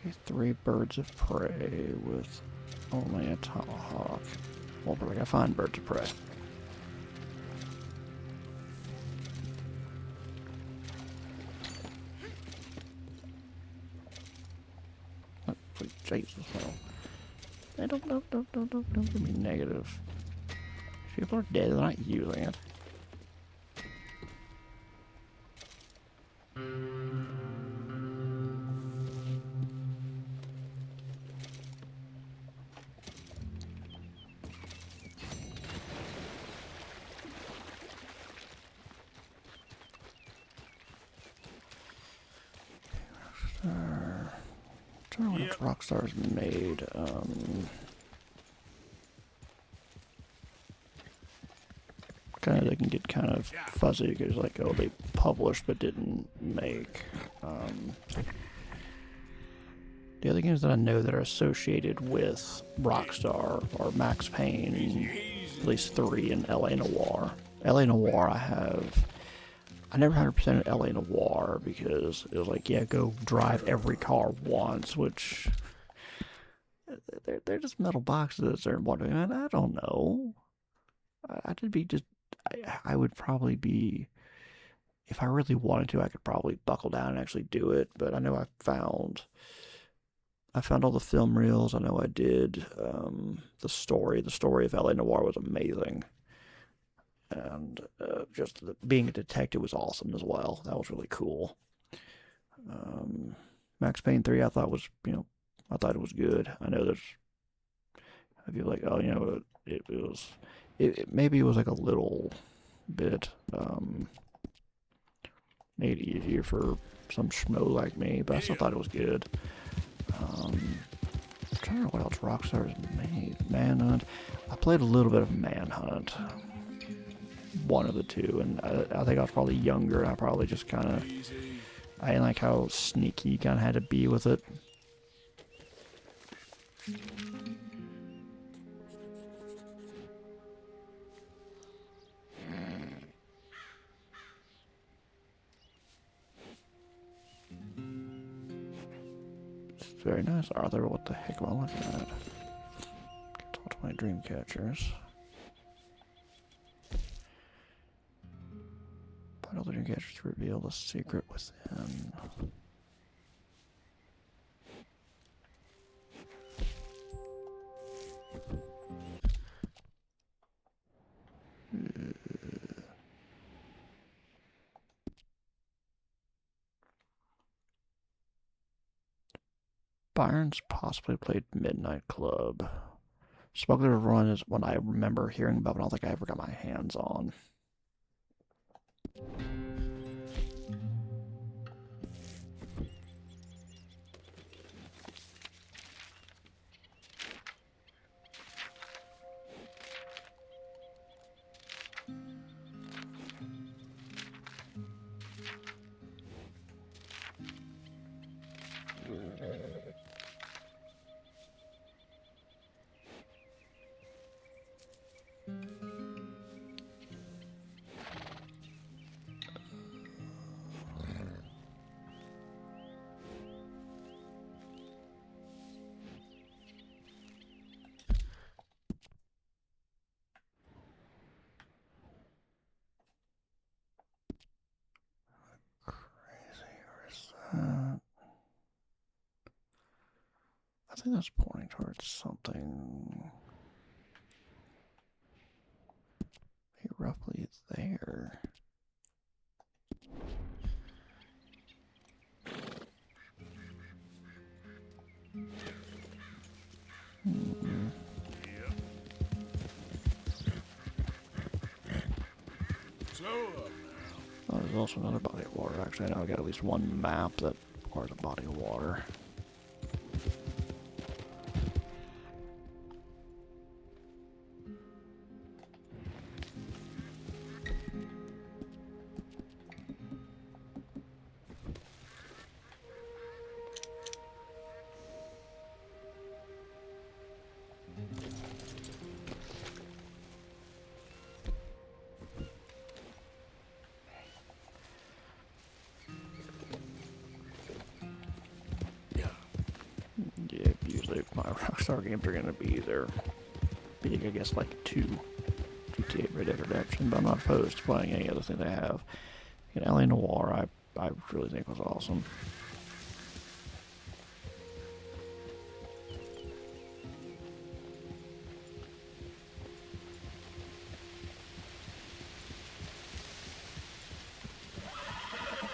Okay, 3 birds of prey with only a tomahawk. Well, I gotta find birds of prey. Jesus, no. Hey, don't give me negative. People are dead, they're not using it. I don't know what else Rockstar's made. Kind of, they can get kind of fuzzy because, like, oh, they published but didn't make. The other games that I know that are associated with Rockstar are Max Payne, at least 3, and LA Noire. LA Noire, I never 100% LA Noire because it was like, yeah, go drive every car once, which they're just metal boxes or whatever. Man, I don't know. I would probably be, if I really wanted to, I could probably buckle down and actually do it. But I know I found all the film reels. I know I did the story. The story of LA Noire was amazing. And just being a detective was awesome as well. That was really cool. Max Payne 3, I thought was, I thought it was good. I know I feel like, oh, maybe it was like a little bit made it easier for some schmo like me, but I still thought it was good. I'm trying to remember what else Rockstar's made. Manhunt. I played a little bit of Manhunt. One of the two, and I think I was probably younger, and I probably just kind of, I didn't like how sneaky you kind of had to be with it. It's very nice, Arthur. What the heck am I looking at? Talk to my dream catchers. Final dream catchers to reveal the secret within. Byron's possibly played Midnight Club. Smuggler Run is one I remember hearing about, but I don't think I ever got my hands on. think that's pointing towards something. Roughly there. Oh, there's also another body of water. Actually, I know I got at least one map that requires a body of water. Yeah, usually my Rockstar games are gonna be either big, I guess, like 2 GTA Red Dead Redemption, but I'm not opposed to playing any other thing they have. And LA Noire, I really think was awesome.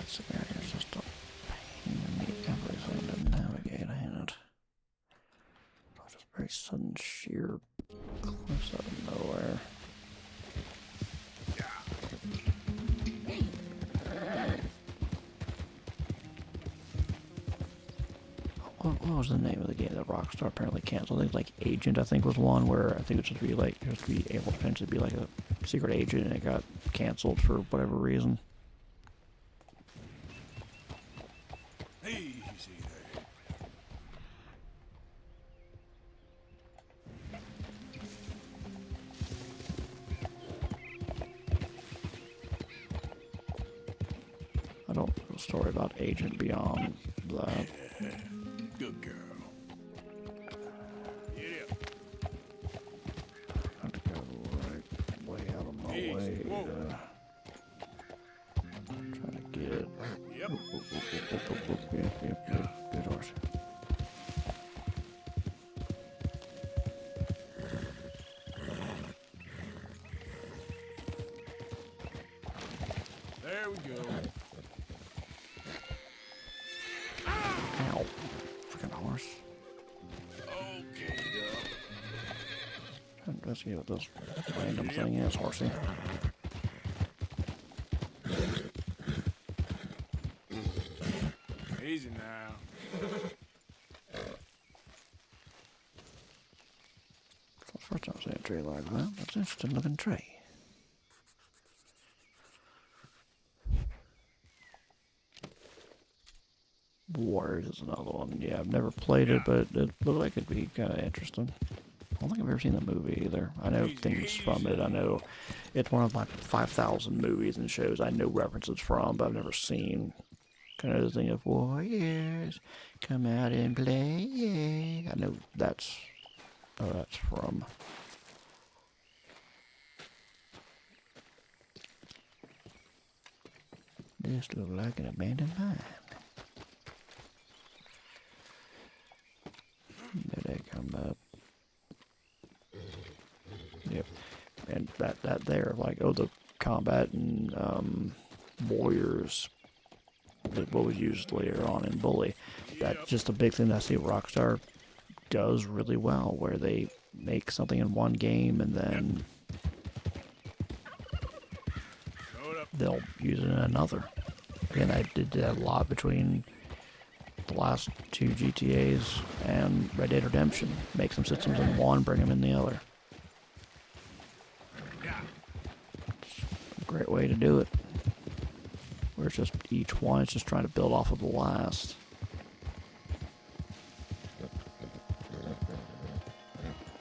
So there's just a pain in the everything to navigate, ain't it? Oh, just very sudden sheer cliffs out of nowhere. What was the name of the game that Rockstar apparently canceled? I think like Agent, I think, was one where I think it was supposed to be like able to potentially be like a secret agent, and it got canceled for whatever reason. Easy there. I don't know a story about Agent beyond that. Good girl. Yeah. I have to go right way out of my way. Trying to get. Yep. Yep. Good horse. There we go. Ow. Freaking horse. Okay, girl. Let's see what this random thing is, horsey. Easy now. First time I see a tree like that. That's an interesting looking tree. Ward is another one. Yeah, I've never played it, but it looked like it'd be kind of interesting. I don't think I've ever seen the movie either. I know things from it. I know it's one of like 5,000 movies and shows I know references from, but I've never seen. Kind of the thing of warriors come out and play. Yeah. I know that's from. This looks like an abandoned mine. There they come up. Yep. And that there, like, oh, the combat and warriors, what was used later on in Bully. That's just a big thing that I see Rockstar does really well, where they make something in one game and then they'll use it in another. And I did that a lot between the last 2 GTAs and Red Dead Redemption. Make some systems in one, bring them in the other. It's a great way to do it. Where it's just each one is just trying to build off of the last.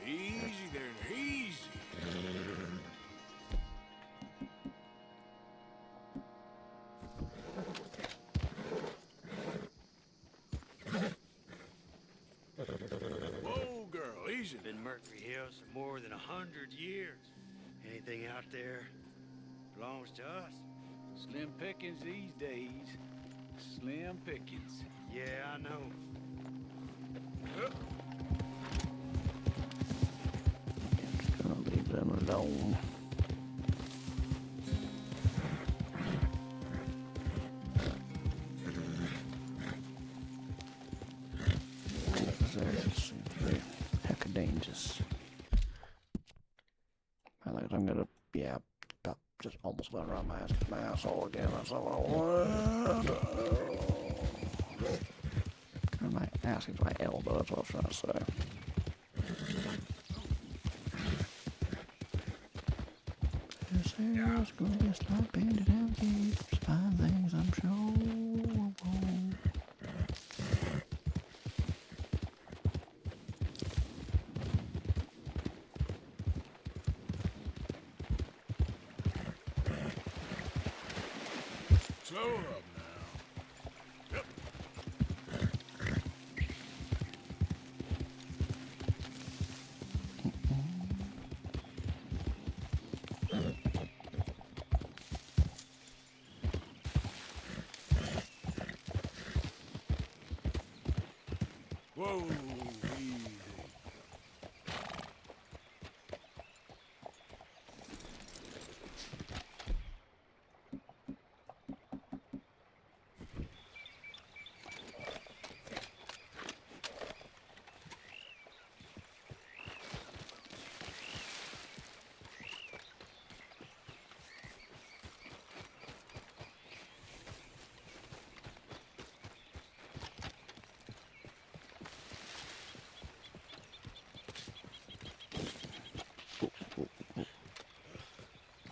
Easy there, easy. Whoa, girl, easy. Been Mercury Hills for more than 100 years. Anything out there belongs to us. Slim pickings these days. Slim pickings. Yeah, I know. alone. There seems to be hecka dangerous. I like I'm gonna, yeah, about just almost went around my asshole again. That's not what I want. My ass is my elbow, that's what I was trying to say. This here's gonna be a slide banded out gates. Fine things, I'm sure. Slow up now. Yep. Whoa, easy.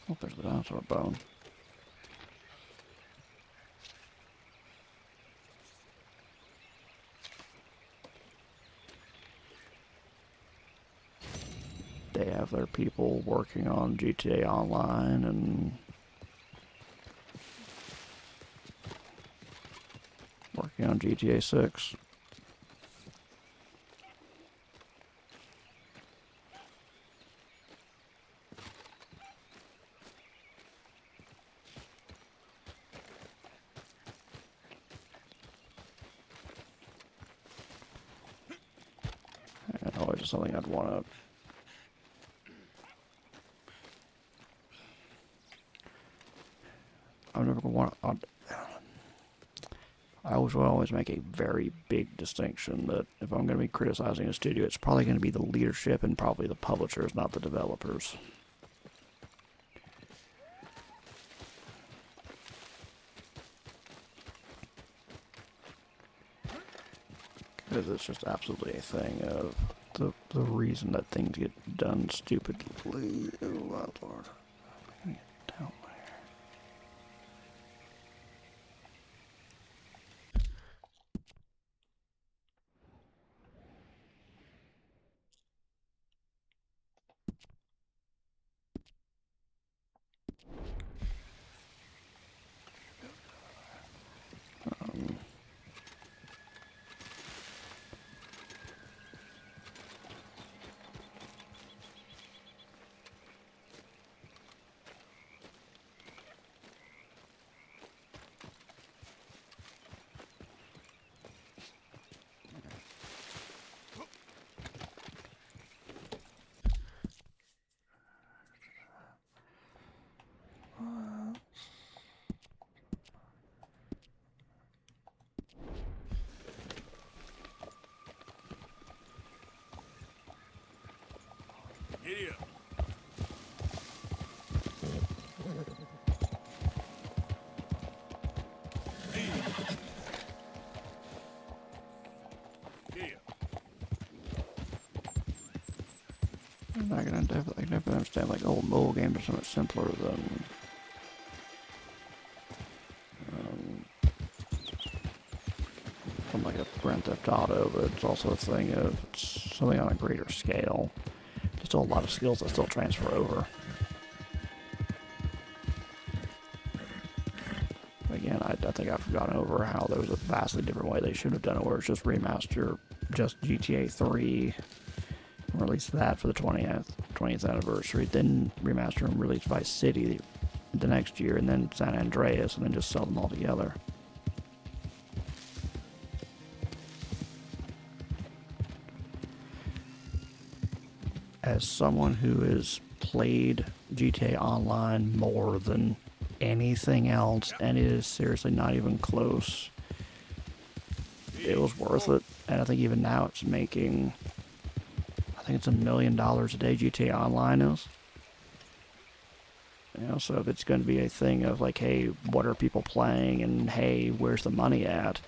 Oh, there's the dinosaur bone. They have their people working on GTA Online and working on GTA 6. And always just something I'd want to. I'm never going to want. I always make a very big distinction that if I'm going to be criticizing a studio, it's probably going to be the leadership and probably the publishers, not the developers. Because it's just absolutely a thing of the reason that things get done stupidly. Oh my lord. I'm gonna get down there. Giddy up. I can definitely understand like old mobile games are so much simpler than something like a Grand Theft Auto, but it's also a thing of it's something on a greater scale. There's still a lot of skills that still transfer over. Again, I think I've forgotten over how there was a vastly different way they should have done it, where it's just remaster just GTA 3, release that for the 20th anniversary, then remaster and release Vice City the next year, and then San Andreas, and then just sell them all together. as someone who has played GTA Online more than anything else, and it is seriously not even close, it was worth it. And I think even now it's making, I think it's $1 million a day GTA Online is. You know, so if it's going to be a thing of like, hey, what are people playing, and hey, where's the money at?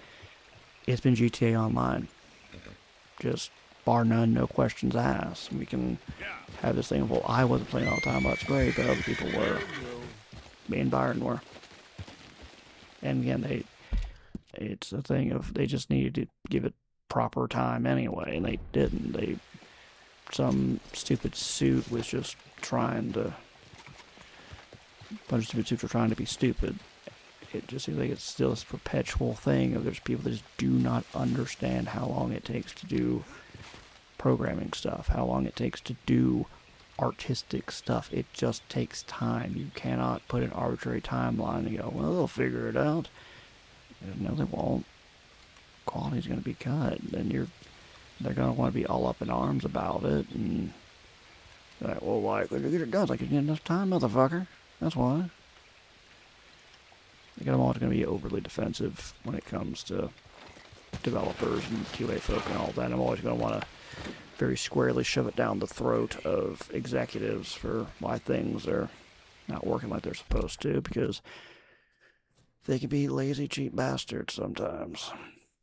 It's been GTA Online. Just bar none, no questions asked. We can have this thing of, well, I wasn't playing all the time, that's great, but other people were. Me and Byron were. And again, it's a thing of they just needed to give it proper time anyway, and they didn't. Some stupid suit was just trying to, a bunch of stupid suits were trying to be stupid. It just seems like it's still this perpetual thing of there's people that just do not understand how long it takes to do programming stuff, how long it takes to do artistic stuff. It just takes time. You cannot put an arbitrary timeline and go, well, they'll figure it out. And no, they won't. Quality's going to be cut. Then they're going to want to be all up in arms about it. And like, well, why couldn't you get it done? It's like, you get enough time, motherfucker. That's why. I'm always going to be overly defensive when it comes to developers and QA folk and all that. I'm always going to want to very squarely shove it down the throat of executives for why things are not working like they're supposed to, because they can be lazy, cheap bastards sometimes.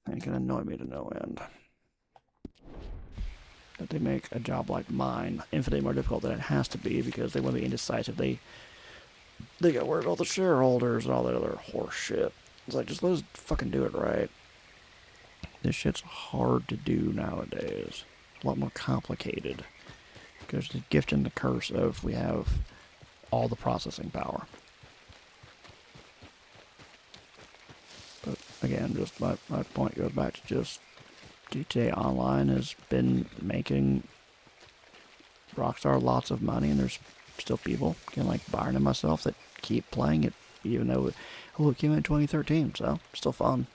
And it can annoy me to no end. That they make a job like mine infinitely more difficult than it has to be, because they want to be indecisive. They got worried about the shareholders and all that other horse shit. It's like, just let's fucking do it right. This shit's hard to do nowadays. A lot more complicated. Because the gift and the curse of we have all the processing power. But again, just my point goes back to just GTA Online has been making Rockstar lots of money, and there's still people, again, like Byron and myself, that keep playing it, even though it came out in 2013, so still fun.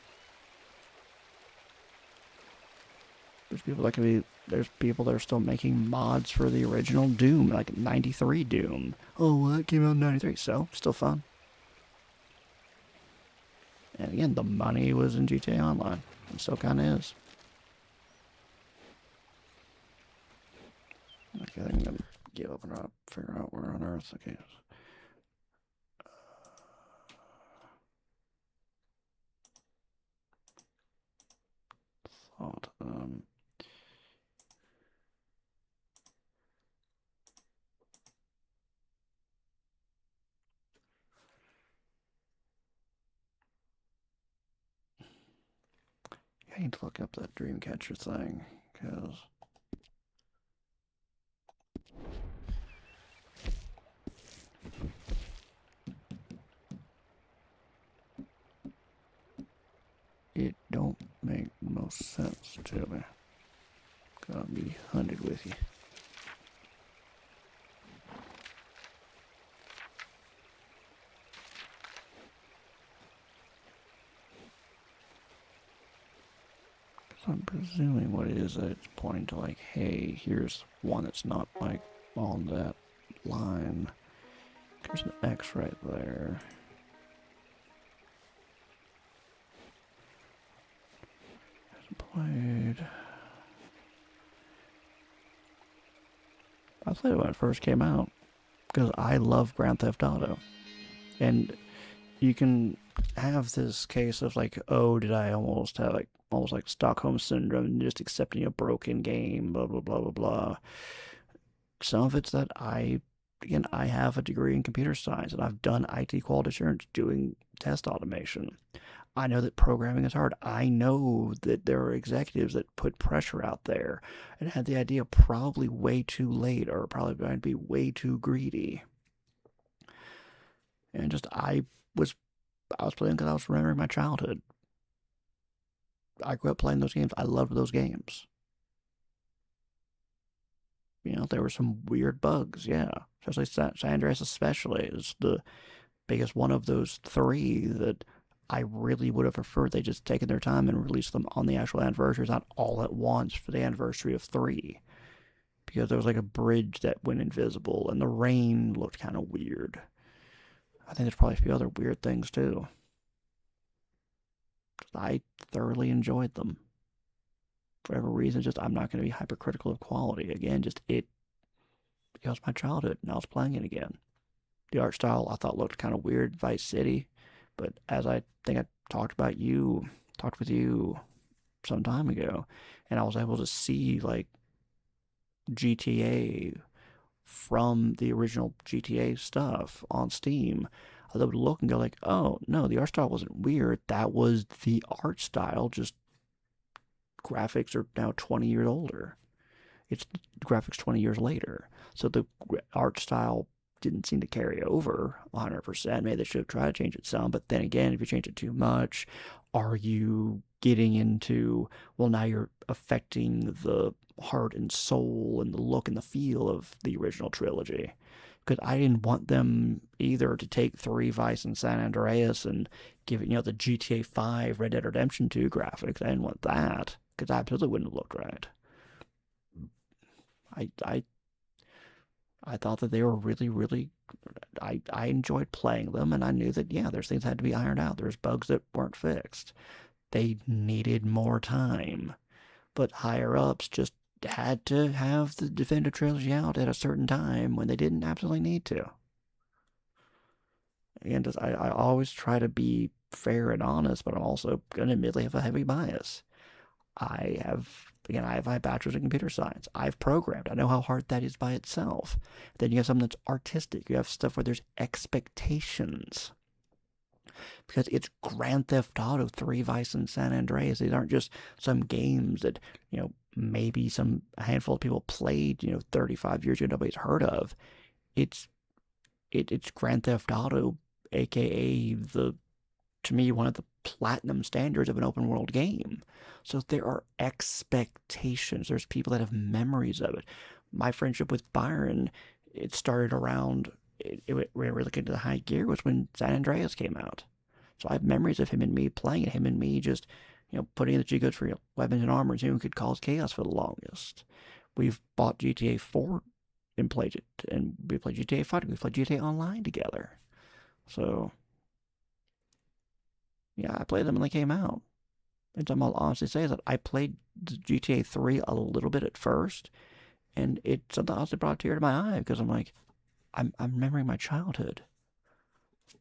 There's people that are still making mods for the original Doom, like 93 Doom. Oh, well, that came out in 93, so still fun. And again, the money was in GTA Online. It still kind of is. Okay, I think I'm going to give up and figure out where on earth. Okay. Thought, I need to look up that Dreamcatcher thing, because it don't make most sense to me. Gotta be 100 with you. I'm presuming what it is that it's pointing to, like, hey, here's one that's not, like, on that line. There's an X right there. Hasn't played. I played it when it first came out, because I love Grand Theft Auto. And you can have this case of, like, oh, did I almost have, like, almost like Stockholm Syndrome, and just accepting a broken game, blah, blah, blah, blah, blah. Some of it's that I have a degree in computer science, and I've done IT quality assurance doing test automation. I know that programming is hard. I know that there are executives that put pressure out there and had the idea probably way too late, or probably going to be way too greedy. And just, I was playing because I was remembering my childhood. I grew up playing those games. I loved those games. You know, there were some weird bugs, yeah. Especially San Andreas especially is the biggest one of those three that I really would have preferred they just taken their time and released them on the actual anniversaries, not all at once for the anniversary of 3. because there was like a bridge that went invisible, and the rain looked kind of weird. I think there's probably a few other weird things too. I thoroughly enjoyed them. For whatever reason, just I'm not going to be hypercritical of quality. Again, just it was my childhood, and I was playing it again. The art style I thought looked kind of weird, Vice City, but as I think I talked with you some time ago, and I was able to see like GTA from the original GTA stuff on Steam, I was able to look and go like, oh no, the art style wasn't weird. That was the art style. Just graphics are now 20 years older. It's graphics 20 years later. So the art style didn't seem to carry over 100%. Maybe they should have tried to change it some. But then again, if you change it too much, are you getting into, well, now you're affecting the heart and soul and the look and the feel of the original trilogy? Because I didn't want them either to take 3 Vice and San Andreas and give it, the GTA 5 Red Dead Redemption 2 graphics. I didn't want that, because I absolutely wouldn't have looked right. I thought that they were really, really, I enjoyed playing them, and I knew that, yeah, there's things that had to be ironed out. There's bugs that weren't fixed. They needed more time. But higher-ups just had to have the definitive trilogy out at a certain time when they didn't absolutely need to. And I always try to be fair and honest, but I'm also going to admittedly have a heavy bias. I have my bachelor's in computer science. I've programmed. I know how hard that is by itself. Then you have something that's artistic. You have stuff where there's expectations. Because it's Grand Theft Auto 3, Vice, and San Andreas. These aren't just some games that, maybe a handful of people played, 35 years ago nobody's heard of. It's Grand Theft Auto, aka to me, one of the platinum standards of an open world game. So there are expectations. There's people that have memories of it. My friendship with Byron, it started around, we were looking to the high gear, was when San Andreas came out. So I have memories of him and me playing it, him and me just, putting in the G-codes for weapons and armor, and who could cause chaos for the longest. We've bought GTA 4 and played it, and we played GTA 5, we played GTA Online together. So, yeah, I played them when they came out. And something I'll honestly say is that I played GTA 3 a little bit at first, and it something else that brought a tear to my eye, because I'm like, I'm remembering my childhood.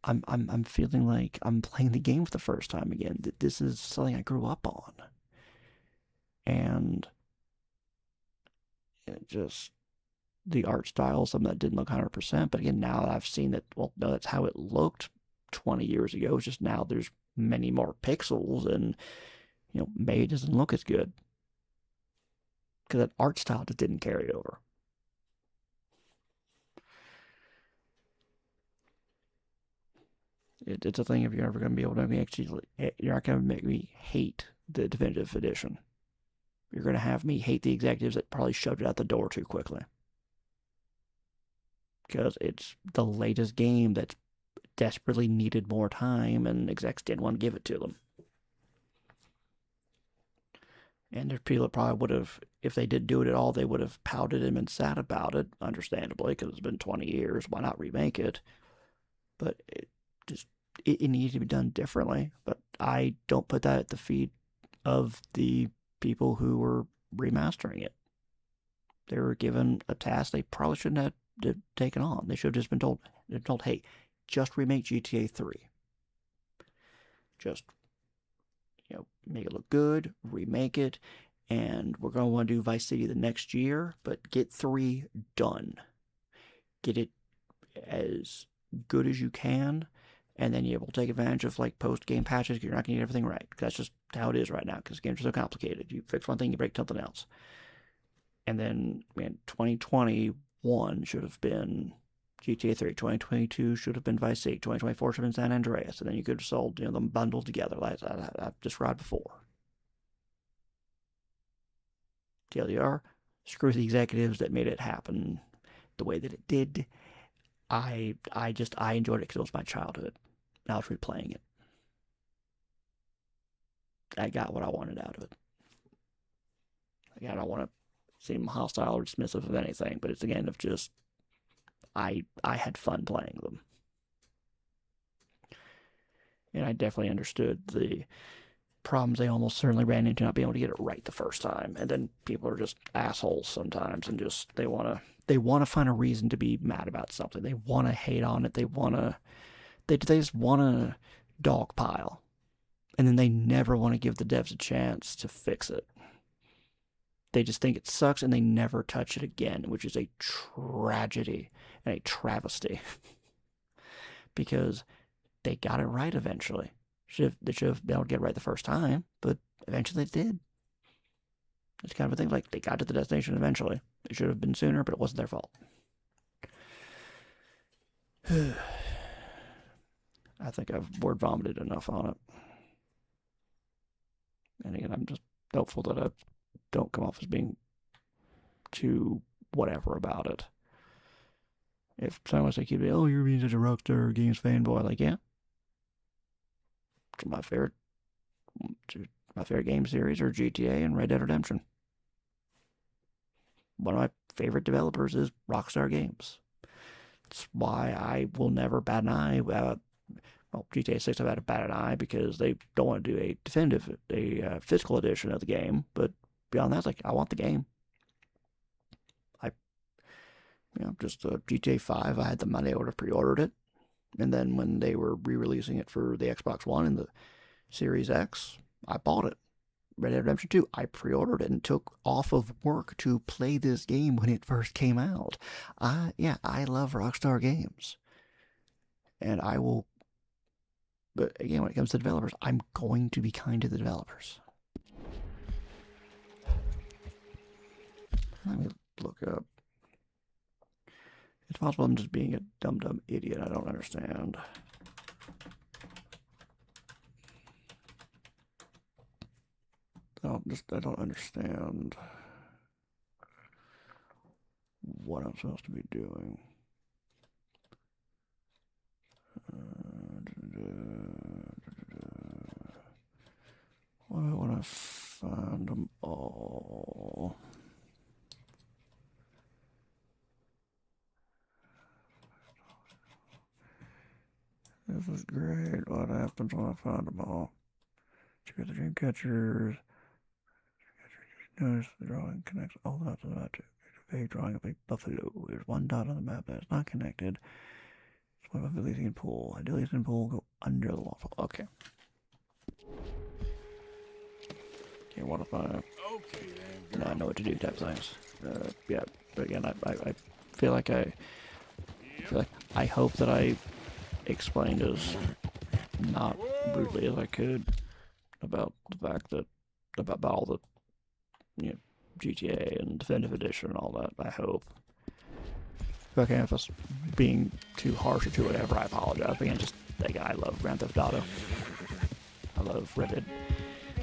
I'm feeling like I'm playing the game for the first time again. This is something I grew up on. And it just, the art style, something that didn't look 100%, but again, now that I've seen that, well, no, that's how it looked 20 years ago. It's just now there's many more pixels, and, maybe it doesn't look as good. Because that art style just didn't carry over. It's a thing, if you're ever going to be able to make me actually, you're not going to make me hate the definitive edition. You're going to have me hate the executives that probably shoved it out the door too quickly. Because it's the latest game that desperately needed more time, and execs didn't want to give it to them. And there's people that probably would have, if they did do it at all, they would have pouted and been sad about it, understandably, because it's been 20 years. Why not remake it? But it needs to be done differently. But I don't put that at the feet of the people who were remastering it. They were given a task they probably shouldn't have taken on. They should have just been told, hey, just remake GTA 3. Just, make it look good, remake it, and we're going to want to do Vice City the next year, but get 3 done. Get it as good as you can, and then you're able to take advantage of post-game patches. You're not going to get everything right. That's just how it is right now, because games are so complicated. You fix one thing, you break something else. And then, 2021 should have been GTA 3. 2022 should have been Vice City. 2024 should have been San Andreas. And then you could have sold, them bundled together, like I've described before. TLDR, screw the executives that made it happen the way that it did. I enjoyed it because it was my childhood. I was replaying it. I got what I wanted out of it. Again, I don't want to seem hostile or dismissive of anything, but it's again of just I had fun playing them. And I definitely understood the problems they almost certainly ran into not being able to get it right the first time. And then people are just assholes sometimes and just they wanna find a reason to be mad about something. They wanna hate on it. They just wanna dogpile. And then they never want to give the devs a chance to fix it. They just think it sucks and they never touch it again, which is a tragedy and a travesty. Because they got it right eventually. They should have been able to get it right the first time, but eventually they did. It's kind of a thing like they got to the destination eventually. It should have been sooner, but it wasn't their fault. I think I've word vomited enough on it. And again, I'm just hopeful that I don't come off as being too whatever about it. If someone wants to keep it, oh, you're being such a Rockstar Games fanboy, like, yeah. My favorite game series are GTA and Red Dead Redemption. One of my favorite developers is Rockstar Games. That's why I will never bat an eye. GTA 6 I've had to bat an eye because they don't want to do a physical edition of the game. But beyond that, it's like, I want the game. Just GTA 5, I had the money, I would have pre-ordered it. And then when they were re-releasing it for the Xbox One and the Series X, I bought it. Red Dead Redemption 2, I pre-ordered it and took off of work to play this game when it first came out. I love Rockstar Games. And I will... But again, when it comes to developers, I'm going to be kind to the developers. Let me look up. It's possible I'm just being a dumb idiot. I don't understand. I don't understand what I'm supposed to be doing. Why do I want to find them all? This is great. What happens when I find them all? Check out the dream catchers. Notice the drawing connects all the dots on the map to a vague drawing of a buffalo. There's one dot on the map that is not connected. It's one of a Elysian pool. A Elysian pool go under the waterfall. Okay. Okay, what if I... Okay, then. Now I know what to do type things. Yeah, but again, I feel like I hope that I explained as not brutally as I could about the fact that about all the GTA and Definitive Edition and all that. I hope. If I was being too harsh or too whatever, I apologize. But again, I love Grand Theft Auto. I love Red Dead.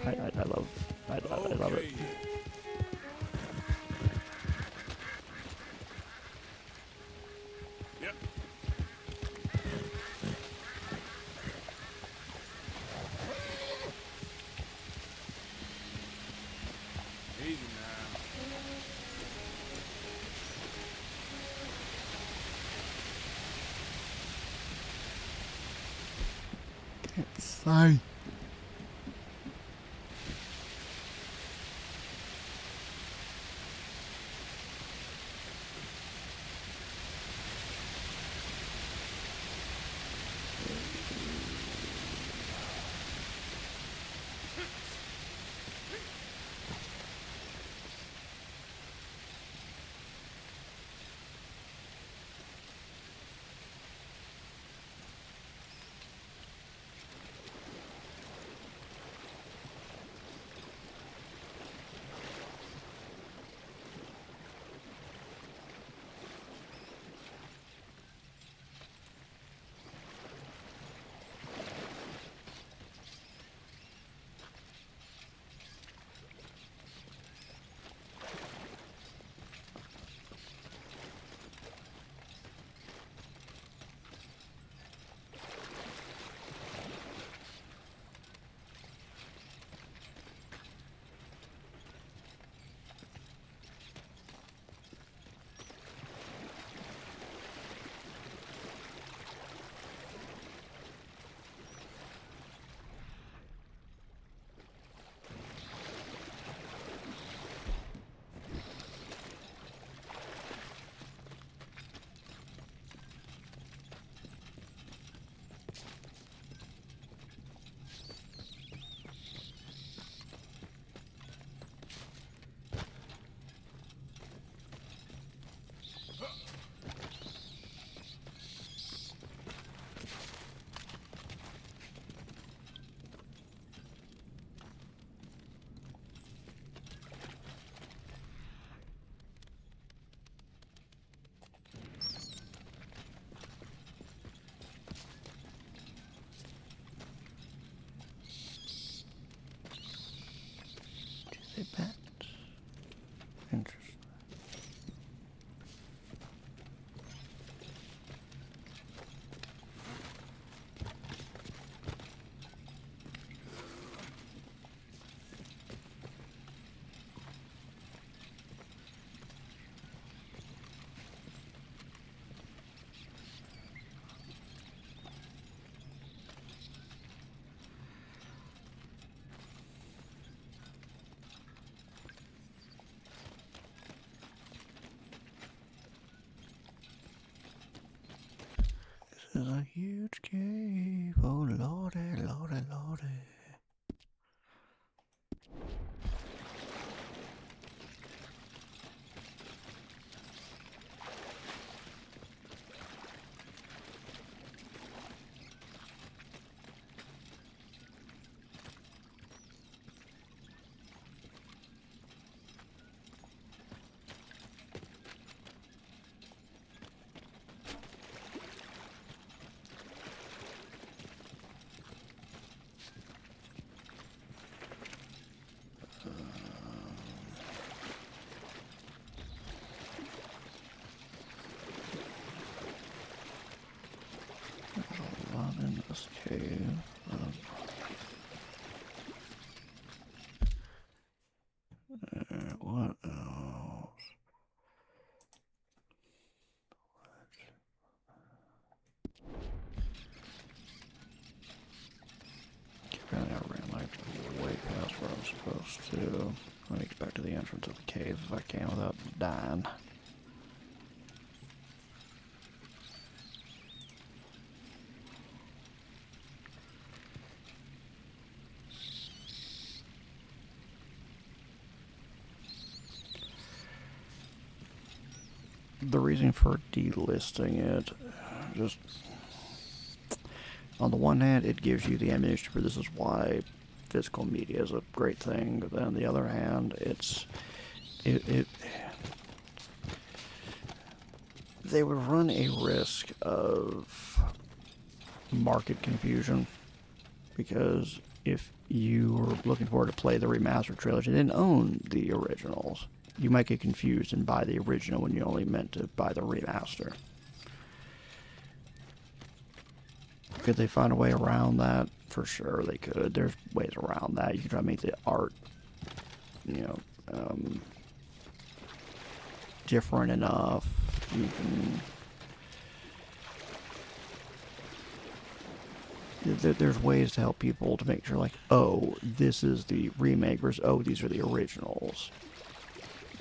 I love it. Sorry. They bet. Interesting. This is a huge cave. Oh, lordy, lordy, lordy. In this cave. What else? Apparently I ran like way past where I was supposed to. Let me get back to the entrance of the cave if I can without dying. The reason for delisting it, just on the one hand, it gives you the ammunition for this is why physical media is a great thing. But then on the other hand, they would run a risk of market confusion, because if you were looking forward to play the remastered trilogy and didn't own the originals, you might get confused and buy the original when you only meant to buy the remaster. Could they find a way around that? For sure they could. There's ways around that. You can try to make the art, different enough. You can... There's ways to help people to make sure, like, oh, this is the remake versus, oh, these are the originals.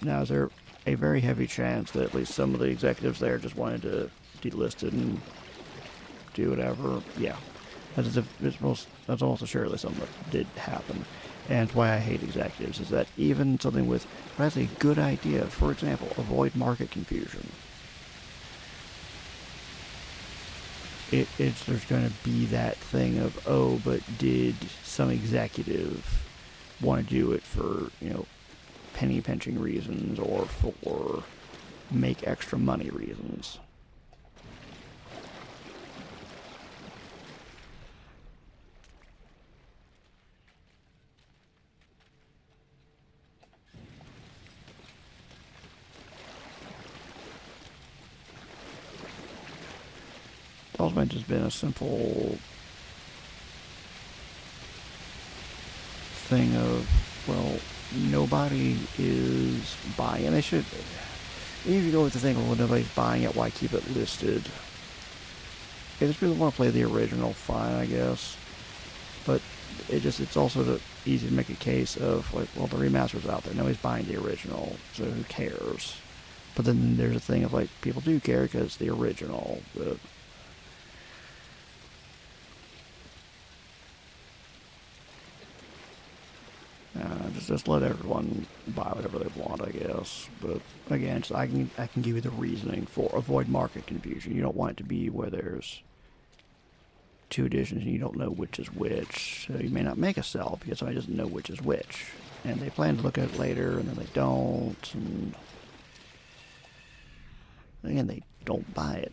Now, is there a very heavy chance that at least some of the executives there just wanted to delist it and do whatever? Yeah. That's almost assuredly something that did happen. And it's why I hate executives, is that even something with, that's a good idea, for example, avoid market confusion. There's going to be that thing of, oh, but did some executive want to do it for, penny pinching reasons or for make extra money reasons? It also might just been a simple thing of, well, nobody is buying. They should, even if you go with the thing, well, nobody's buying it, why keep it listed? If there's people who want to play the original, fine, I guess. But it's also easy to make a case of, like, well, the remaster's out there, nobody's buying the original, so who cares? But then there's a thing of, like, people do care because it's the original. just let everyone buy whatever they want, I guess. But again, I can give you the reasoning for avoid market confusion. You don't want it to be where there's two editions and you don't know which is which. So you may not make a sell because somebody doesn't know which is which, and they plan to look at it later and then they don't, and again they don't buy it.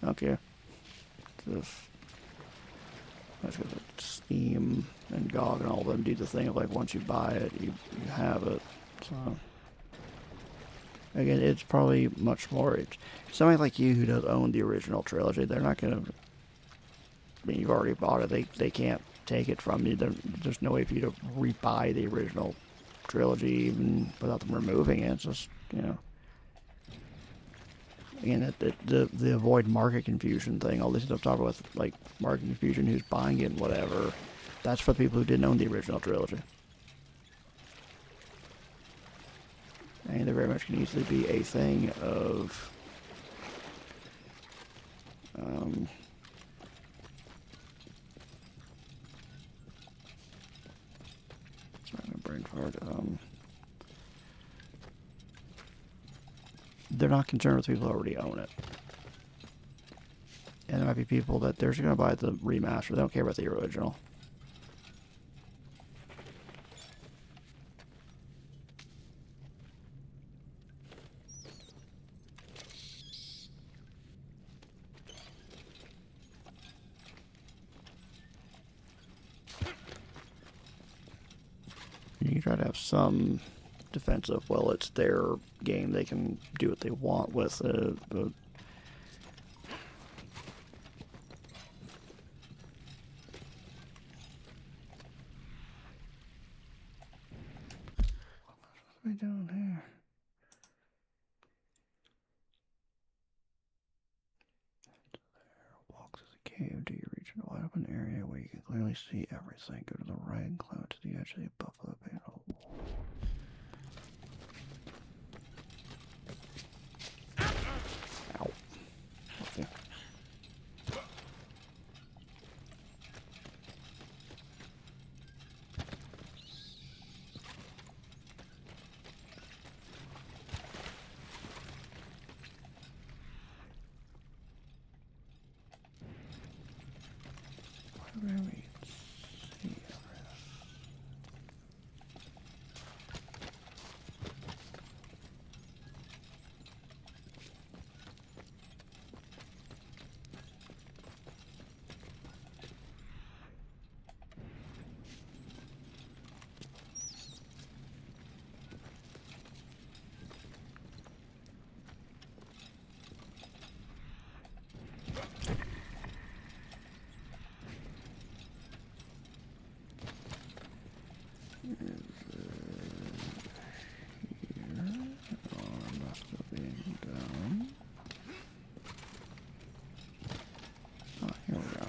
Okay. That's because Steam and GOG and all of them do the thing of like once you buy it, you have it. So again, it's probably much more. Somebody like you who does own the original trilogy, they're not gonna. I mean, you've already bought it. They can't take it from you. There's no way for you to rebuy the original trilogy even without them removing it. It's just, you know. Again, the avoid market confusion thing, all this stuff talking about with, like, market confusion, who's buying it and whatever, that's for people who didn't own the original trilogy. And there very much can easily be a thing of, sorry, my brain fart, they're not concerned with people who already own it. And there might be people that they're just going to buy the remaster. They don't care about the original. You try to have some defensive, well, it's their game, they can do what they want with it, but what are we doing here? Walk through the cave until you reach a wide open area where you can clearly see everything. Go to the right and climb to the edge of the buffalo panel. Ow. Okay. Where do we see everything? Here we go.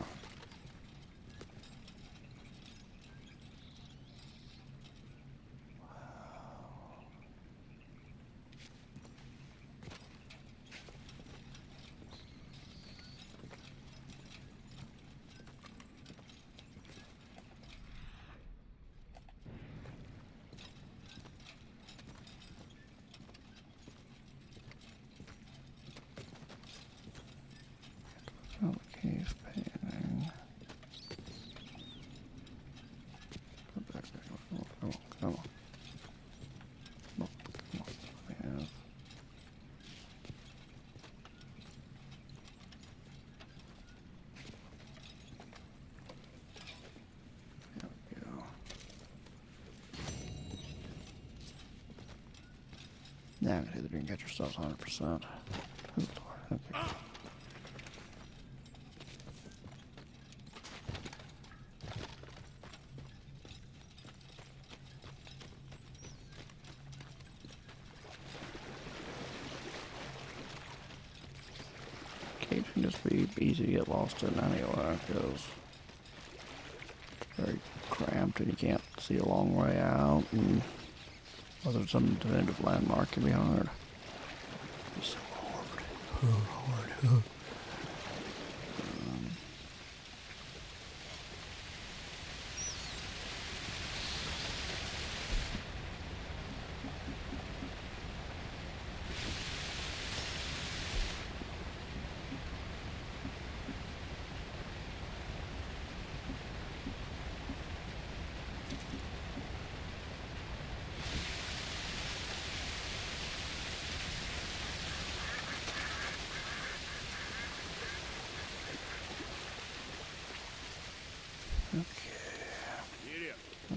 Oh, the cave painting. Go back there. Come on, come on, come on. Come on, come on. We have. There we go. Now I'm gonna hit the dream catcher stuff 100%. Okay. Cage can just be easy to get lost in anyway, because it's very cramped and you can't see a long way out, and whether it's some definitive landmark can be hard. It's so hard. Hard.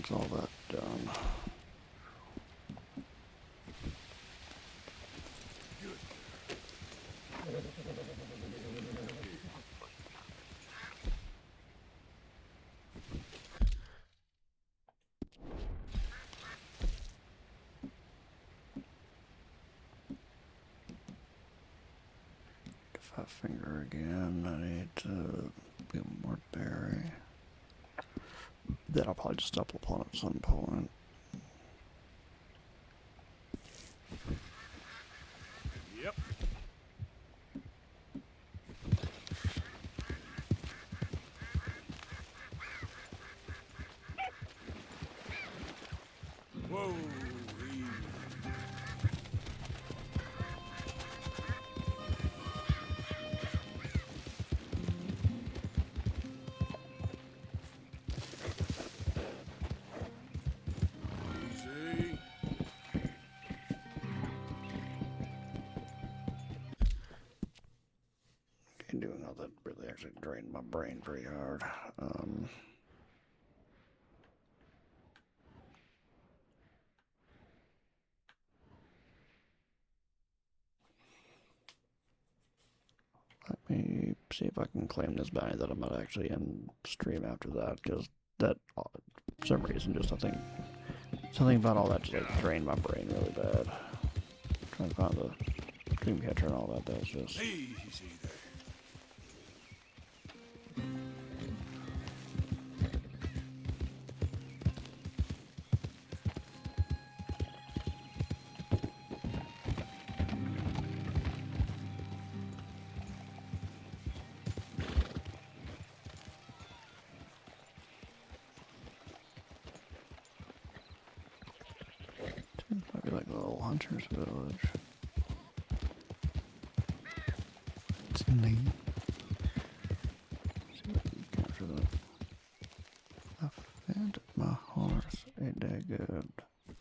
That's all that done. Fat finger again. I need to get more berry. Then I'll probably just double upon at some point. Yep. Whoa. Easy. Can't do nothing that really actually drained my brain pretty hard. Let me see if I can claim this bounty that I'm gonna actually end stream after that, because that, for some reason, just I think something about all that just like drained my brain really bad. Trying to find the dream catcher and all that. That's just. Easy there. Might be like a little hunter's village. It's neat. See if I can capture that. I fed my horse. Ain't that good?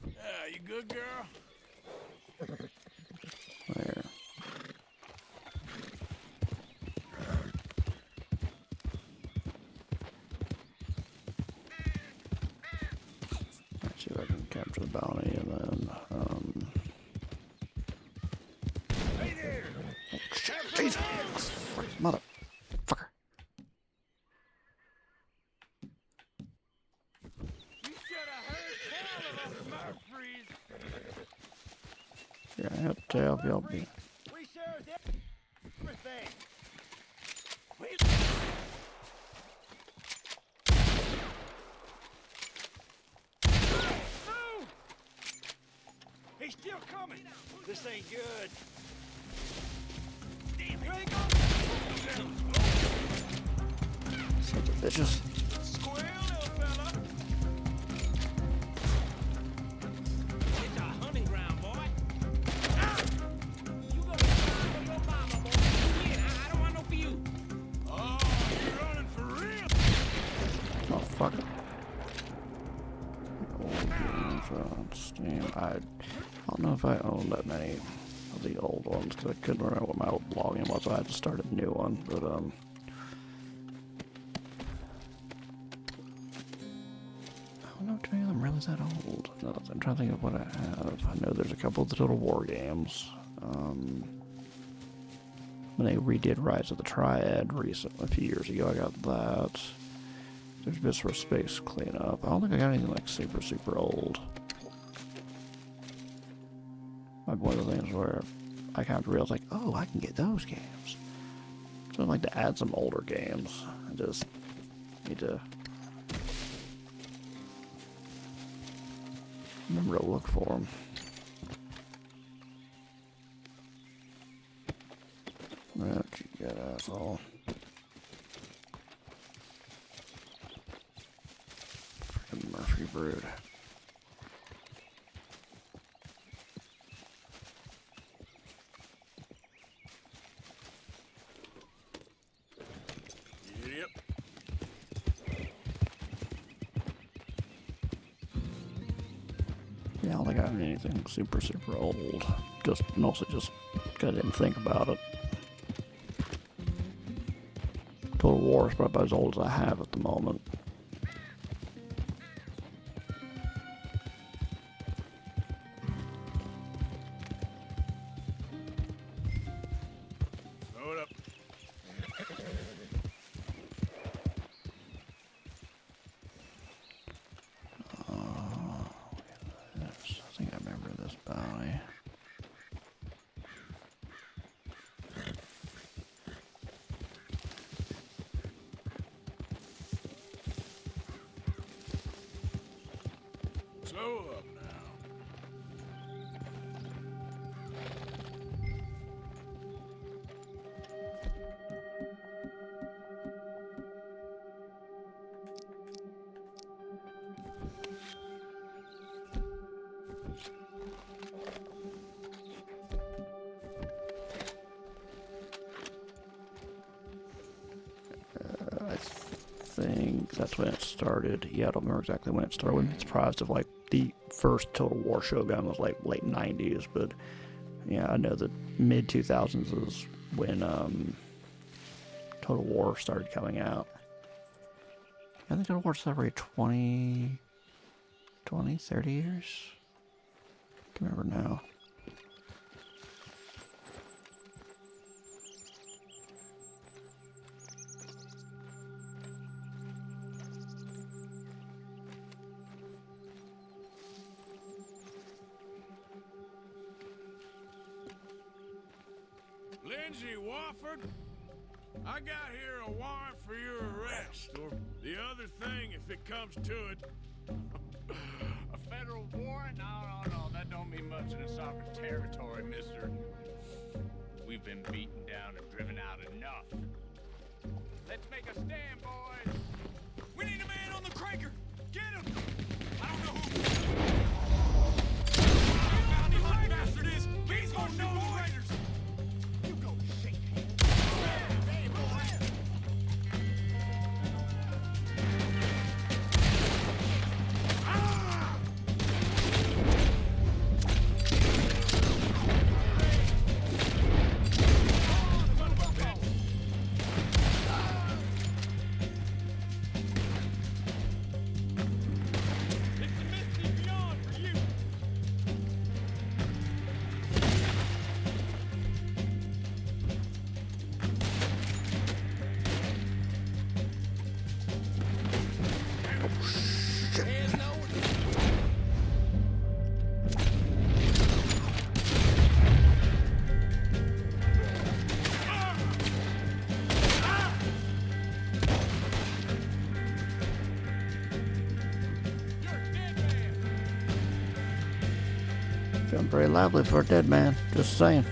Yeah, you good, girl? There. Let's see if I can capture the bounty and then, Hey there! oh, shit, Jesus! Motherfucker. You should have heard tell of us Murphys. Yeah, I have to help y'all be. We share everything. Move! He's still coming. This ain't good. Damn, here they go. Sons of bitches. Square, little fella. It's a hunting ground, boy. Ah! You gonna find for your mama, boy. Yeah, I don't want no for you. Oh, you're running for real? Oh, fuck it. Old games on Steam. I don't know if I own that many of the old ones, because I couldn't remember what my old login was, so I had to start a new one, but, I don't know if any of them really that old. No, I'm trying to think of what I have. I know there's a couple of the Total War games. When they redid Rise of the Triad recently, a few years ago, I got that. There's Viscera Space Cleanup. I don't think I got anything like super, super old. Like one of the things where I kind of realized, like, oh, I can get those games. So I'd like to add some older games. I just need to remember to look for them. What you got, asshole? Freaking Murphy brood. Yep. Yeah, I don't think I have anything super, super old. Just mostly just because I didn't think about it. Total War is probably about as old as I have at the moment. this bounty. Slow up now. I think that's when it started. Yeah, I don't remember exactly when it started. I wouldn't be surprised if like the first Total War Shogun was like late 90s, but yeah, I know that mid 2000s is when Total War started coming out. I think Total War started every 20, 30 years. I can't remember now. Lindsay Wofford, I got here a warrant for your arrest, or the other thing if it comes to it. A federal warrant? No, that don't mean much in a sovereign territory, mister. We've been beaten down and driven out enough. Let's make a stand, boys. We need a man on the cranker! Get him! I don't know who... bounty hunting bastard is! He's gonna know the raiders! You go shake hands. Hey, boys! Feeling pretty lively for a dead man, just saying.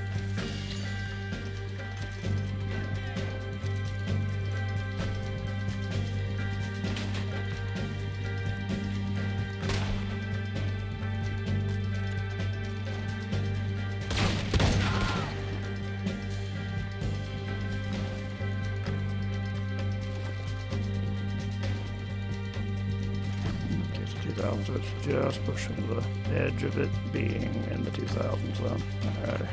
So it's just pushing the edge of it being in the 2000s then. Alrighty.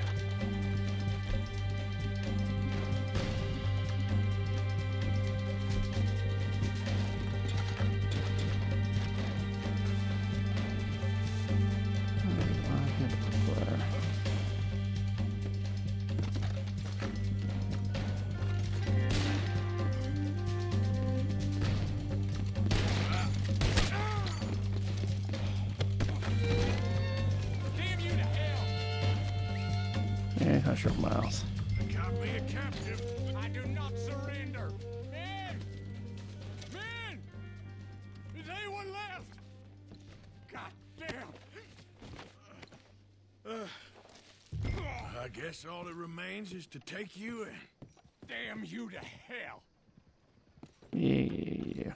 Yeah, hush your mouth. Got me a captive. I do not surrender. Men! Men! Is anyone left? God damn! I guess all that remains is to take you in. Damn you to hell! Yeah.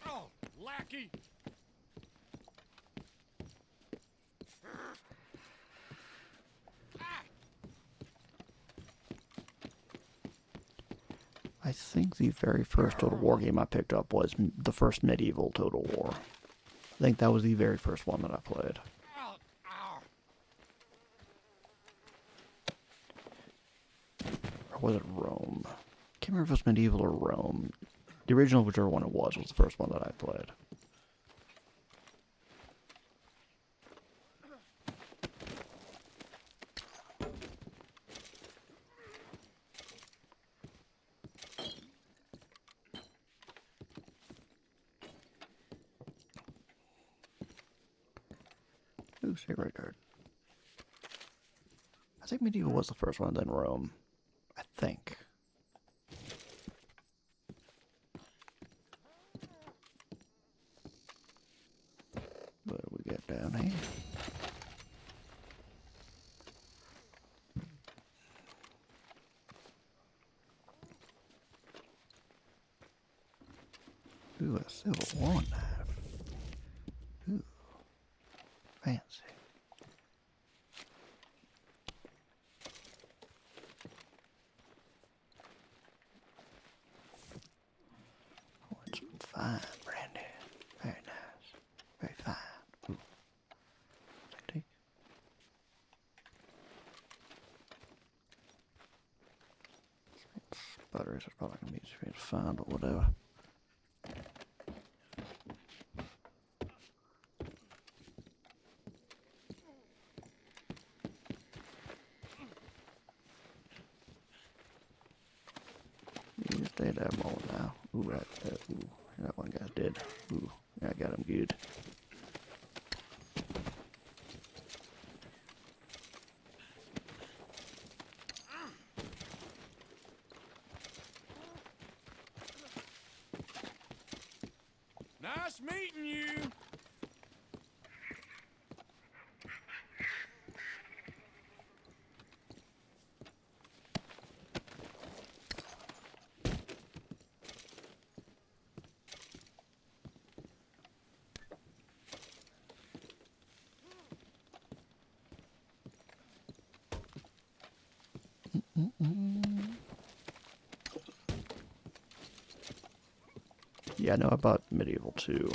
Oh, lackey! I think the very first Total War game I picked up was the first medieval Total War. I think that was the very first one that I played. Or was it Rome? Can't remember if it was medieval or Rome. The original, whichever one it was the first one that I played. Ooh, cigarette card. I think medieval was the first one, then Rome. I think. What do we get down here? Ooh, a Civil War knife. Ooh, fancy. Want some fine brandy. Very nice. Very fine. Ooh. Take. Butters are probably gonna be easy for me to find, but whatever. You stay there more now. Ooh, right there. Ooh, that one guy's dead. Ooh, yeah, I got him good. Nice meeting you. Yeah, I know about medieval too.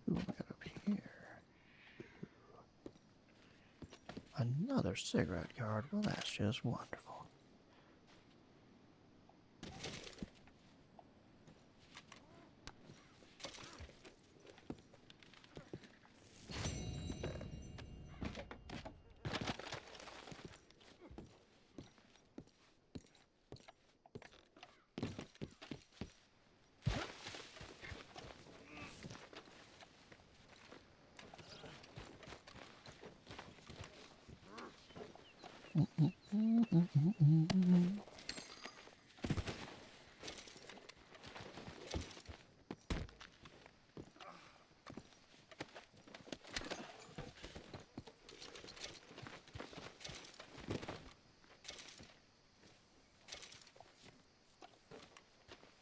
Ooh, we got up here. Another cigarette card. Well, that's just wonderful.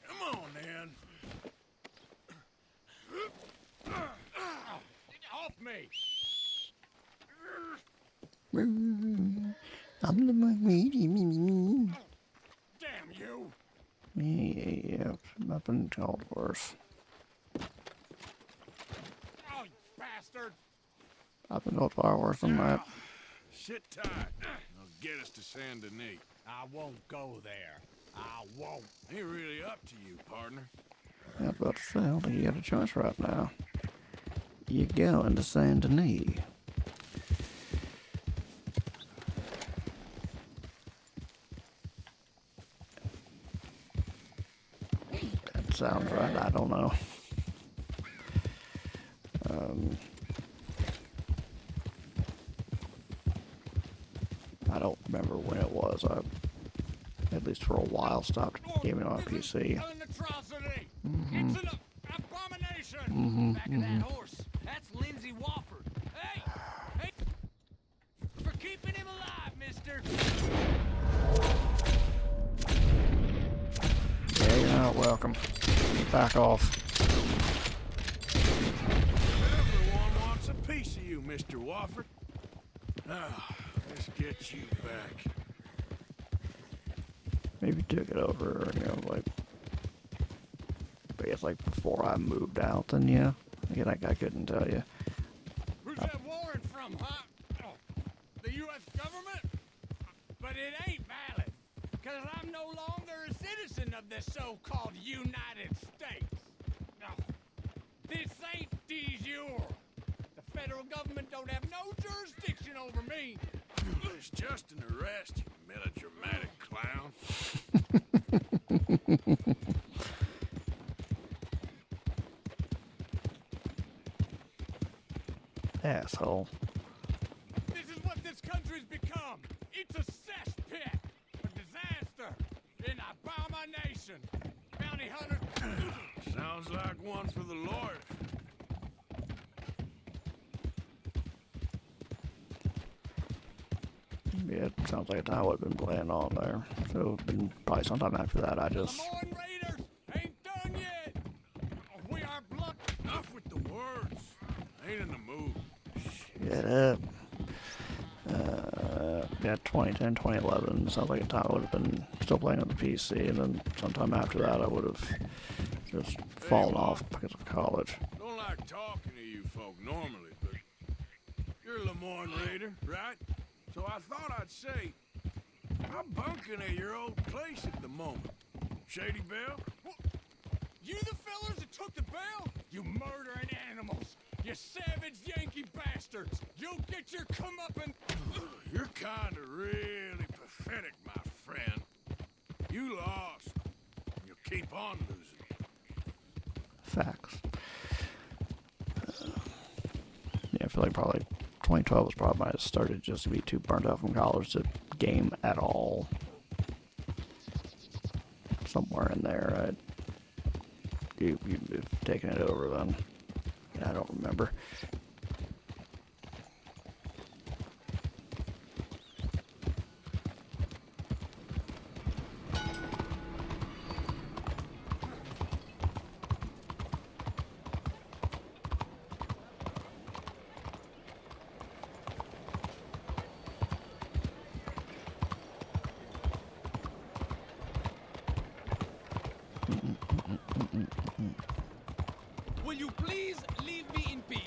Come on, then. Off me. I'm the me. Damn you. Yeah. I've been told worse. Oh, you bastard. I've been told far worse than that. Sit tight. I'll get us to Saint Denis. I won't go there. I won't. Ain't really up to you, partner. I was about to say, I don't think you got a choice right now. You going to Saint Denis. That sounds right, I don't know. I don't remember when it was. I, at least for a while, stopped gaming on PC. An atrocity. It's an abomination. Back of that horse. That's Lindsay Wofford. Hey! Hey! For keeping him alive, mister. Yeah, you're not welcome. Back off. Everyone wants a piece of you, Mr. Wofford. Now, let's get you back. Maybe took it over, you know, like, I guess, like, before I moved out, then, yeah. Again, I couldn't tell you. Who's that warrant from, huh? Oh, the U.S. government? But it ain't valid, because I'm no longer a citizen of this so-called United States. Oh, city's yours. The federal government don't have no jurisdiction over me. It's just an arrest, you melodramatic clown. Asshole. This is what this country's become. It's a cesspit, a disaster, an abomination. Bounty hunters. Sounds like one for the Lord. Yeah, it sounds like a time I would have been playing on there. So it would have been probably sometime after that. I just. Lemoyne Raiders ain't done yet. We are blood. Enough with the words. Ain't in the mood. Shut up. Yeah, 2010, 2011 sounds like a time I would have been still playing on the PC, and then sometime after that I would have just fallen off because of college. Don't like talking to you folk normally, but you're a Lemoyne Raider, right? So I thought I'd say, I'm bunking at your old place at the moment. Shady Belle? What? You the fellers that took the bell? You murdering animals! You savage Yankee bastards! You'll get your comeuppance! You're kinda really pathetic, my friend. You lost. You'll keep on losing. Facts. Yeah, I feel like probably 2012 was probably when I started just to be too burnt out from college to game at all. Somewhere in there, you've taken it over then. Yeah, I don't remember. Will you please leave me in peace?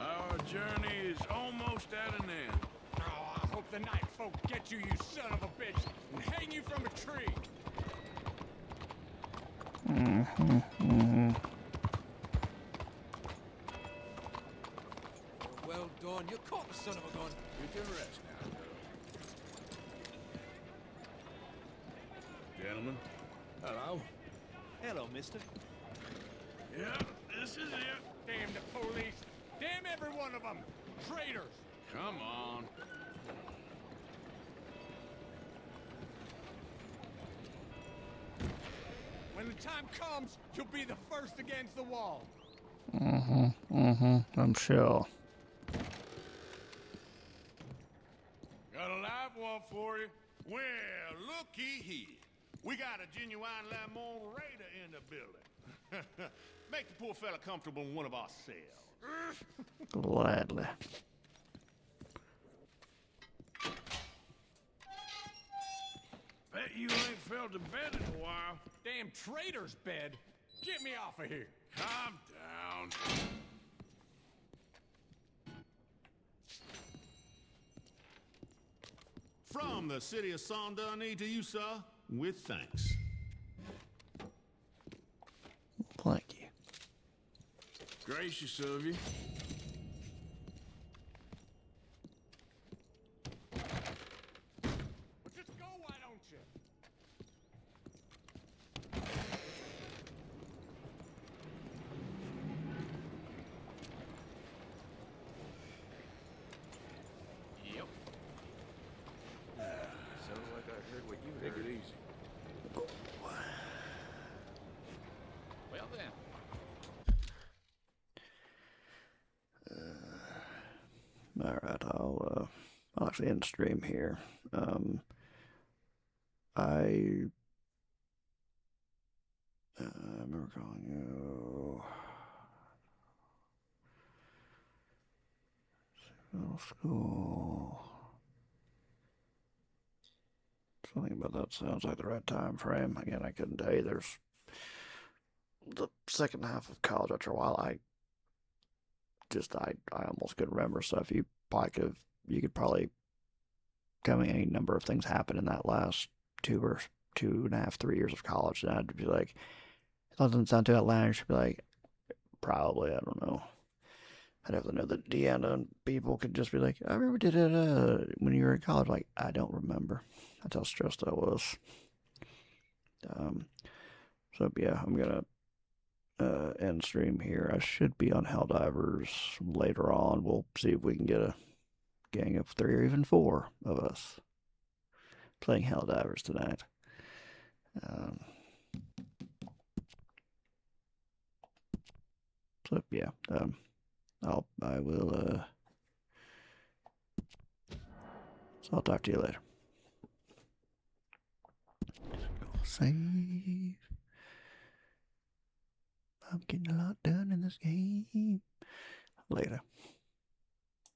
Our journey is almost at an end. Oh, I hope the night folk get you, you son of a bitch, and hang you from a tree. Well done. You caught the son of a gun. You can rest now, girl. Gentlemen. Hello. Hello, mister. Yeah, this is it. Damn the police. Damn every one of them. Traitors. Come on. When the time comes, you'll be the first against the wall. I'm sure. Got a live one for you. Well, looky here. We got a genuine Lemoyne Raider in the building. Make the poor fella comfortable in one of our cells. Gladly. Bet you ain't felt a bed in a while. Damn traitor's bed. Get me off of here. Calm down. From the city of Saint Denis to you, sir, with thanks. Thank you. Gracious of you. Just go, why don't you? Yep. Sounds like I heard what you Take heard. it easy. Well then. Alright, I'll actually end stream here. I remember calling you middle school. Something about that sounds like the right time frame. Again, I couldn't tell you. There's the second half of college after a while. I almost couldn't remember stuff. You could probably tell me any number of things happened in that last 2 or 2.5, 3 years of college, and I'd be like, it doesn't sound too outlandish. I'd be like, probably, I don't know. I'd have to know that Deanna and people could just be like, I remember did it when you were in college. Like, I don't remember. That's how stressed I was. So yeah, I'm gonna end stream here. I should be on Helldivers later on. We'll see if we can get a gang of 3 or even 4 of us playing Helldivers tonight. So yeah, I will. So I'll talk to you later. Save. I'm getting a lot done in this game. Later.